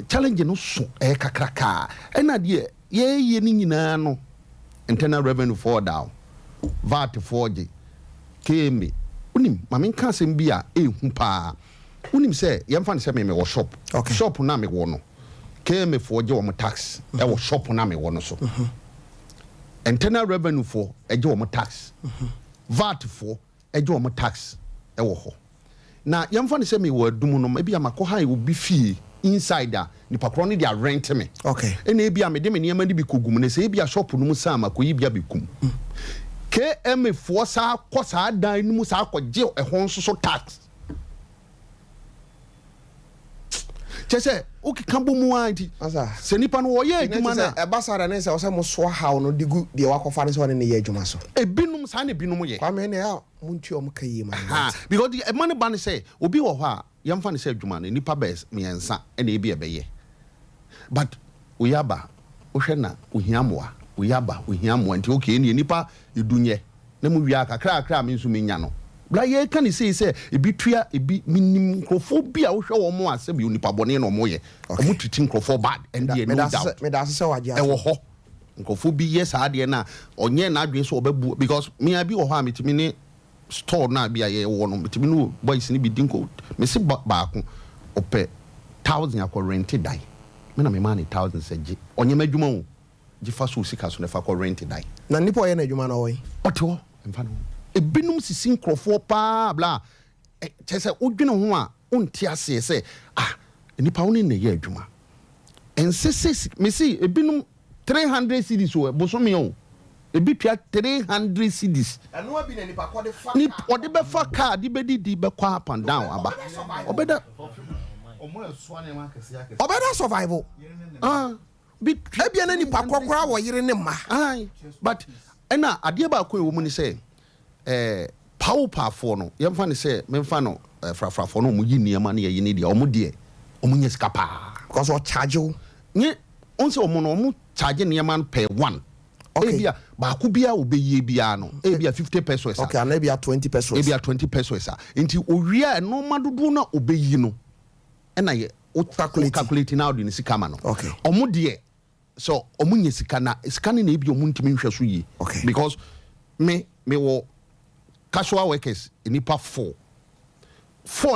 challenge no so kakraka ena de ye ni nyina no internal revenue for down VAT 4G KM unim mamen ka sem bia ehu pa unim se yemfa ne se me wo shop okay. Shop na me wo no KM 4G wo mo tax e wo shop na me wo no so internal revenue for eje wo mo tax VAT for eje wo mo tax e wo ho. Na yamfa ne se me wo adum no e bia makoha e obi fie insider ni pakro ne dia rent me okay ene e bia me de me niam ne bi kogum ne se e bia shop no mu sa makoyi bia bekum KM for sa ko sa dan no mu sa akogye e ho nso so tax chese ukika bomu anti se nipa no wo ye adwuma na e basara ne se wo se mo so haw no digu de wakofa ne se woni ne ye adwuma so e binum sa ne binum ye kwa me ne ya muntu o mkayi man because the money ban say obi wo ho a yamfa ne se adwuma ne nipa bes miensa e na e bi ebeye but uyaba wohwe na uhiamoa uyaba uhiamoa nti okay ne nipa edunye na mu wi aka kra me nso menya no bla ye ka ne say ebi tua ebi minim krofobia wohwe wo mo asem bi nipa bone no mo ye o mu tritin krofo bad and there no doubt me da se waje e wo ho nkofobi yes ade na onye na adwen so obabu because me abi wo ho a metimi ne store na bia ye wo no metimi no boys ni bi dinko me se baako ope 1000 akọ rent dai me na me man 1000 seje onye madwuma wo gifa so sika so ne fa kọ rent dai na nipo ye na adwuma na wo yi oto mfa no ebinum sisi nkrofo pa bla chese odwene ho a onti ase se nipa woni na ye adwuma ensese me see ebinum 300 cedis o bosome o ebi tua 300 cedis eno abi na nipa ko de fa ni ode be fa car di be di be kwa up and down aba obeda obeda survival bi ebia na nipa kokora wo yire ne ma but ena ade ba ko ewo mu ni say power for no yemfa ne say memfa no frafrafo no mu yi niema na ye ni de omu de omu nye skapa because o charge you nye onse omu no omu charge niema per one okay ebia ba ku bia obeye bia no ebia 50 pesos okay and ebia 20 pesos ebia 20 pesos nti owia no madodo na obeyi no ena ye calculate now the sika no okay omo de so omo nye sika na na ebi omo ntimi nhwe so yi okay because me wo casual workers enipa 4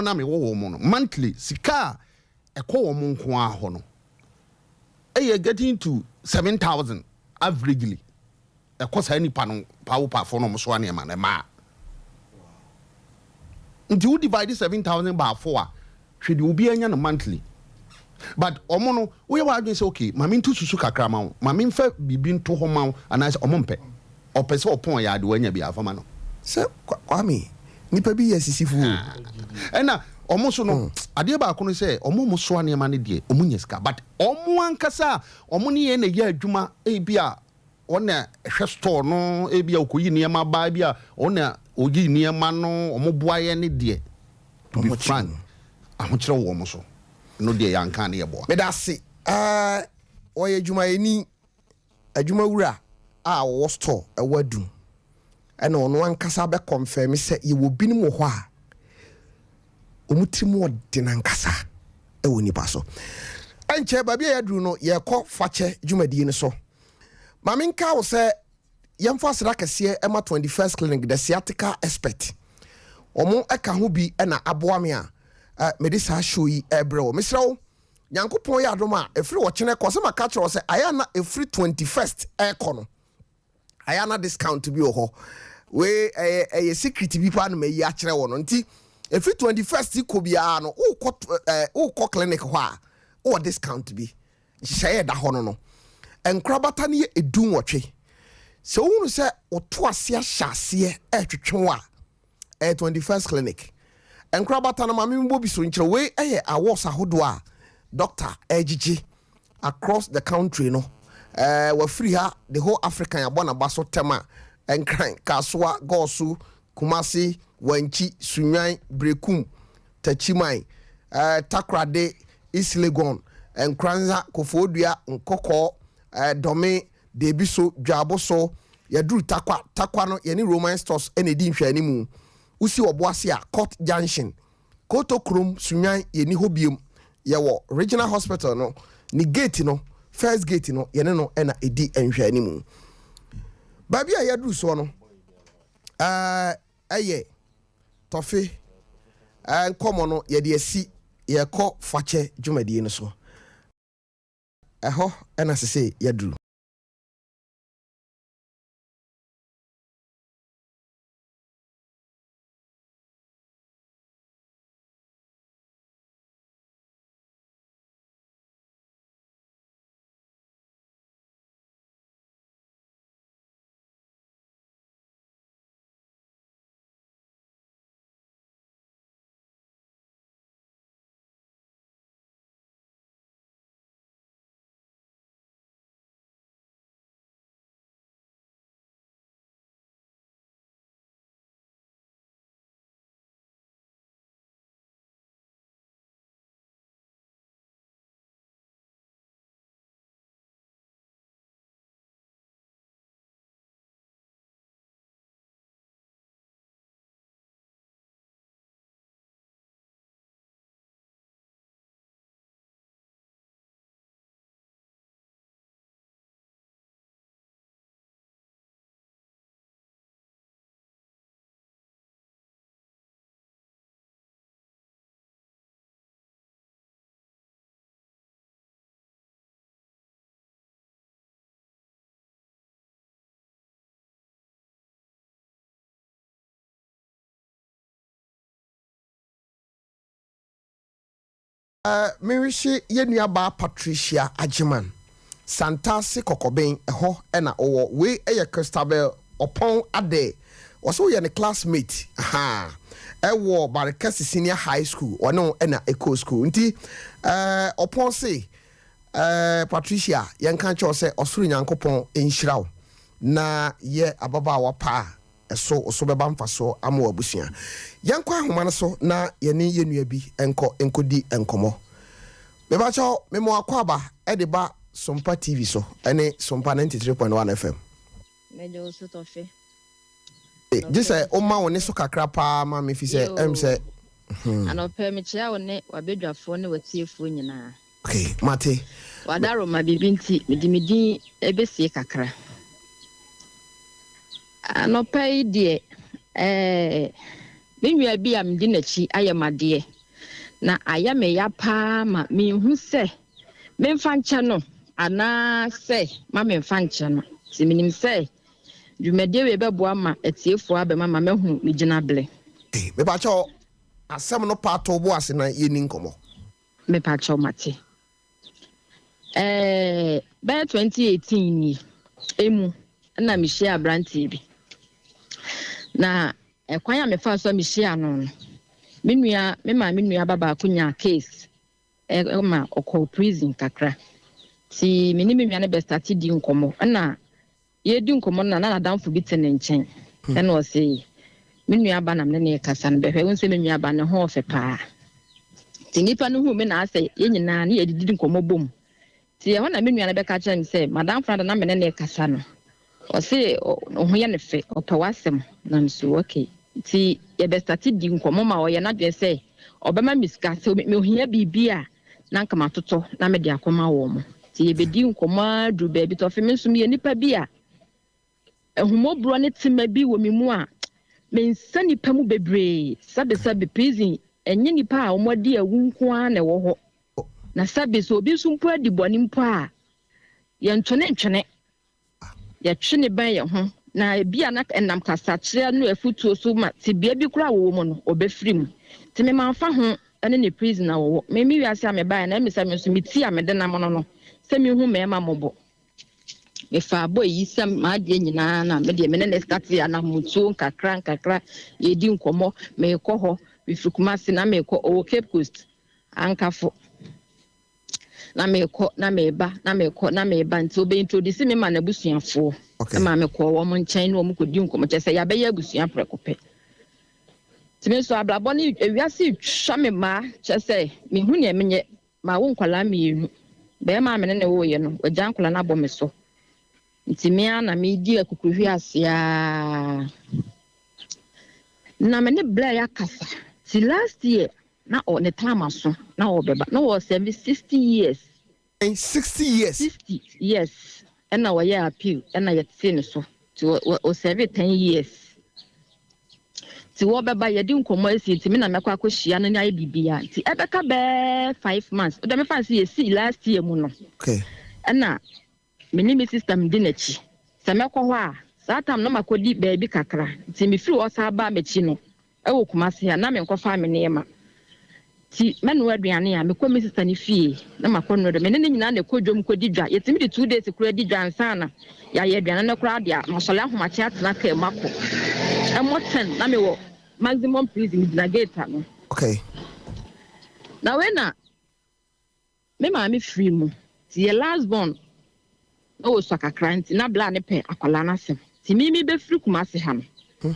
na me wo mo no monthly sika ekọ wo mo nko a ho no getting to 7,000 averagely ekọ sa nipa no pa for no mo so ane ma na ma nti you divide 7,000 by 4 hwe de obi anya no monthly but omo no we wa adwen say okay mami ntu susu kakra ma wo mami mfa bibi nto ho ma wo ana omo mpe opese opon ya de wanya bi afama no se kwami nipa bi yesisifu ena omo so no ade ba ko no say omo mo so ane ma ne de omo nyeska but omo ankasa omo ne ye na ye adwuma bia ona hwe store no bia okoyi ne ma ba bia ona ogi ne ma no omo boaye ne de to be frank ahokere wo mo so no de yanka ne ye bo me da se oye adwuma eni adwuma wura a wo store ewadu ena ono ankasa be confirm say ye wo binim wo ho a omutimu de nankasa ewo nipa so enche babia ya duru no ye kɔ Fakye dwumadie ne so maminka wo se yemfa sra kese ema 21st clinic the sciatica expert omo eka ho bi na aboa me a medisa show yi ebre wo mesra wo nyankopon ya adoma efri wo chene kɔ se maka kyerɛ wo se aya na efri 21st ekɔ no aya na discount bi wo ho we eye secret bi pa na me yi a kyerɛ wo no nti if 21st ko bia no wo clinic ho a wo discount bi hye da ho no enkrabata ne edun wotwe se wo nu se oto ase ahyase twetwe a 21st clinic enkrabata na mame mbo bi so nkyere we awards ahodo a doctor ejiji across the country no wa free ha the whole African abona baso tema enkran kasoa gosu Kumasi, Wanchi, Sunyan, Brekum, Tachimai, Takrade, East Legon, and Kranza, Kofodia, Nkoko, Dome, Debiso, Jaboso, Yadru Takwano, any Roman stores, any dimsha anymore. Usi Oboasia, Court Junction, Koto Krum, Sunyan, Yeni Hobium, Yawo, Regional Hospital, no, ni gate no, first gate no, Yaneno, and a D and anymore. Baby, I yadru so no. Aye Tofi komo no ye de asi ye kɔ Fakye dwumadie no so ɛhɔ ɛna sese yaduru me wishi yenua ba Patricia Ajiman Santasi Kokoben eho ena owo we Christabel opon ade waso ye ne classmate ewo Barekasi Senior High School ono ena Eco School nti opon se Patricia yenka cho se osuru nyankopon enhyiraw na ye ababa wapa so beba mfaso amo abusua yankwa ahoma no so na yeni yenua bi enkodi enkomo beba cho memo akwaba edeba Sompa TV so ene Sompa 93.1 FM mejo so Tofi just say o ma woni so kakra pa ma me fi say em say Anɔpɛ mekyia wo ne wabedwafoɔ ne watiefoɔ nyinaa. Okay, Mate. Wadaro ma bibi nti medimidi ebesie kakra. Anɔpɛ yi deɛ me nua bi am di n'akyi ayamade na ayame ya paa ma me hu sɛ memfa nkyɛ no ana sɛ ma memfa nkyɛ no. Si minim sɛ dwumade we bɛboa ma atiefoɔ abɛma ma mehu me gyina ble. Me ba cho asɛm no pato bo ase na yɛni nkɔmɔ. Me pa cho mate. By 2018 ni emu na me share abrantie bi. Na kwan ya me fa so me share no. Me nua baba akunya case ma okɔ prison kakra. Si me ni me nua ne be start di nkɔmɔ na ye di nkɔmɔ na adamfo bi te ne nkyɛn. Na o se me nua ba na me ne kasa no behwe won se me nua ba ne ho ofe paa. Ti nipa no hu me na ase ye nyina na ye di nkɔmɔ bom. Ti ye ho na me nua ne be ka kyerɛ me se madam franda na me ne kasa no. O se o ho ye ne fe o pa wasem na nso okay. Ti ye be start di nkɔmɔ ma o ye na de se obema miska se me ohia bibia na nka matoto na me de akoma wo mo. Ti ye be di nkɔmɔ adu ba bi to fe me nso me nipa bi a ehumobro ne tema bi wo me mu a me nsa nipa mu bebre sabe prison enye nipa a omodi awu nko a na wo ho na sabe so obi nso mpo adi boni mpo a ye ntwene ye twene ban ye ho na bia na enam kasa kire no afutuo so ma ti bia bi kura wo mu no obefiri mu ti me manfa ho ene ne prison na wo me wiase a me ban na me sa me nso me ti a me de na mo no se me hu me ma mobo me fa boy yi sam ma de nyina na me de me ne start ya na mutu nkakra ye di nkomo me kɔ hɔ me frukuma se na me kɔ o Cape Coast ankafo na me kɔ na me ba nti obe introduce me ma na busuafo ma me kɔ wo mo nkyɛn na wo mo kɔ di nkomo kyɛ sɛ ya be ya busua prekope ti me so ablabo ne ewiase twa me ma kyɛ sɛ me hu ne me nye ma wo nkwala me yenu be ma me ne wo ye no ogya nkwala na bɔ me so nti me ana me di akukuhwi asia na me ne bla ya kasa ti last year na o ne time so na o beba na o 60 years and 60 years 60 yes and na we ya appeal and na yet say so ti o serve 10 years ti wo beba ye di nkomo esi ti me na mekwa akohia no nya bibia ti ebeka be 5 months o de me fancy ye see last year mu no okay and na me ni me sister me di n'achi se mekɔ hɔ a saa tam no makodi baabi kakra ti me firi osa ba m'achi no e wo kumase ya na me nkɔfa me ne ma ti me no aduane a me kɔ me sister ne fie na makɔ no de me ne nyina na kɔdwom kɔdi dwa yetimi de 2 days kura di dwa nsa na ya ye aduane na kura dia masɔle ahomache atena ka mako e mo 10 na me wɔ maximum prison na gate no okay na we na me ma me free mu ti ye last born o so kakra nti na bla ne pe akwala na sem ti mi be free kuma se ha no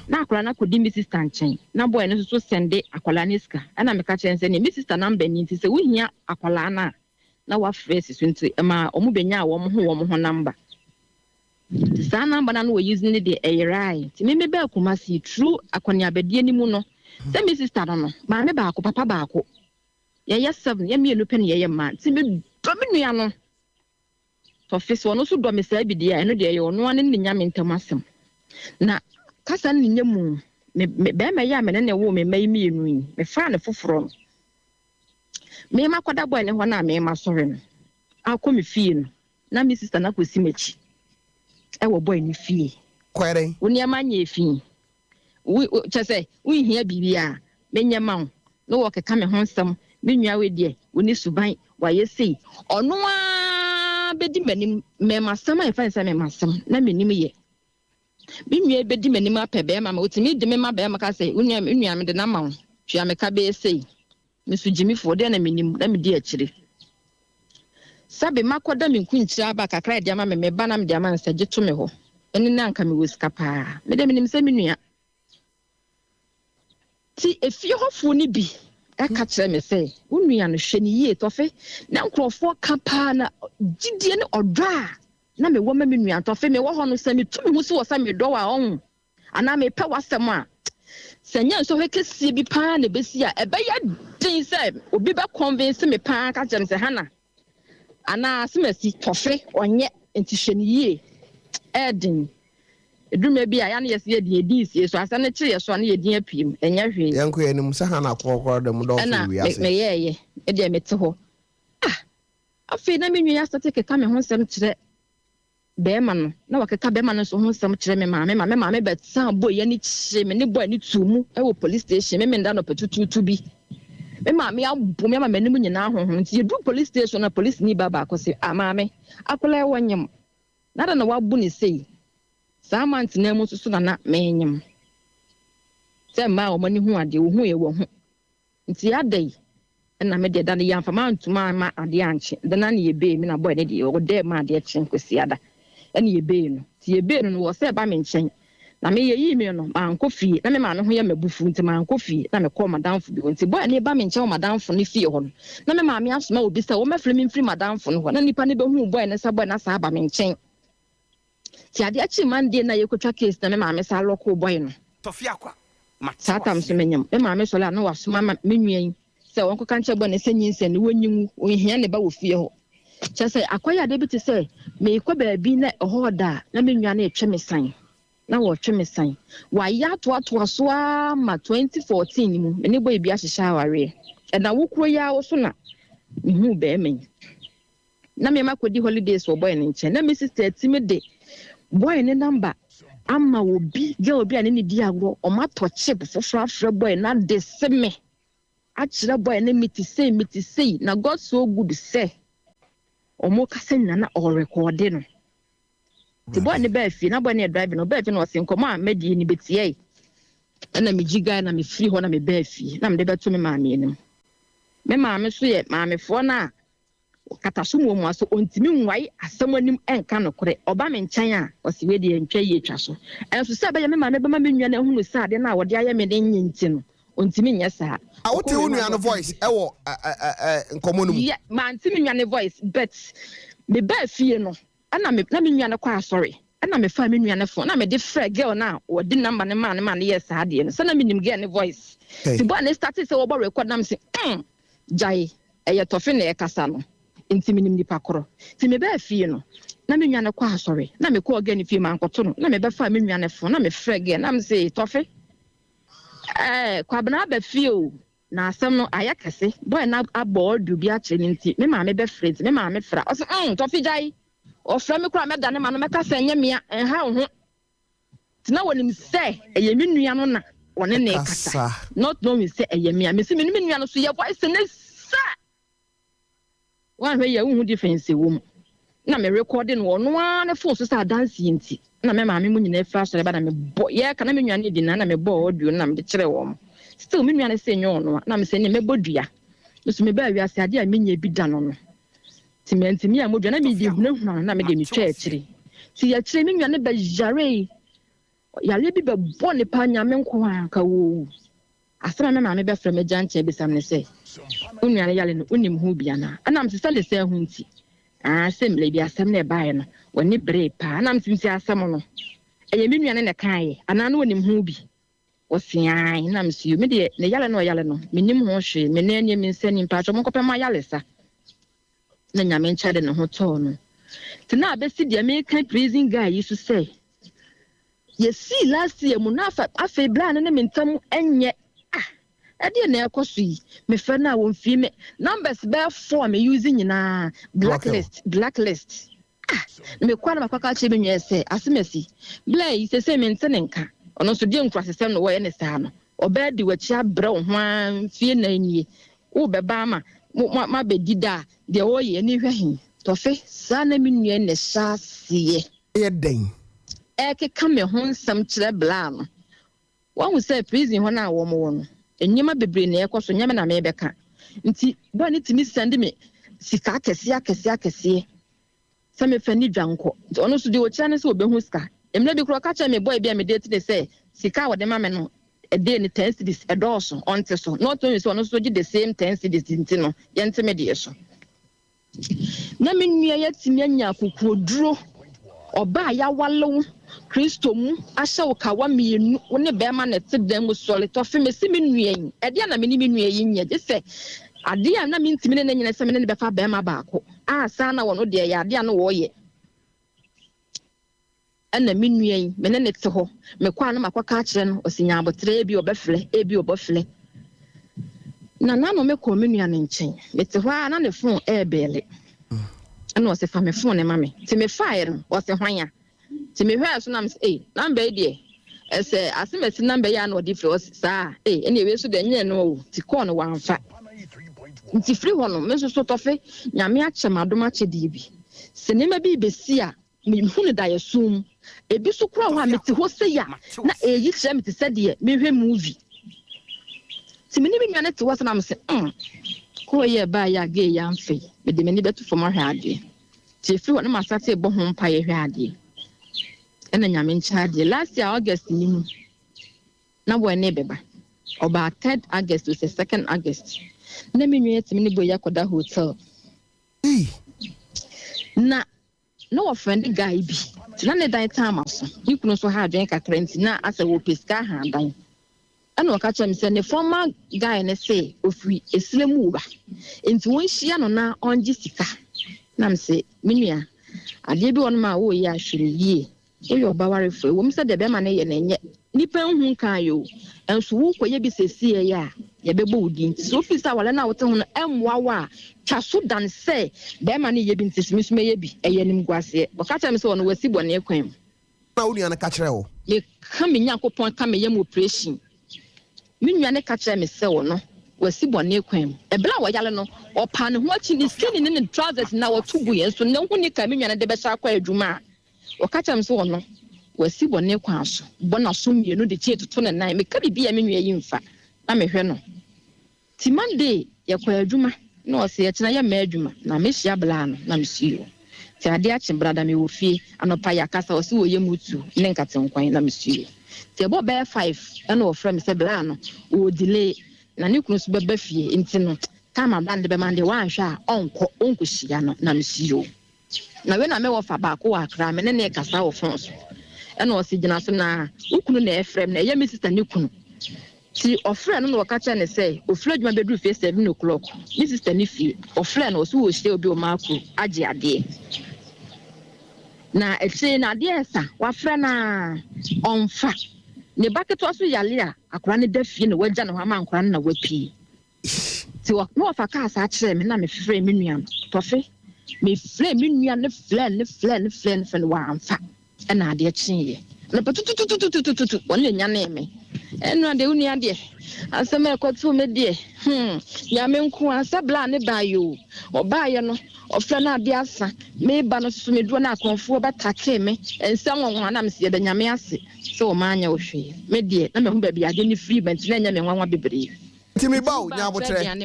na akwala na kodi mi sister nchen na boy no so sende akwala ne ska ana me ka chense ne mi sister number ni nti se wohia akwala na wa fresh so nti ma omu benya wo mo ho number sa number na no we use ne de eyerai ti mi be kuma se true akonia bedie ni mu no se mi sister no ma me ba ko papa ba ko ye 7 ye mi enu pe ne ye ma ti me do me nua no Tofiakwa no so do me sa bi de eno de ye ono ane ne nyame ntamasem na kasa ne nyamu me be ma ya me ne wo me mai mi enu yi me fa ne foforo me ma kwada boy ne ho na me ma sore no akọ me fie no na me sister na kosi machi e wo boy ne fie kwere woni ama nya fie we chese we hia bibia me nyama no wo keka me ho nsam me nua we de woni suban wa yesi ono bedi manim me masama e fansa me masam na menim ye bi nua bedi manim apebe ma otimi de me ma be ma ka say nua me de na ma twia me ka be sei me su jimi fo de na menim na me di akire sabe makoda me nkunchira ba kakra de ama me ba na me de ama nsa gyeto me ho eni na nka me woska pa me de menim se me nua ti efie hofo ni bi aka kyerɛ me sɛ wonua no hwɛ ne yie tɔfe na nkrɔfo kapa na gidie ne ɔdɔ a na me wɔ ma me nua tɔfe me wɔ hɔ no sɛ me tumi hu so wɔ sɛ me dɔ wa ɔn ana me pɛ wasɛm a Senya so heke si bi pa na besi a ebe ya din say obi be convince me pa ka jam se hana ana semasi tofe onye ntihweniye edin eduma bi a ya na yesi edin edin sie so asa na kire so na yedin apiem enya hwe yanko enim se hana kokoro dem do so wi ase me yeye e de mete ho afi na menwi ya sate keka me ho nsem kire be ma no na wakeka be ma no so ho nsem kire me maame bet san boy ani kire me ne boy ni tumu e wo police station me nda no petutu bi me maame abu me ma manim nyina ho nti yedu police station na police ni baba akose amaame akola wonyem nada na wabu ni sei samant na mu susu na menyem se ma o mani hu ade wo hu ye wo hu nti adai na me de da ya fama ntuma ma ade anche da na ye be me na boy ne de o de ma ade chen kwesi ada ene ye be no ti ye be no wo se ba me nchen na me ye yi me no ma nkofie na me ma no ho ye mabufu nti ma nkofie na me call madamfo bi nti boy ne ba me nchen madamfo ne fie ho na me ma me asoma obi se wo mafre me mfiri madamfo no ho na nipa ne be hu boy ne sa boy na sa ba me nchen ti ade achi mande na ye kotwa case na me ma me sa loko boy no Tofiakwa satam so menyam me ma me so la na wasoma me nwan se won ko kanche boy ne senyin se ne wonyimu ohia ne ba wo fie ho che se akoya de bi te se me ko ba bi na hoda na me nwan na etwe me san na wo twe me san wa ya to so ma 2014 mu me ne boy bi ahihya aware e na wo kuro ya wo so na me hu be men na me makodi holidays wo boy ne nche na me sister ti me de boy ne number ama wo bi girl bi ane ne di agro o ma to chip foforo afre boy na de se me a kire boy na miti say na God so good say o mo ka senya na o record no ti boy ne ba fi na boy ne drive no ba fi no se nkomo a medi ni betie na me giga na me free ho na me ba fi na me de beto me maame enim me maame so ye maame fo na katasumo mu aso ontimi nwai asamonim enka no kore oba me nkyɛn a ɔsi we de ntwa yi etwa so enso sɛ bɛyɛ me ma me bɛma me nua na hunu sɛ ade na wɔde ayɛ me de nyinti no ontimi nyɛ saa a wote wo nua no voice ɛwɔ nkomo no mu yeah ma ntimi nua ne voice but me ba fie no ana me na me nua no kwa sorry ana me fa me nua no phone na me de frɛ girl na wɔde number ne ma ne yɛ saa de no sɛ na me nim girl ne voice ti bo na start sɛ wɔbɔ record na me sɛ jai ɛyɛ tofe na ɛkasa no intiminim ni pakoro ti me ba fie no na me nwa ne kwa asori na me ko organi fie ma nkoto no na me ba fa me nwa ne fo na me frɛ ge na me say tofe kwa bana ba fie o na asem no ayakase boy na abo du bi a kire nti me ma me be frɛ me ma me fra o so tofe jai o fra me kura me da ne ma no me ka sɛ nyɛ mea ha ho ti na wonim sɛ ɛyɛ me nua no na wone ne kasa not knowing sɛ ɛyɛ mea me si me nua no so yɛ voice ne sa one way you difference wom na me recording wo no na phone so sa dance yinti na me maame mu nyina fa so ba na me bo ye ka na me nwane di na me bo audio na me de kire wo still me nwane se nyo no na me se ne me bodua so me ba wi ase ade a me nya bi da no no ti me ntimi a modua na me di hunu na me de me twa akire ti ya kire me nwane ba jare ya le bi ba bo ne pa nya me nko anka wo asema me maame be fra me janche bi sam ne se unuane yale no unim hu bia na anam se sale se hu nti asem le bia asem na bae no woni bre pa anam se nti asem no eye me nuane ne kae ana na wonim hu bi osian nam se me de ne yale no menim ho hwe me na anya me nsani pa cho monkope ma yale sa na nyame nchade ne ho to no ti na abesi de me kan praising guy yi so say yesi last year mu na afa bla ne me ntam enye ade na ekoso yi me fa na won fi me numbers be 4 me using na blacklist me kwa na makaka che me nwe se asemesi bla yi se me ntene nka ono so die nkwa sesem no wo ne saa no oba di wachi abre ho an fie na nie wo be ba ma be dida de wo ye ni hwehin tofe saa na me nwe ne sasie ye den keka me ho nsam kire bla no wo say prison ho na wo mo no enyema bebre na ekoso nyame na me beka nti bo ne timi send me sika akese se me fani dwanko ono so de wo kira ne se obehu sika emle bi kro ka cha me boy bia me date de se sika wo de ma me no e de ne 10 cedis e doso onte so not only so ono so di the same 10 cedis nti no ye ntime me de so na me nua ya timi anya kokoduro oba ya walew Kristo mu ahye wo kawa mienu wo ne be ma ne te dan mu sole Tofi me si me nuayin e dia na me ni me nuayin nye je se ade a na me ntimi ne nyina se me ne be fa be ma baako sa na wo no de ya ade a no wo ye ana me nuayin me ne te ho me kwa na makwaka kire no osinya abotre bi obefle ebi obofle na no me ko me nua ne nchen me te ho na ne phone bele ana o se fa me phone ne ma me ti me fire no o se hwan ti me hwa so na me say number e de ese asemesi number ya na o di fre sa ene we so de nye no ti call no wanfa nti free ho no me so Tofi nyame ache madom ache di bi se ne ma bi besi a me hu ne da yesum ebi so kura ho a me ti ho se ya na eyi kire me ti se de me hwe movie ti me ni me nwa ne ti wo so na me se ko ye ba ya ge ya mfe me de me ni betu fo ma hwe ade ti free ho na ma sa te bo ho mpa ye hwe ade ena nyame nchaade last year August ni mu na bo ne beba oba 3rd August to 2nd August na me nwie timi ne boya koda hotel na no friend guy bi na ne dan time aso ikunu so ha adwen kakra nti na asa wo peska ha dan ana o ka cha me se ne former guy ne say ofri esilemu ba nti won hia no na onji sika na me se menua ade bi won ma wo yi ahwere yie oyo baware fo wo mse de be ma ne ye na nye nipa hu kan yo enso wo koye bi sesie ya ye bebo udi nti so fisa wale na wote hu no emwa wa twaso dan se be ma ne ye bi nti smisme ye bi eye nim guase bo ka cha me se wono wasi bone ekwan na wo nua ne ka kire wo ye ka me nyakopon ka me ye mo operation me nua ne ka kire me se wono wasi bone ekwan ebla wo yale no opa ne ho achi ni skin ni trousers na wo tubu ye so ne hu ni ka me nua ne de be sha kwa adwuma okacham so wono wasi bone kwa so bona so mienu de tie toto ne nan me ka bibia me nua yi mfa na me hwe no ti Monday ye kwa adwuma na o se ye kina ye ma adwuma na me hia bla no na me siyo ti ade a brada me wo fie anopa ya kasa o se wo ye mutu ne nkatenkwan na me siyo ti ebo be 5 na o fra me se bla no o delay na ne kunu so be fie nti no kama bande be mande wa hwa a onko hia no na me siyo na we na me wo fa ba ko akra me ne kasa wo fon so e na o si gina so na ukunu na efrem na ye me sister ne kunu ti ofre no ka cha ne say ofre adwuma bedru fe 7 o'clock ni sister ne fi ofre na o so wo hye obi o maako age ade na eche na ade esa wa fre na onfa ne baketo so yale a akra ne da fie na wagya ne ho ama akra na wapi ti wo no fa ka sa kire me na me frɛ me nua Tofi me frɛ me nua ne flɛ wa amfa na ade kyenye na patutututututu wonle nya na me eno ade uni ade asem ekotu me de ya me nku asa bla ne ba yo oba ye no ofra na ade asa me ba no so me duo na akonfo batake me ensa wonwa na me se de nyame ase so o maanya ohwe me de na me hu ba bi ade ni free bent na nya me nwanwa bebre ti me ba o nya abotre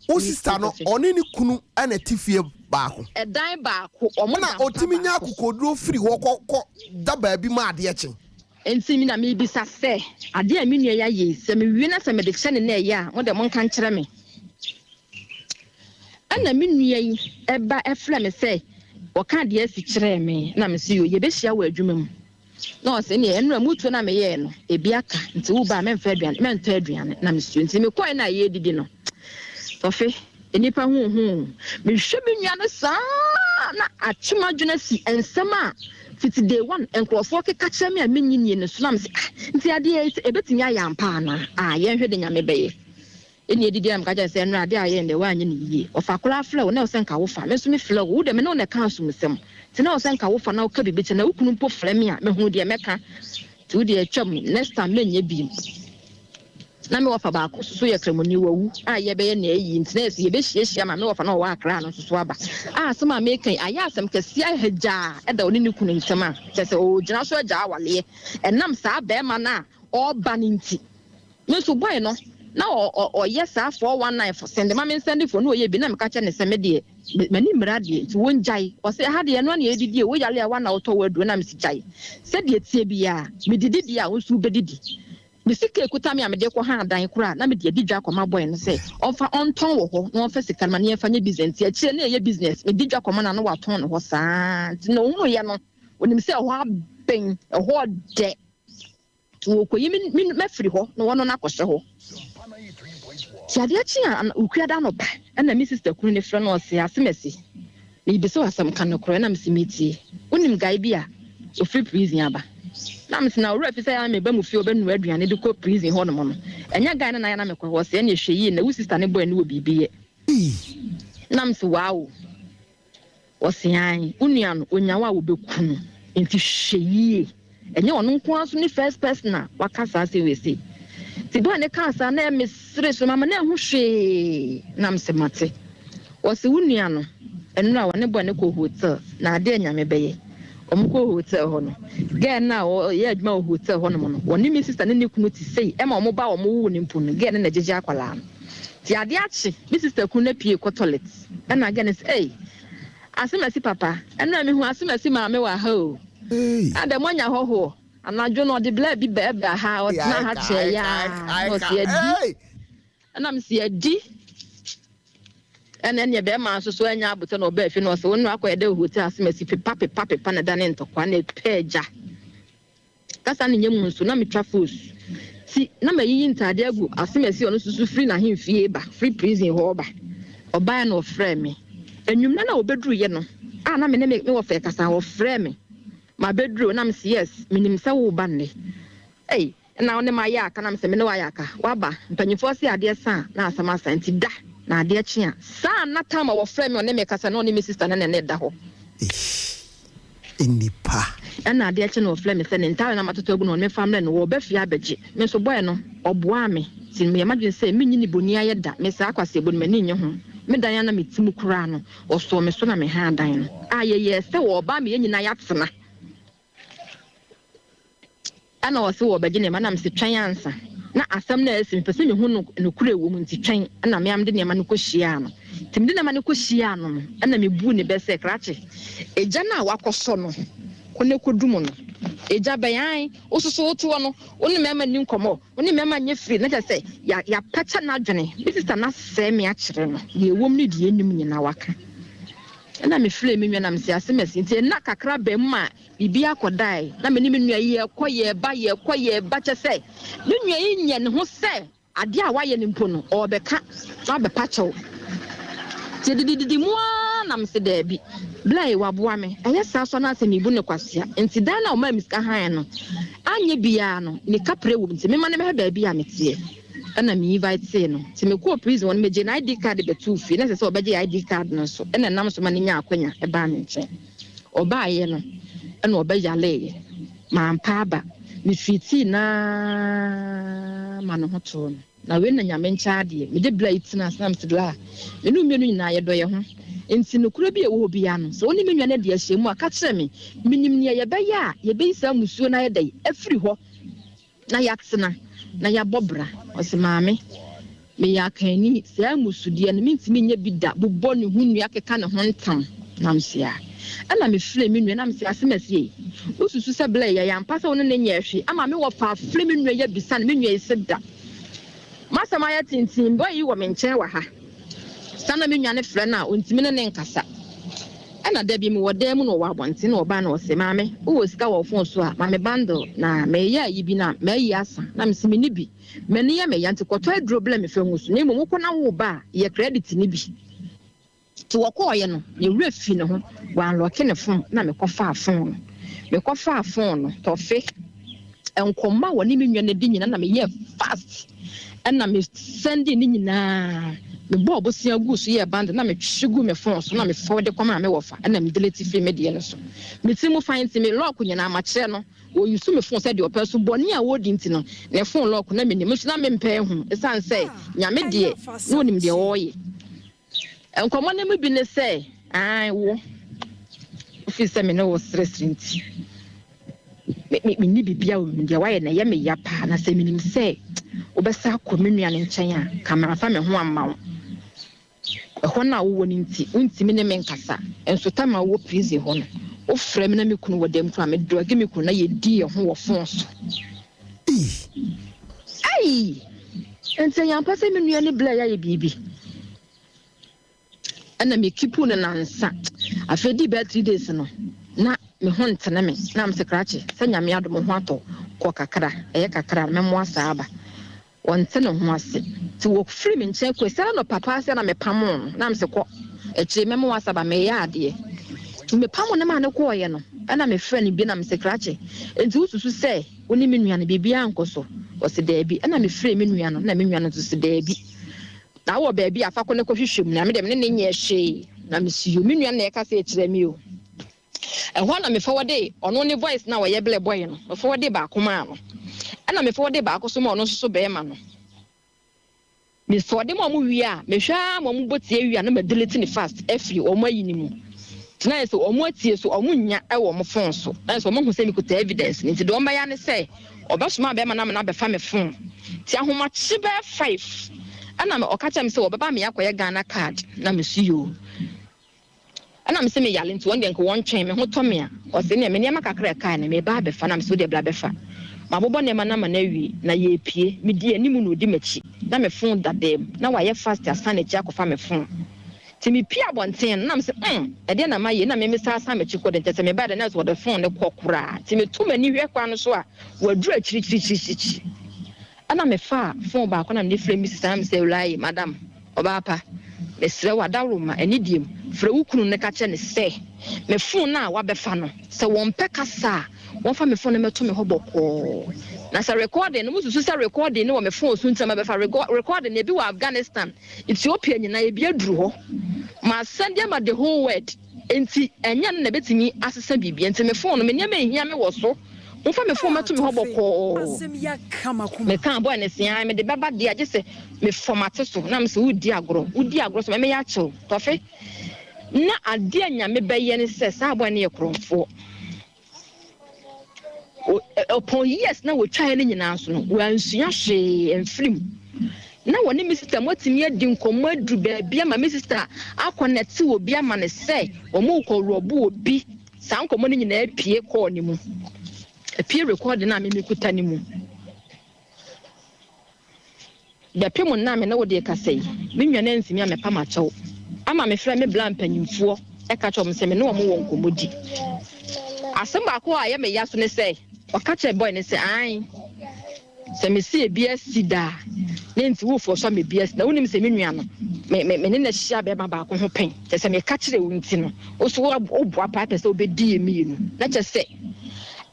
o sister no oni ni kunu ana tifie baako edan baako omo na otimi nya akokoduro free wo kokko da ba bi ma ade eche enti mi na me bisa se ade a mi nua ya ye se me wi na se me de kye ne na ya mo de mo nka nkere me ana mi nua yi eba efra me se o ka de asi kire me na me se yo ye be hia wa adwuma mu na o se ne enura mutu na me ye no ebi aka nti wo ba me mfa aduane me nto aduane na me se nti me koi na ye didi no Tofi enipa hu me hwe me nua no sa na atwuma dwuna si ensem a fiti day 1 enkrofo ke ka kire me a menyinye ne so na me se nti ade ebetimi ayampa na ye hwe de nyame beye eni edidi am ka jase enra ade aye nde wa anye ne yiye ofa kula fla wo na o senka wo fa me so me fla wo de me no na ka so mesem ti na o senka wo fa na o ka bibi ti na ukunu po fla me a me hu de meka ti wo de atwam next time na nya bi na me wofa ba ko so ye kremoni wawu ye be ye na yi nti na ye be hie ma me wofa na wo akra no so aba so ma me kan aya asem kase ahagya e da oni ni kunu ntama kase o gina so agya awale enam sa be ma na o ba ni nti me so boy no na o yes 419 for send ma me send for no ye bi na me ka che ne se me de mani mra de ti won jai o se ha de no na edidi wo yale wa na oto wadu na me si jai se de tie bia me didi a wo su bedidi me sika ekuta me amede ko ha dan kura na me de didwa akoma boy no se onfa onton wo ho no onfa sika ma ne fa nya business ya chire na ye business me didwa akoma na no wa ton no ho saa ti no hu ye no onim se ho pen a ho de to ko yimi mafiri ho no wono na akɔhye ho tiade chi an ukua no ba na mi sister kunu ne frɛ no ɔse asemasi me bi so asam kan no koro na msimiti unim guy bi a so free prison aba na msina ora fi say am ba mu fi obenu aduane de ko prison ho no mo no enya guy na na me ko ho se na ehwe yi na wo sister ne boy ne wo bibiye na msi wow osian unua no onyawa wo bekunu enti hwe yi enye ono nko aso ni first person na wakasa se we say ti boy ne kansa na me sere so mama na hu hwe na mse mate wose unua no enu na wone boy ne ko hotel na ade nyame beye omko hotel ho no gen na ye adwuma hotel ho no mo no woni mi sister ne kunu ti sei e ma omo ba omo wu ni mpunu gen na jeje akwala no ti ade achi mi sister kunu na pie ko toilet e na gen say asemasi papa enu mi hu asemasi ma me wa ha o ade monya ho anajo no de bla bi ba ba ha o na ha che ya no si adi na mi si adi ene ne be ma so anya abute no ba fi no so wonu akoyede hotel asemasi pepa na dane ntokwa na peja kasa ne nyem nso na me trafos si na ma yiyi ntade agu asemasi ono susu free na himfie ba free prison ho ba oba na ofre me enwum na obedru ye no na me wo fe kasa wo frɛ me ma bedru na me yes minim sɛ wo ba ne na one ma ya aka na me sɛ me ne wa ya aka wa ba mpanyifo se ade sa na asama santi da na ade chi a sa na tama wo frɛ me one me kasa na one me sister na ne da ho enipa na ade chi na wo frɛ me sɛ ne ntare na matoto agu na one family no wo ba fi abegye me so boy no oboa me tin me madwen sɛ me nyini boni aye da me sa akwase boni mani nye ho me dan na me timu kura no oso me so na me ha dan no ayeye sɛ wo ba me nyina ya tsena ana wose wo bagye ne ma na me se twan ansa na asam na esi me pese me hu no kura ewo mu nti twan ana me am de ne ma no kohia no tim de ne ma no kohia no ana me bu ne be se krache eja na wakoso no kone kodum no eja bayan osusu otu no oni me ma ni nkomo oni me ma nye free na se ya pacha na adwene bi sister na se me a kire no ye ewom ni de enim nyina waka na me free me nwa na me se asemasi nti na kakra ba mu a bibi akodai na me ni me nwa ye koye ba che se me nwa yi nye ne ho se ade a waye ne mpo no obeka na be pacho ti didi mu na me se da bi blai waboa me eye sa so na se me bu ne kwasea nti dan na o ma miska han no anye bia no ne kapre wo nti me ma ne me ba bia me tie ana me invite say no ti me ko prison won me je na ID card be tu fi na se obeje ID card no so ena nam so ma ne nya akwanya e ba me nche oba ye no ena obeja le ma mpa ba me fiti na ma no hoto no na we na nyame ncha de me de blai tina sam sidla me no mienu nyina ye do ye ho enti no kura bi e wo bia no so oni me nwane de ahyemu aka kire me minim ne ye be ya ye be isa musuo na ye dai afiri ho na yatsena na ya bobra osemaame me ya kani se amusude no mintimi nya bida bobɔ ne hunu akeka ne ho ntam namsia ana me fle me nua namsia asemasi osusu se bla ya yampasa won ne nya hwe ama me wo fa fle me nua ya bisa ne me nua iseda masama ya tintin boy yi wo me nkyɛn wa ha sana me nua ne fle na ontimi ne nkasa ana da bi me wodam no wa bonte na oba na osemaame wo sika wo fon so a ma me bundle na me ya yi bi na me yi asa na me simi ni bi me ne ya me yanti kwoto adro bla me fa ngusu na mo ko na wo ba ye credit ni bi ti wo ko ye no ye wura fi ne ho wa lock ne fon na me ko fa fon no tofe enkoma wo ni me nwa ne di nyina na me ye fast na me sending ni nyina me bobo sia gu so ye band na me hwegu me phone so na me forward koma me wofa na me delete free me de no so me ti mu find me lock nyina ma kire no wo yusu me phone say de opeso boni a wodi nti no ne phone lock na me nim so na me mpa hu esan say nyame de no nim de oye enkomo na me bi ne say ai wo fi say me no wo stress nti me ni bibia wo me de waye na ye me ya pa na say me nim say obesa komenu ane nkyɛn a kamera fa me ho amma wo ɛhɔ na wo woni nti untimi ne menkasa enso tama wo prison hɔ no wo frɛ me na me kunu wodam kra me droge me kunu na ye di ho wo fon so ai ente ya pase me nua ne bla ya ye bibi ana me kipu ne nansa afedi ba 3 days no na me ho ntene me na me sekrache sɛ nyame adom ho atɔ kɔ kakra ɛyɛ kakra me mo asaba wonte no ho ase ti wo free me nkyɛn kɔ sɛ no papa sɛ na me pam na me se kɔ ɛkyire me mo asaba me yɛ ade me pam no ma ne kɔ yɛ no ɛna me frɛ ne bi na me sekrache enti ususu sɛ oni me nua no bibia nkɔ so ɔse daabi ɛna me frɛ me nua no na me nua no so daabi na wo baabi afa kɔ ne kɔ hwehwem na me dem ne nyɛ hwee na me siyo me nua na ɛka sɛ ɛkyerɛ me o ɛhɔ na me forward ɔno ne voice na wɔyɛ ble boy no me forward ba akoma no ɛna me forward ba akɔ so ma ɔno so bɛɛma no me forward ma ɔmo wi a me hwa ma ɔmo botie wi a na me delete ne fast afiri ɔmo ayi ne mu na yɛ so ɔmo atie so ɔmo nya ɛwɔ ɔmo phone so na so ɔmo hu sɛ me kuta evidence nti de ɔmo bɛya ne sɛ ɔbɛsoma bɛɛma na me na bɛfa me phone ti ahomakye bɛ 5 ɛna me ɔka kyerɛ me sɛ ɔbɛba me akɔyɛ Ghana card na me siyo ana me se me yale nti won de nko won twɛn me ho tɔ me a ɔse ne me niam kakra ka na me ba bɛfa na me so de bla bɛfa ma bobɔ ne ma na ma na wi na ye pie me di animu no di machi na me fon dadam na wa ye fast asa na gya kofa me fon ti me pia bonten na me se ɛde na ma ye na me sa asa machi kɔ de nte se me ba de na so de fon ne kɔkora ti me tu mani hwɛ kwa no so a waduru akyirikyirikyirikyiri ana me fa fon ba kɔ na me frɛ mi sisa me se ulai madam ɔbaapa mesrɛ wadawroma ani diem frɛ wukunu ne ka kyɛ ne sɛ me phone na wabɛfa no sɛ wɔn pɛ kasa wɔn fa me phone na meto me ho bɔkɔ na sɛ recording no mususu sɛ recording no wɔ me phone so ntama bɛfa recording e bi wɔ Afghanistan Ethiopia nyina e bi aduru hɔ ma send them the whole world enti enya na betimi asesa bibia enti me phone no me nyama ehia me wɔ so wɔn fa me phone meto me ho bɔkɔ me kan boy ne sia me de baba de agye sɛ me format so na me sɛ udi agro so me ya kyew tofe na ade anyame bɛyɛ ne sɛ saa boy ne yɛ kromfo upon years na wo twa ne nyina so no wansua hwee emfrim na woni me sister motimi adi nkomo adu baabi ama me sister akonnect wo bi ama ne sɛ omo kɔrobo obi saa nkomo ne nyina apie kɔ ne mu apie record na me kuta ne mu da pemu na me na wo de ka sɛ me nwa na nsimi amepa ma kyɛw ama me frɛ me bla mpanyimfoɔ ɛka kyɛw me sɛ me ne wo mo wɔ nkomodi asɛm ba ko a yɛ me ya so ne sɛ ɔka kyɛ boy ne sɛ an sɛ me sie bia sida ne nti wo fo so me bia sida wonim sɛ me nua no me ne na hyia be ba ko ho pen sɛ sɛ me ka kyerɛ wo nti no wo so wo boa pa pɛ sɛ obedi emienu na kyɛ sɛ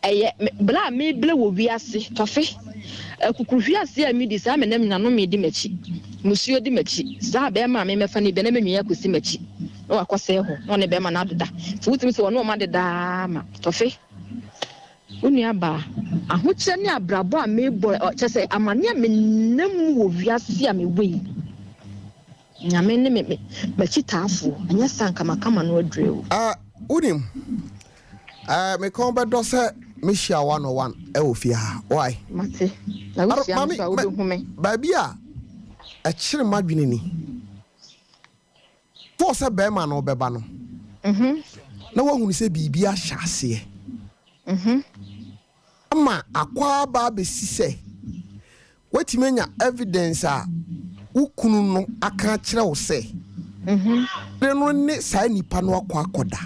ɛyɛ bla me bla wo wiase tofe akukuhwi ase a me di sa me nam nano me di machi musuo di machi sa be ma me mefa ni be na me nua akosi machi na wakɔsɛ ho na ne be ma na deda so wutimi sɛ wɔn ma deda ma tofe unia ba ahokyɛ ne abrabɔ a me bɔ kyɛ sɛ amane me nam wo wiase a me wei nyame ne me machi taafo anya sanka makama no adrew unim me kon be do sɛ me share 101 e wo fie ha why mate na wo share so wo be hu me baabi a kyere madwene ni for sɛ be ma no bɛba no na wo hunu sɛ bibi a hyase ama akwa ba be sise watime nya evidence a ukunu no aka kyerɛ wo sɛ no ne saa nipa no akwa akoda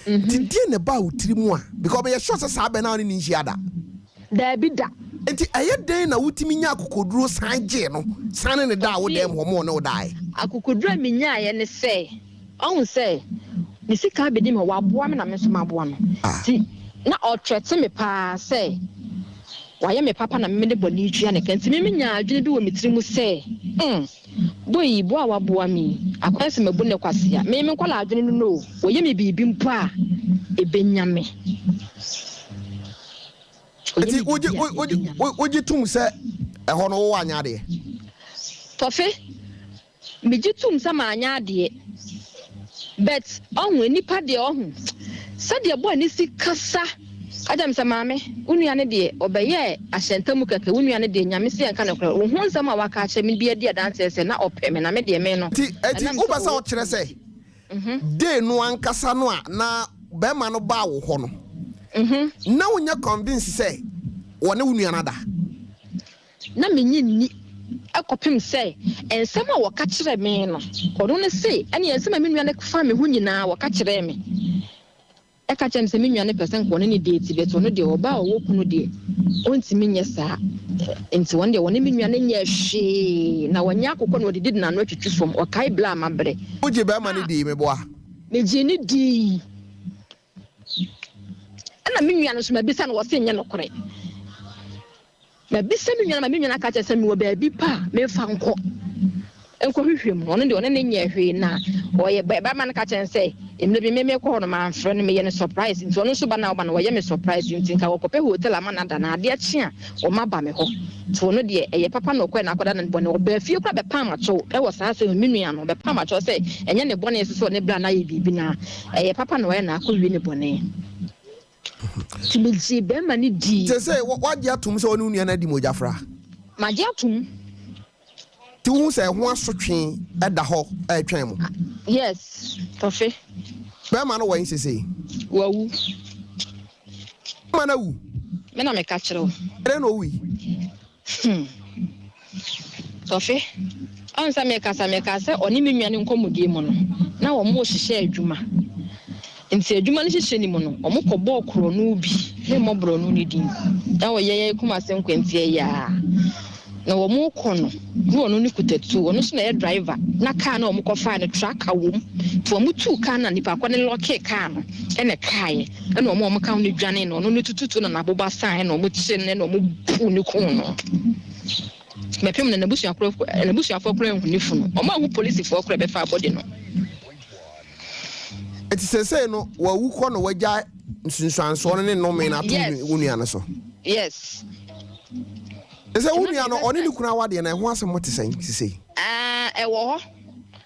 ti ne ba utiri mu a because be sure say saa be na ni nhia da da bi da enti aye den na wutimi nya akokoduro san je no san ne da wo dem ho mo ne wo dai akokoduro mi nya ye ne sɛ ɔhun sɛ ni sika be di me wa boa me na me so ma boa no ti na ɔtrɛte me pa sɛ wayɛ me papa na me de bɔne twia ne kanti me nya adwene bi wɔ me tiri mu sɛ boy bo a waboa mi akwanse me bu ne kwase a me nkwala adwene no wɔyɛ me bibi mpo a ebenyame eti oji tum sɛ ɛhɔ no wo anya de tofe me jitum sɛ ma anya de but ɔhu nipa de ɔhu sɛ de bɔ ne si kasa Adam samame unua ne de obeye ahyentamu keke unua ne de nyame se enka ne kora wo hu nsam a waka akyɛ me bia de dance sɛ na ɔpɛ me na me de me no ti ubasa o kyerɛ sɛ de no ankasa no a na be ma no ba wo hɔ no na wonya convince sɛ wone unua na da na me nyinni akɔpem sɛ ensɛm a wɔka kyerɛ me no ɔno ne se ɛne ensɛm a me nua ne fa me ho nyinaa wɔka kyerɛ me eka chem se me nua ne person ko ne date bet ono de oba owo kunu de ontimi nye saa enti won de woni me nua ne nye hwe na wonya akokɔ no didi na no atwitwi fom okai bla mabre uje be ma ne di me boa me je ne di ana me nua no so mabisa no wo se nye no kore mabisa me nua na me nua na ka che se me wo ba bi pa me fa nkɔ enko hwehwem no de one ne nye hwe na oye ba man ka chen say emle bi me ko no man frɛ no me ye ne surprise nti ono so ba na wo ye me surprise nti nka wo kope hotel amana da na ade achi a o ma ba me ho to no de eye papa no ko na akoda na bone o ba fie kra be pa macho e wo saa se minua no be pa macho say enye ne bone so ne bra na ye bibi na eye papa no ye na akɔwi ne bone timiji be ma ni di say what ya tum so onu nua na di mojafra ma je atum ti hu say ho asotwe eda ho etwen mu yes tofe be ma no wan sese wawu mana wu me na me ka kire ere no wi tofe ansa me ka se oni me nwane nkomudie mu no na wo mo hihye adwuma nti adwuma no hihye ni mu no wo mo kɔbɔ koro no bi ne mo bro no ni din na wo yeye kuma se nkwantie ya na wo mo kono wo no ni kutatu wo no so na ye driver na car na wo mo kɔfa ne tracker wo to wo mo tu car na nipa kɔ ne lock car no ene kae na wo mo ka no dwane no no tututu na naboba san na wo mo kye ne na wo mo pu ni kun no mepem na busu afọ kro ehuni fu no wo ma hu police fo kro be fa body no eti sese no wa wu kɔ no wagya nsunsuanso no ne no me na to wunua no so yes ese wunua no oni ni kuna wade na ho asem mote sen sese ewo ho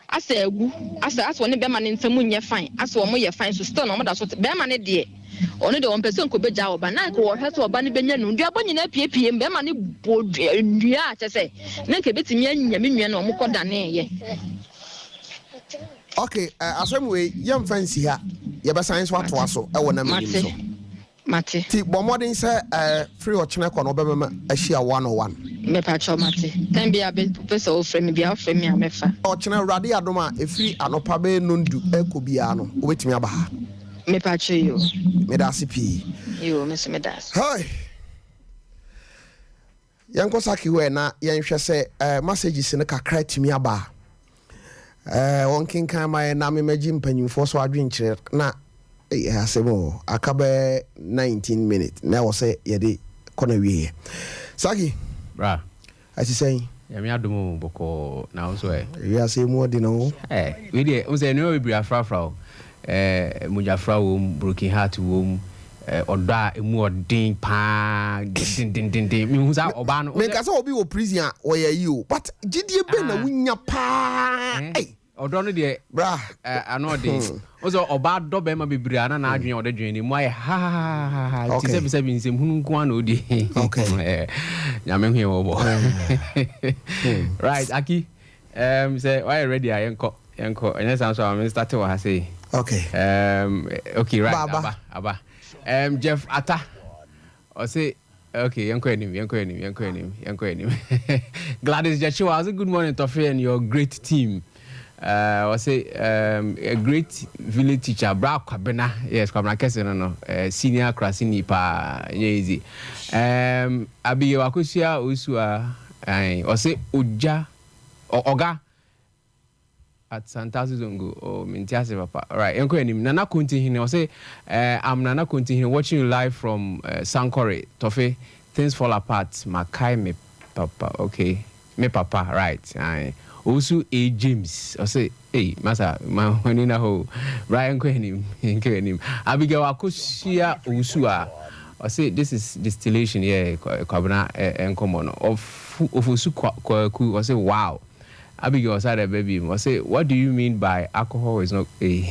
asa agu asa oni be ma ne nsam nye fine asa wo mo ye fine so still no mo da so be ma ne de oni de won person ko beja oba na ko wo hwe so oba ne benya no ndu abonyi na piepie be ma ne ndua a che na ke betimi anya me nua na wo mo koda na ye okay asem we yam fancy ha ye be science what so e wona me so mate ti bomodin say free or chine ko no be ma ahia 101 me pa cho mate kan bia be person o frame bia o frame a mefa o chine rade adoma efiri anopa be nondu ekobia no obetimi aba ha me pa cho yo me da CP yo me se me das hey yanko saki we na yenhwe say messages ne kakra timi aba won kinkan mai na me magi mpanyimfo so adwenkyere na asemo akabe 19 minutes na wo say ye de kona wie saki bra ati say ya me adomo boko na wo so we ase mu odi no we dey wo say no we bri afrafra mujafra wo broken heart wo odo a emu odin pa din mi hu sa oba no me ka say obi wo prison wo ye yi o but gidie be na wunya pa odo no de bra ano de ozo oba do be ma bibiri ana na adwen odo dwen ni mo aye ha ti se bi nsem hunu nko ana odi okay nyame hwe wo bo right aki say why ready yenko enya san so am start wa ha say okay okay right aba Jeff Ata or say okay yenko enim Gladys Jachiwa, good morning Tofi and your great team. I say a great village teacher bra kwabena yes kwabena kese no senior class ni pa easy abi wakosia osua I say oja oga at Santa's Zongo or Mintiase papa. All right, enko enim Nana Kunti I say I'm Nana Kunti watching you live from Sankore Tofe. Things fall apart. Makai me papa. Okay, me papa. Right. Also A James. I say hey masa manina ho. Right enko enim Abigail Akosia Usua. I say this is distillation yeah kwabena enkomo of ofusu kwaku. I say wow. Abigail said a baby. I say, what do you mean by alcohol is not a?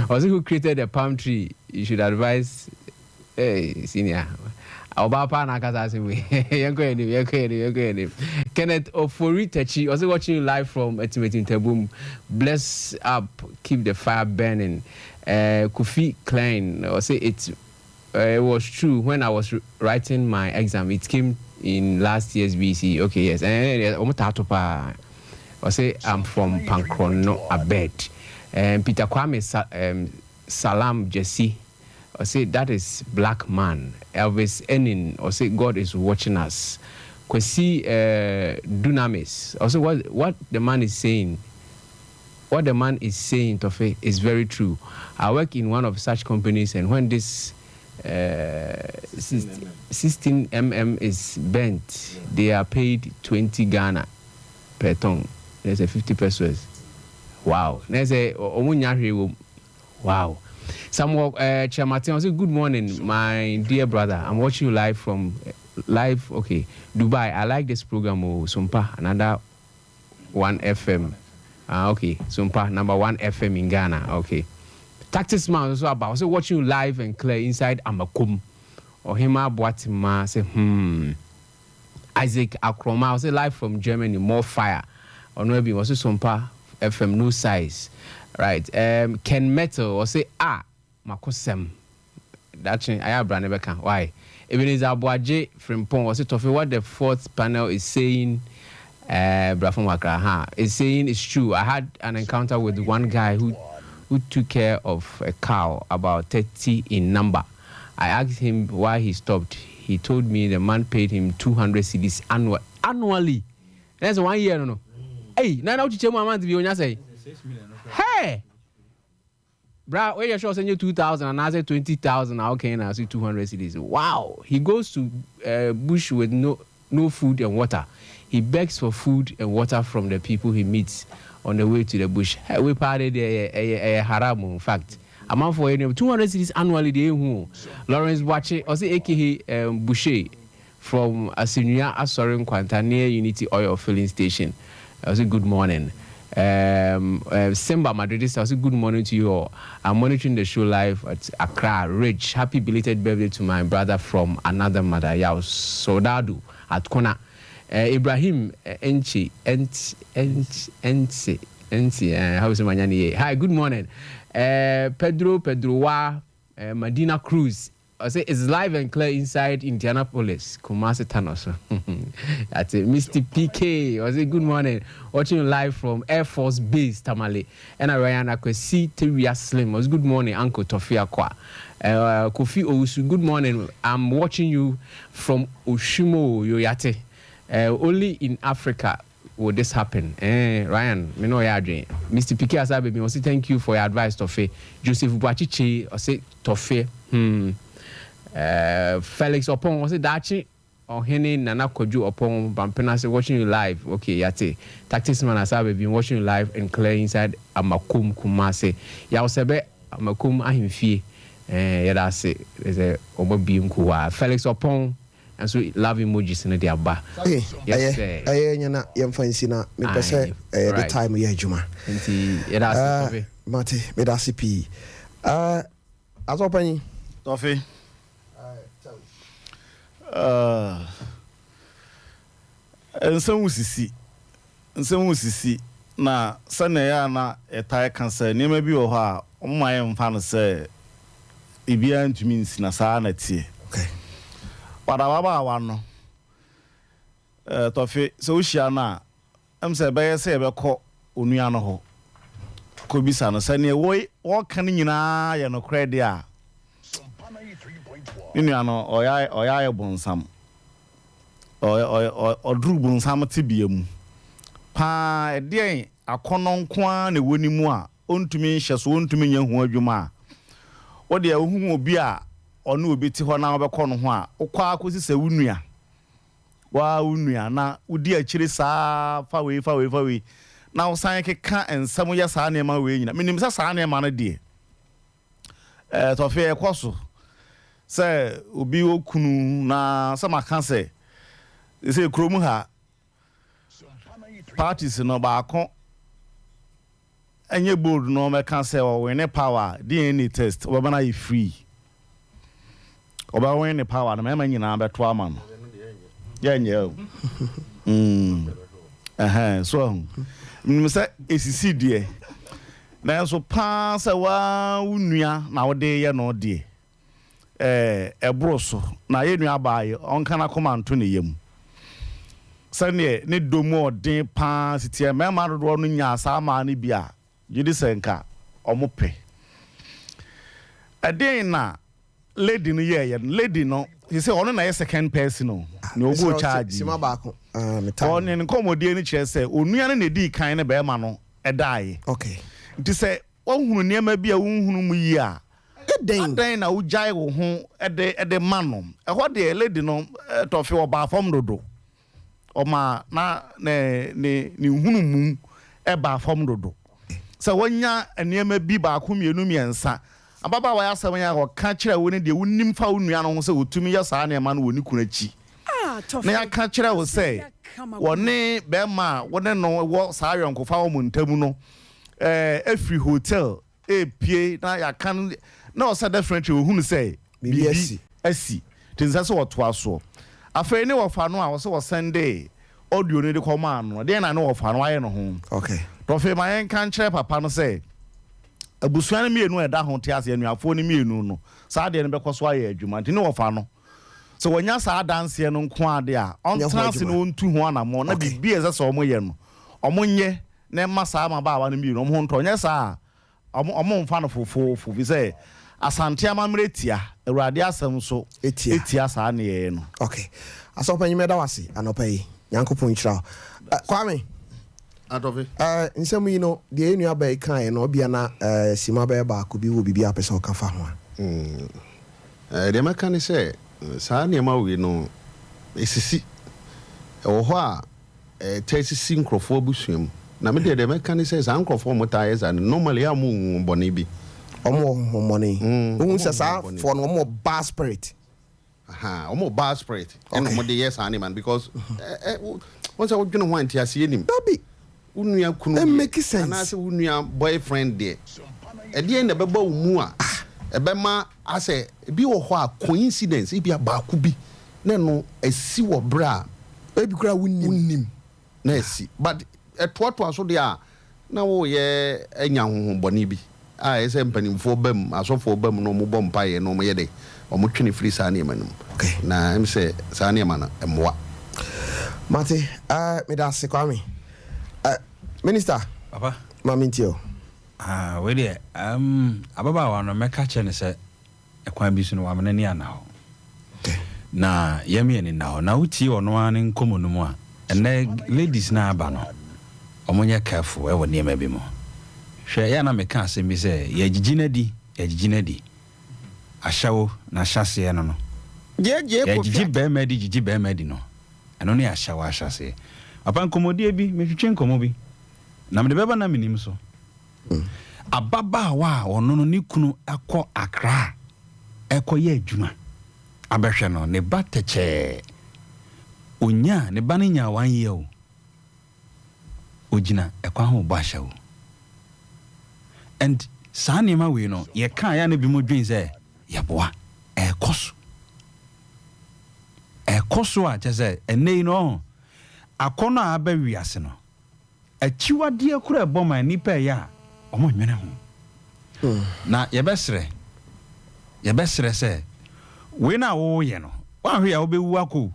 Was it who created the palm tree? You should advise, hey, senior. Obapa na kasa say we. Yanko enim. Kenneth Ofori Techi. Also watching you live from Estimating Tabum. Bless up, keep the fire burning. Kofi Klein. I say it was true when I was writing my exam. It came in last year's BC. Okay, yes. And I say I'm from Pankrono Abed. Peter Kwame Salam Jesse. Or say that is black man. Elvis Enin. Or say God is watching us. Kwesi Dunamis. Also, what the man is saying. What the man is saying, Tofe, is very true. I work in one of such companies, and when this 16 mm is bent, they are paid 20 Ghana per ton. There's a 50 pesos. Wow. There's a wow. Samuel Chamatin, I say good morning, my dear brother. I'm watching you live from Dubai. I like this program, Sompa, another 1 FM. Okay, Sompa, number 1 FM in Ghana. Okay. Tactics man also about so watching you live and clear inside Amakum. Or Hima Boatima say Isaac Akroma say live from Germany, more fire. Or no be also Sompa FM no size. Right. Ken Metal or say Makosem. That's I have brand never can. Why? Even is Abuaje from Pong or say Tofi what the 4th panel is saying. Is saying it's true. I had an encounter with one guy who took care of a cow, about 30 in number. I asked him why he stopped. He told me the man paid him 200 cedis annually. That's 1 year, no. Hey, now you tell my man to be on your say. Hey, bro, where you sure send you 2,000 and I say 20,000. Okay, now I see 200 cedis. Wow, he goes to bush with no food and water. He begs for food and water from the people he meets on the way to the bush. We parted a haram, in fact. A month for 200 cities annually. Lawrence Wache, also aka Boucher, from Asinia Asorin Quanta near Unity Oil Filling Station. I say good morning. Simba Madrid, I say good morning to you all. I'm monitoring the show live at Accra. Rich, happy belated birthday to my brother from another mother, Yao Sodadu at Kona. Ibrahim Enchi, how is it? Hi, good morning. Pedro Wa, Medina Cruz. I say it's live and clear inside Indianapolis, Kumasi Thanos. That's it. Mr. PK. I say good morning. Watching you live from Air Force Base, Tamale. And Ryan Akwesi Teria Slim. Was good morning, Uncle Tofiakwa. Kofi Owusu, good morning. I'm watching you from Oshimo Yoyate. Only in Africa will this happen. Ryan, me know your dream. Mr. Piquet Asabe, I say thank you for your advice, Tofe. Joseph Buachichi, I say Tofe. Felix Opon, I say Dachi. Or Henny Nana Koju Opon, Bampena, say watching you live. Okay, yate. Tactics man Asabe, been watching you live and clear inside Amakum Kumase. Yaosebe, Amakum Ahimfi. That's it. There's a Omobium Kuwa. Felix Opon. And so love emojis in the abba. Yes, sir. I am fancy now. Me say the time we are Juma. Mate, me da CP. As open. Tofi. Nsɛm sisi na sɛnɛ ya na ɛtae kansa nneɛma bi wɔ hɔ a ɔmo ayɛ mfa no sɛ bibia ntumi nsi na saa na tie. Okay. Baba no Tofi so ushia na say be say be ko onua no ho ko bisa no se ne wo kan nyina ye no kredi a nua no oya bonsam odru bonsam tibiam pa edien akono nko a na woni mu a ontumi nhye so ontumi nya hu adwuma wo de ahu obi a ono obi ti ho na obekọ no ho a ukwa akosi se wunua na udi akire saa fa we na usan keka ensam ya saa ne ma we nyina minim saa ne ma no de Tofi ekoso se obi okunu na sama kan se krom ha parties no ba kon enye board no me kan se o we ne power DNA test we bana e free oba when the power na mema nyina beto ama no yenye so me say esisi de na so pa se wa unua na wo de ye no de ebroso na ye nua baaye onka na koma nto ne yem sane ne domo odin pa sitie mema dodo no nya asa ma ne bia yidi senka omope Ade na lady no ye lady no he say ono na second person no na obo charge sima baako meta on ne komodie ni kire say onua na di kan ne be ma no edaaye okay nti say ohunu niam bia wohunu mu yi a den na ujai wo ho ede mano ho de lady no tofi oba fam dodo oma na ne hunu mu e ba fam dodo so wonya niam bi ba ko mienu miensa ababa wa asem ya ho ka kire wo ne de wonim fa onua no ho se otumi ya saa ne ma no woni kunachi na ya ka kire wo se woni be ma woni no wo saa yonko fa wo muntamu no every hotel pie na ya kan na o said differently o hunu say bibi asi tinza so woto aso afei ne wo fa no a wo se wo Sunday audio ne de koma no de na ne wo fa no aye no ho okay to fe ma yen kan kire papa no say abusuan mienu eda ho te ase anuafo ne mienu no saa de ne bekoso aye adwuma nti ne wo fa no so wonya saa dance no nko ade a on trans no ntu ho anamo na bibi eze so omo ye no omo nye na ma saa ma ba wa ne mienu omo ho nto nya saa omo mfa no fofo bi say asante amamretia awurade asem so etia saa ne ye no okay asopanyi meda wase anopai yankopon chira kwame Adobe nsɛm yi no de enua ba kan no bia na sima ba ba ko bi wo bibia pese o ka fa ho de maka ne sɛ saa ne ma we no esisi ɛwɔ hɔ a tesisi nkrofo abusuam na me de maka ne sɛ saa nkrofo mo ta yesa normally amu bɔne bi omo homone ohun sɛ saa for no omo bad spirit omo bad spirit ɛno mo de yes ani man because once I would know want to see him unua kunu make sense na say unua boyfriend there e dey na beba mu a e be ma ase bi wo ho a coincidence e bi abaaku bi na no asi wo bra e bi kura wunnim na asi but e to aso de a na wo ye anya honhom boni bi a e se mpanimfo bam asofo bam no mo bom paye no mo ye de o mo twene free sa ne manum okay na em se sa ne mana emwa mate me da se kwame Minister papa mamintio we dey ababa wa no meka che ne se ekwan bi so no wa menani ana ho na yemi ni na ho na uti ono an nkomo no mu a ene ladies na aba no omonye careful e woni ema bi mo hwe ya na meka asem bi se ya gigina di ahyawo na hyase no no je ko gigi be medi no eno ne ahyawo ahyase apa nkomodie bi metwetwe nkomo bi na mede beba na minim so ababa wa ono no nikunu akọ Accra ekoye adwuma abehwe no ne bateche onya ne ba nya 1 year o ogina ekwa ho bo ahya o and sani ma we no ye kan ya na bi mo dwen se yeboa ekoso a chese enei no akono a ba wiase no achiwade akura boma nipa ya omo nwene ho na yebesre se we na wo ye no wa hwe ya wo bewu akọ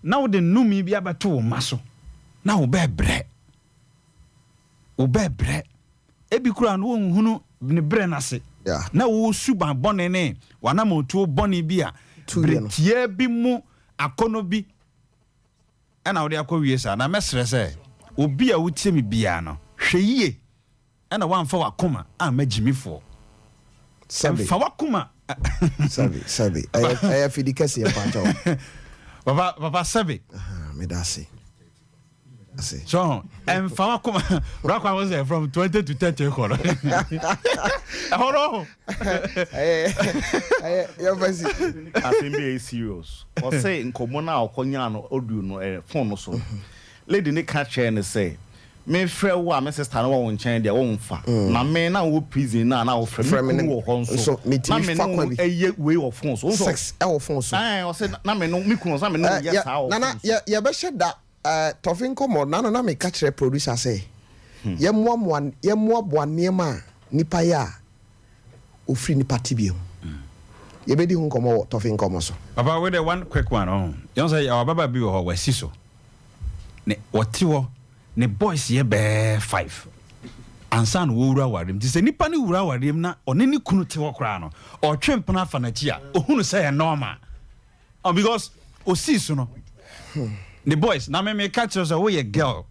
na wo de numi bi abato wo maso na wo bebre ebi kura no hunu ne bre na se na wo suba bone ne wana motuo bone bi a bretie bi mu akono bi ana wo de akọ wiesa na mesre se obi a wotie me bia no hweyie ana wamfa wakoma a magimifo fa wakoma sabi I fidikasi ya pancho papa sabi me dasi so fa wakoma rakwa was from 20 to 30 kono hold on you fancy I think be serious or say nkomo na okonya no audio no phone so lady ne catch and say me frɛ wo a me sister no wo nkyɛn de wo mfa na me na wo prison na wo frɛ me wo hɔ so me ti fa kwa bi eye way of phone so sex e wo phone so o say na me no me kunu so me no yes how na ye be hye da Tofiakwa na me catch producer say ye moa boane ma nipa ya ofri nipa tibiem ye be di hu nkomo Tofiakwa so papa we the one quick one on you say our baba bi wo wasi so ne wati wo ne boys ye be 5 ansa no wura warem ti se nipa ne wura warem na one ne kunu te wokra no o twempena fa na chi a ohunu say normal because o see so no the boys na me catch us we a girl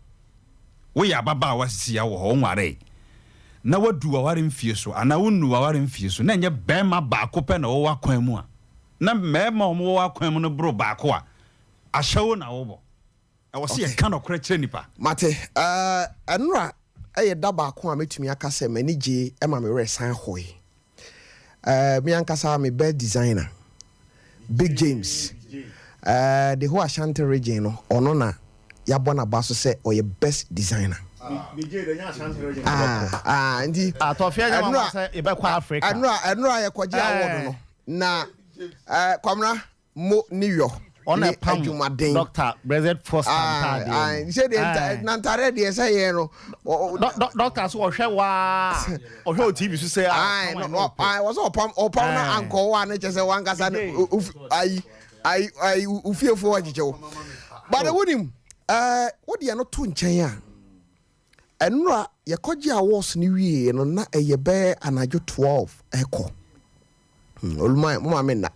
we ya baba wasisi ya wo ho nware na wadu aware mfie so ana wonu aware mfie so na nye bema baako pe na wo wakwan mu a na mema o mo wakwan mu no bro baako a ahyawo na wo bo e wo se ka no kra kire nipa mate enra eye da baako a metumi aka se manage e ma me resan hoy me ankasa me bed designer Big James the whole Ashanti region no ono na yabona baso se o ye best designer BJ the Ashanti region ndi Tofiakwa ma say e be kwa Africa enra ye kwaji award no na kwamna mo New York on a pam Dr. Brezet Foster he said nantare de say ye no doctor so hwe wa hwe TV so say I was opam na anko wa na chese wan kasa I ufiefo ajichewo but the wonim what dey no to nchen a enura ye koji awards ni wie no na eye be anajo 12 eko oluma mo ma menna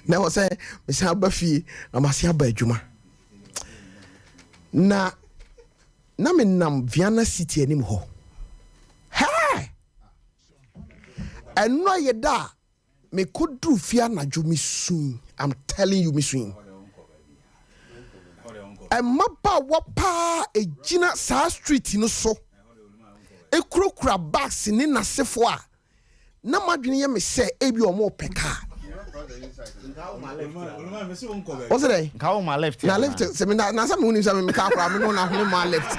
na wo say me say abafie na masia ba adwuma na menam Viana City anim ho hey enura ye da me kodru fia na jo me sun I'm telling you, Miss Wing. And mapa wapa a Gina Sa Street in so a crocra bags in a sefwa. No madrinia me say, Abi or more peka. What's it? Cow my left. Now left seminar. Now some moon is a car from my left.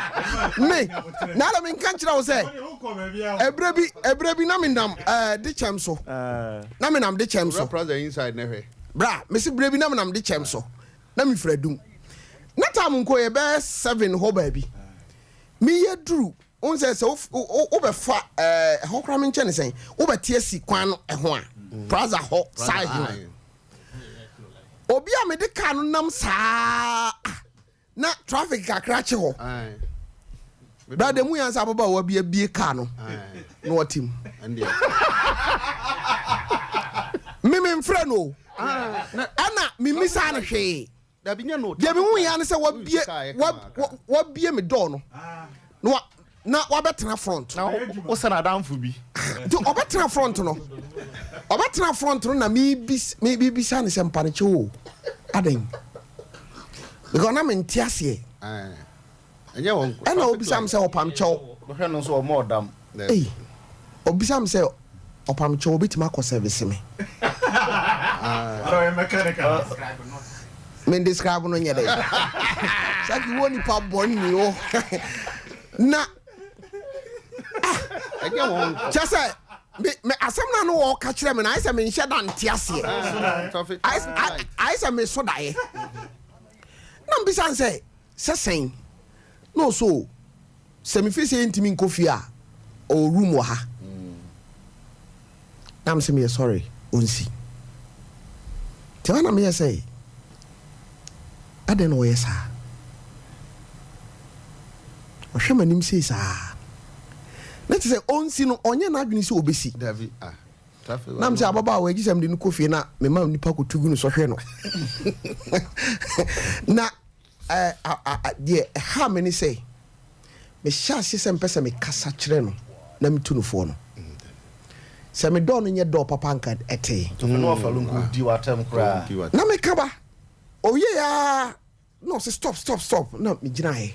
Me now I'm in country. I was say a brebi naminam the chamso. Naminam the chamso. Brother inside never. Bra, Mr. Brebi nam de chem so. Na me fredum. Na tam nko ye be 7 ho baby. Me ye dru. On say so be fa hokra me nche sen. Wo be tie si kwan no ho a. Plaza ho side. Obi a me de ka no nam saa. Na traffic kakra che ho. Bra de mu yan sa baba wo bie ka no. No watim. Me mfre no. Ana mi misa na hwe da binya no de mi hu ya ne se wa bie me do no na wa betena front na wo se na danfo bi to obetena front no na mi bisa ne se mpane che o adan because na me ntiase enye won ana obisa me se opam chew bo hwe no so o mo dam obisa me se opam chew obitima ko service me mechanical men describe no nyede saki woni pa bonni o na chese me asem na no wo ka kire me na ise me nhye da ntiase I say me so dae na mbisa nse sesen no so se me fise ntimi nkofia o room wa ha na me say me sorry onsi Tiwana me say I don't know yes sir. O hwe manim sei sa. Let say onsi no onye na adwene se obesi. David na me say ababa wa gisam de no kofie na me ma nipa ko tugu no so hwe no. Na de ha me ni say me sha se mpese me kasa kire no na me tu no fo no. Se me do no nye do papa nka ete to no afalu nko di watam kra na me kaba oye ya no say stop na me gina he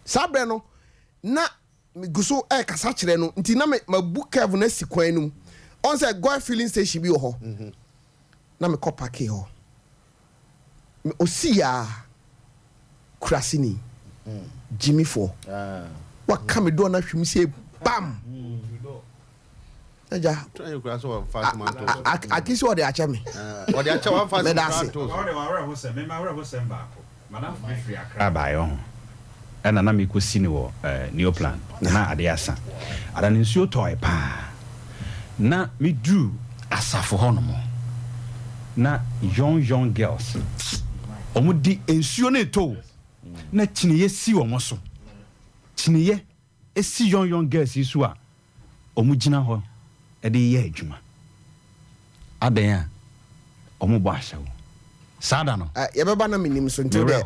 sabre no na me guso kasa kire no nti na me mabu curve na si kwan num on say go filling station bi ho na me ko park ho me osi ya krasini Jimmy for wa kam do na hwim say bam Eja try you cross over fast man to akisi ode acha me ode acha one fast man to ode wa were ho se me ma were ho se mbaako madam free akra ba yo ana na me ko sini wo new plan na ade asa ada ne nsuo toy pa na me drew asafo ho no mo na young girls omudi nsuo ne to na chiniye si wo mo so chiniye esi young girls isu a ɔmo gyina hɔ ɛde yɛ adwuma adan a ɔmo bɔ ahyɛw sada no yɛbɛba na menim so nti de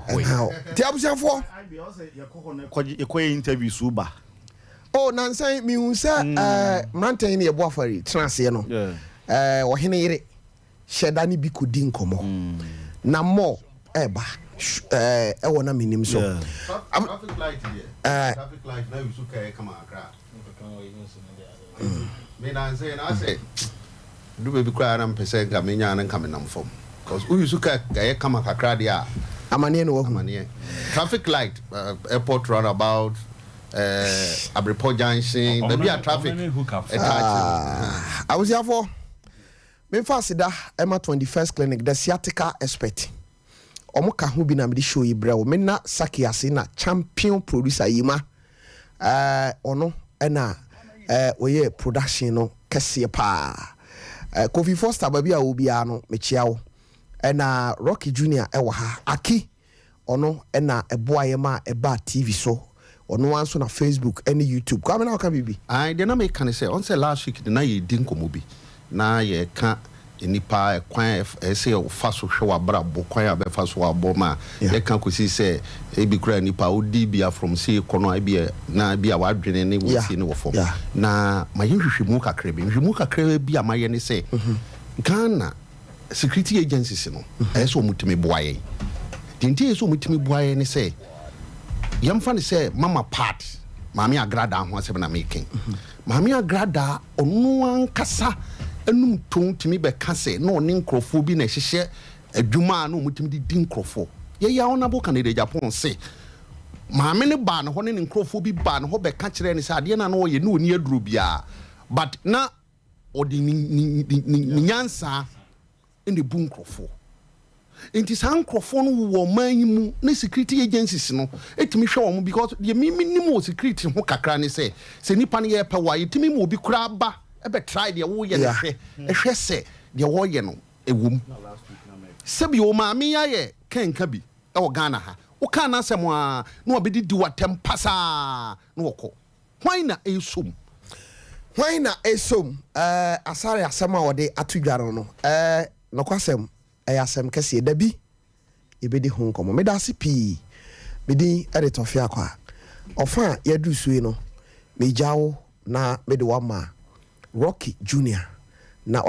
ti abusiafo yɛkɔyɛ interview so ba nansan mehu sɛ mmerantan ne yɛbɔ afari tena aseɛ no ɔhene yere hyɛda ne bi kɔdi nkɔmmɔ na mmɔ ɛba ɛwɔ na menim so traffic light na yusu kɛ kama akra me na say do be kra na mpɛsɛ nka menya na nka menam fam because yusu kɛ kama kakra dia amane no wahu amane traffic light airport roundabout Abripo Junction there be a traffic awusiafo me fa sida Emma 21st clinic the sciatica expert omo ka ho bi na me show yi brewo me na Fakye ase na champion producer yima ono na oye production no kese pa Kofi Foster ba bia obi a no me chia wo na Rocky Junior ewa ha aki ono na eboaye ma eba TV so ono wanso na Facebook and YouTube kwa me na ka bibi de na me kan say on say last week na ye din komo bi na ye ka enipa kwan say o fa so hwe wa bra bo kwan abe fa so wa bo ma ye kan ko si say e bi kura enipa odi bia from say kono bia na bia wa dwene ne wo si ne wo fo na ma ye hwehwemu kakra bia ma ye ne say Ghana security agencies no so mutimi boaye dinti so mutimi boaye ne say yamfa ne say mama part mami agrada ho asem na making mami agrada onu ankasa enum ton timi be kase na oni nkrofo bi na hyehye adwuma na omutimi di nkrofo ye ya onabo Canada Japan say mami ne ba na ho ne nkrofo bi ba na ho be ka kire ne say ade na no ye na oni aduro bia but na odi ni nyansa ene bu nkrofo enti san nkrofo no wo manyimu na security agencies no etimi hwe wo because ye minimum security ho kakra ne say se nipa ne ye pa wa etimi mo bi kura ba ebe try de wo ye hwe se de wo ye no ewum sebi o ma me ye kenka bi e wo Ghana ha wo ka na asem a na obedi di watem pasa na woko hwan na esom asare asem a wode atudwaro no no kwasem asem kese dabi ebedi ho nkomo me da se pi bedi ere Tofiakwa ofa yadu suwe no me jawo na me de wa ma Rocky Junior na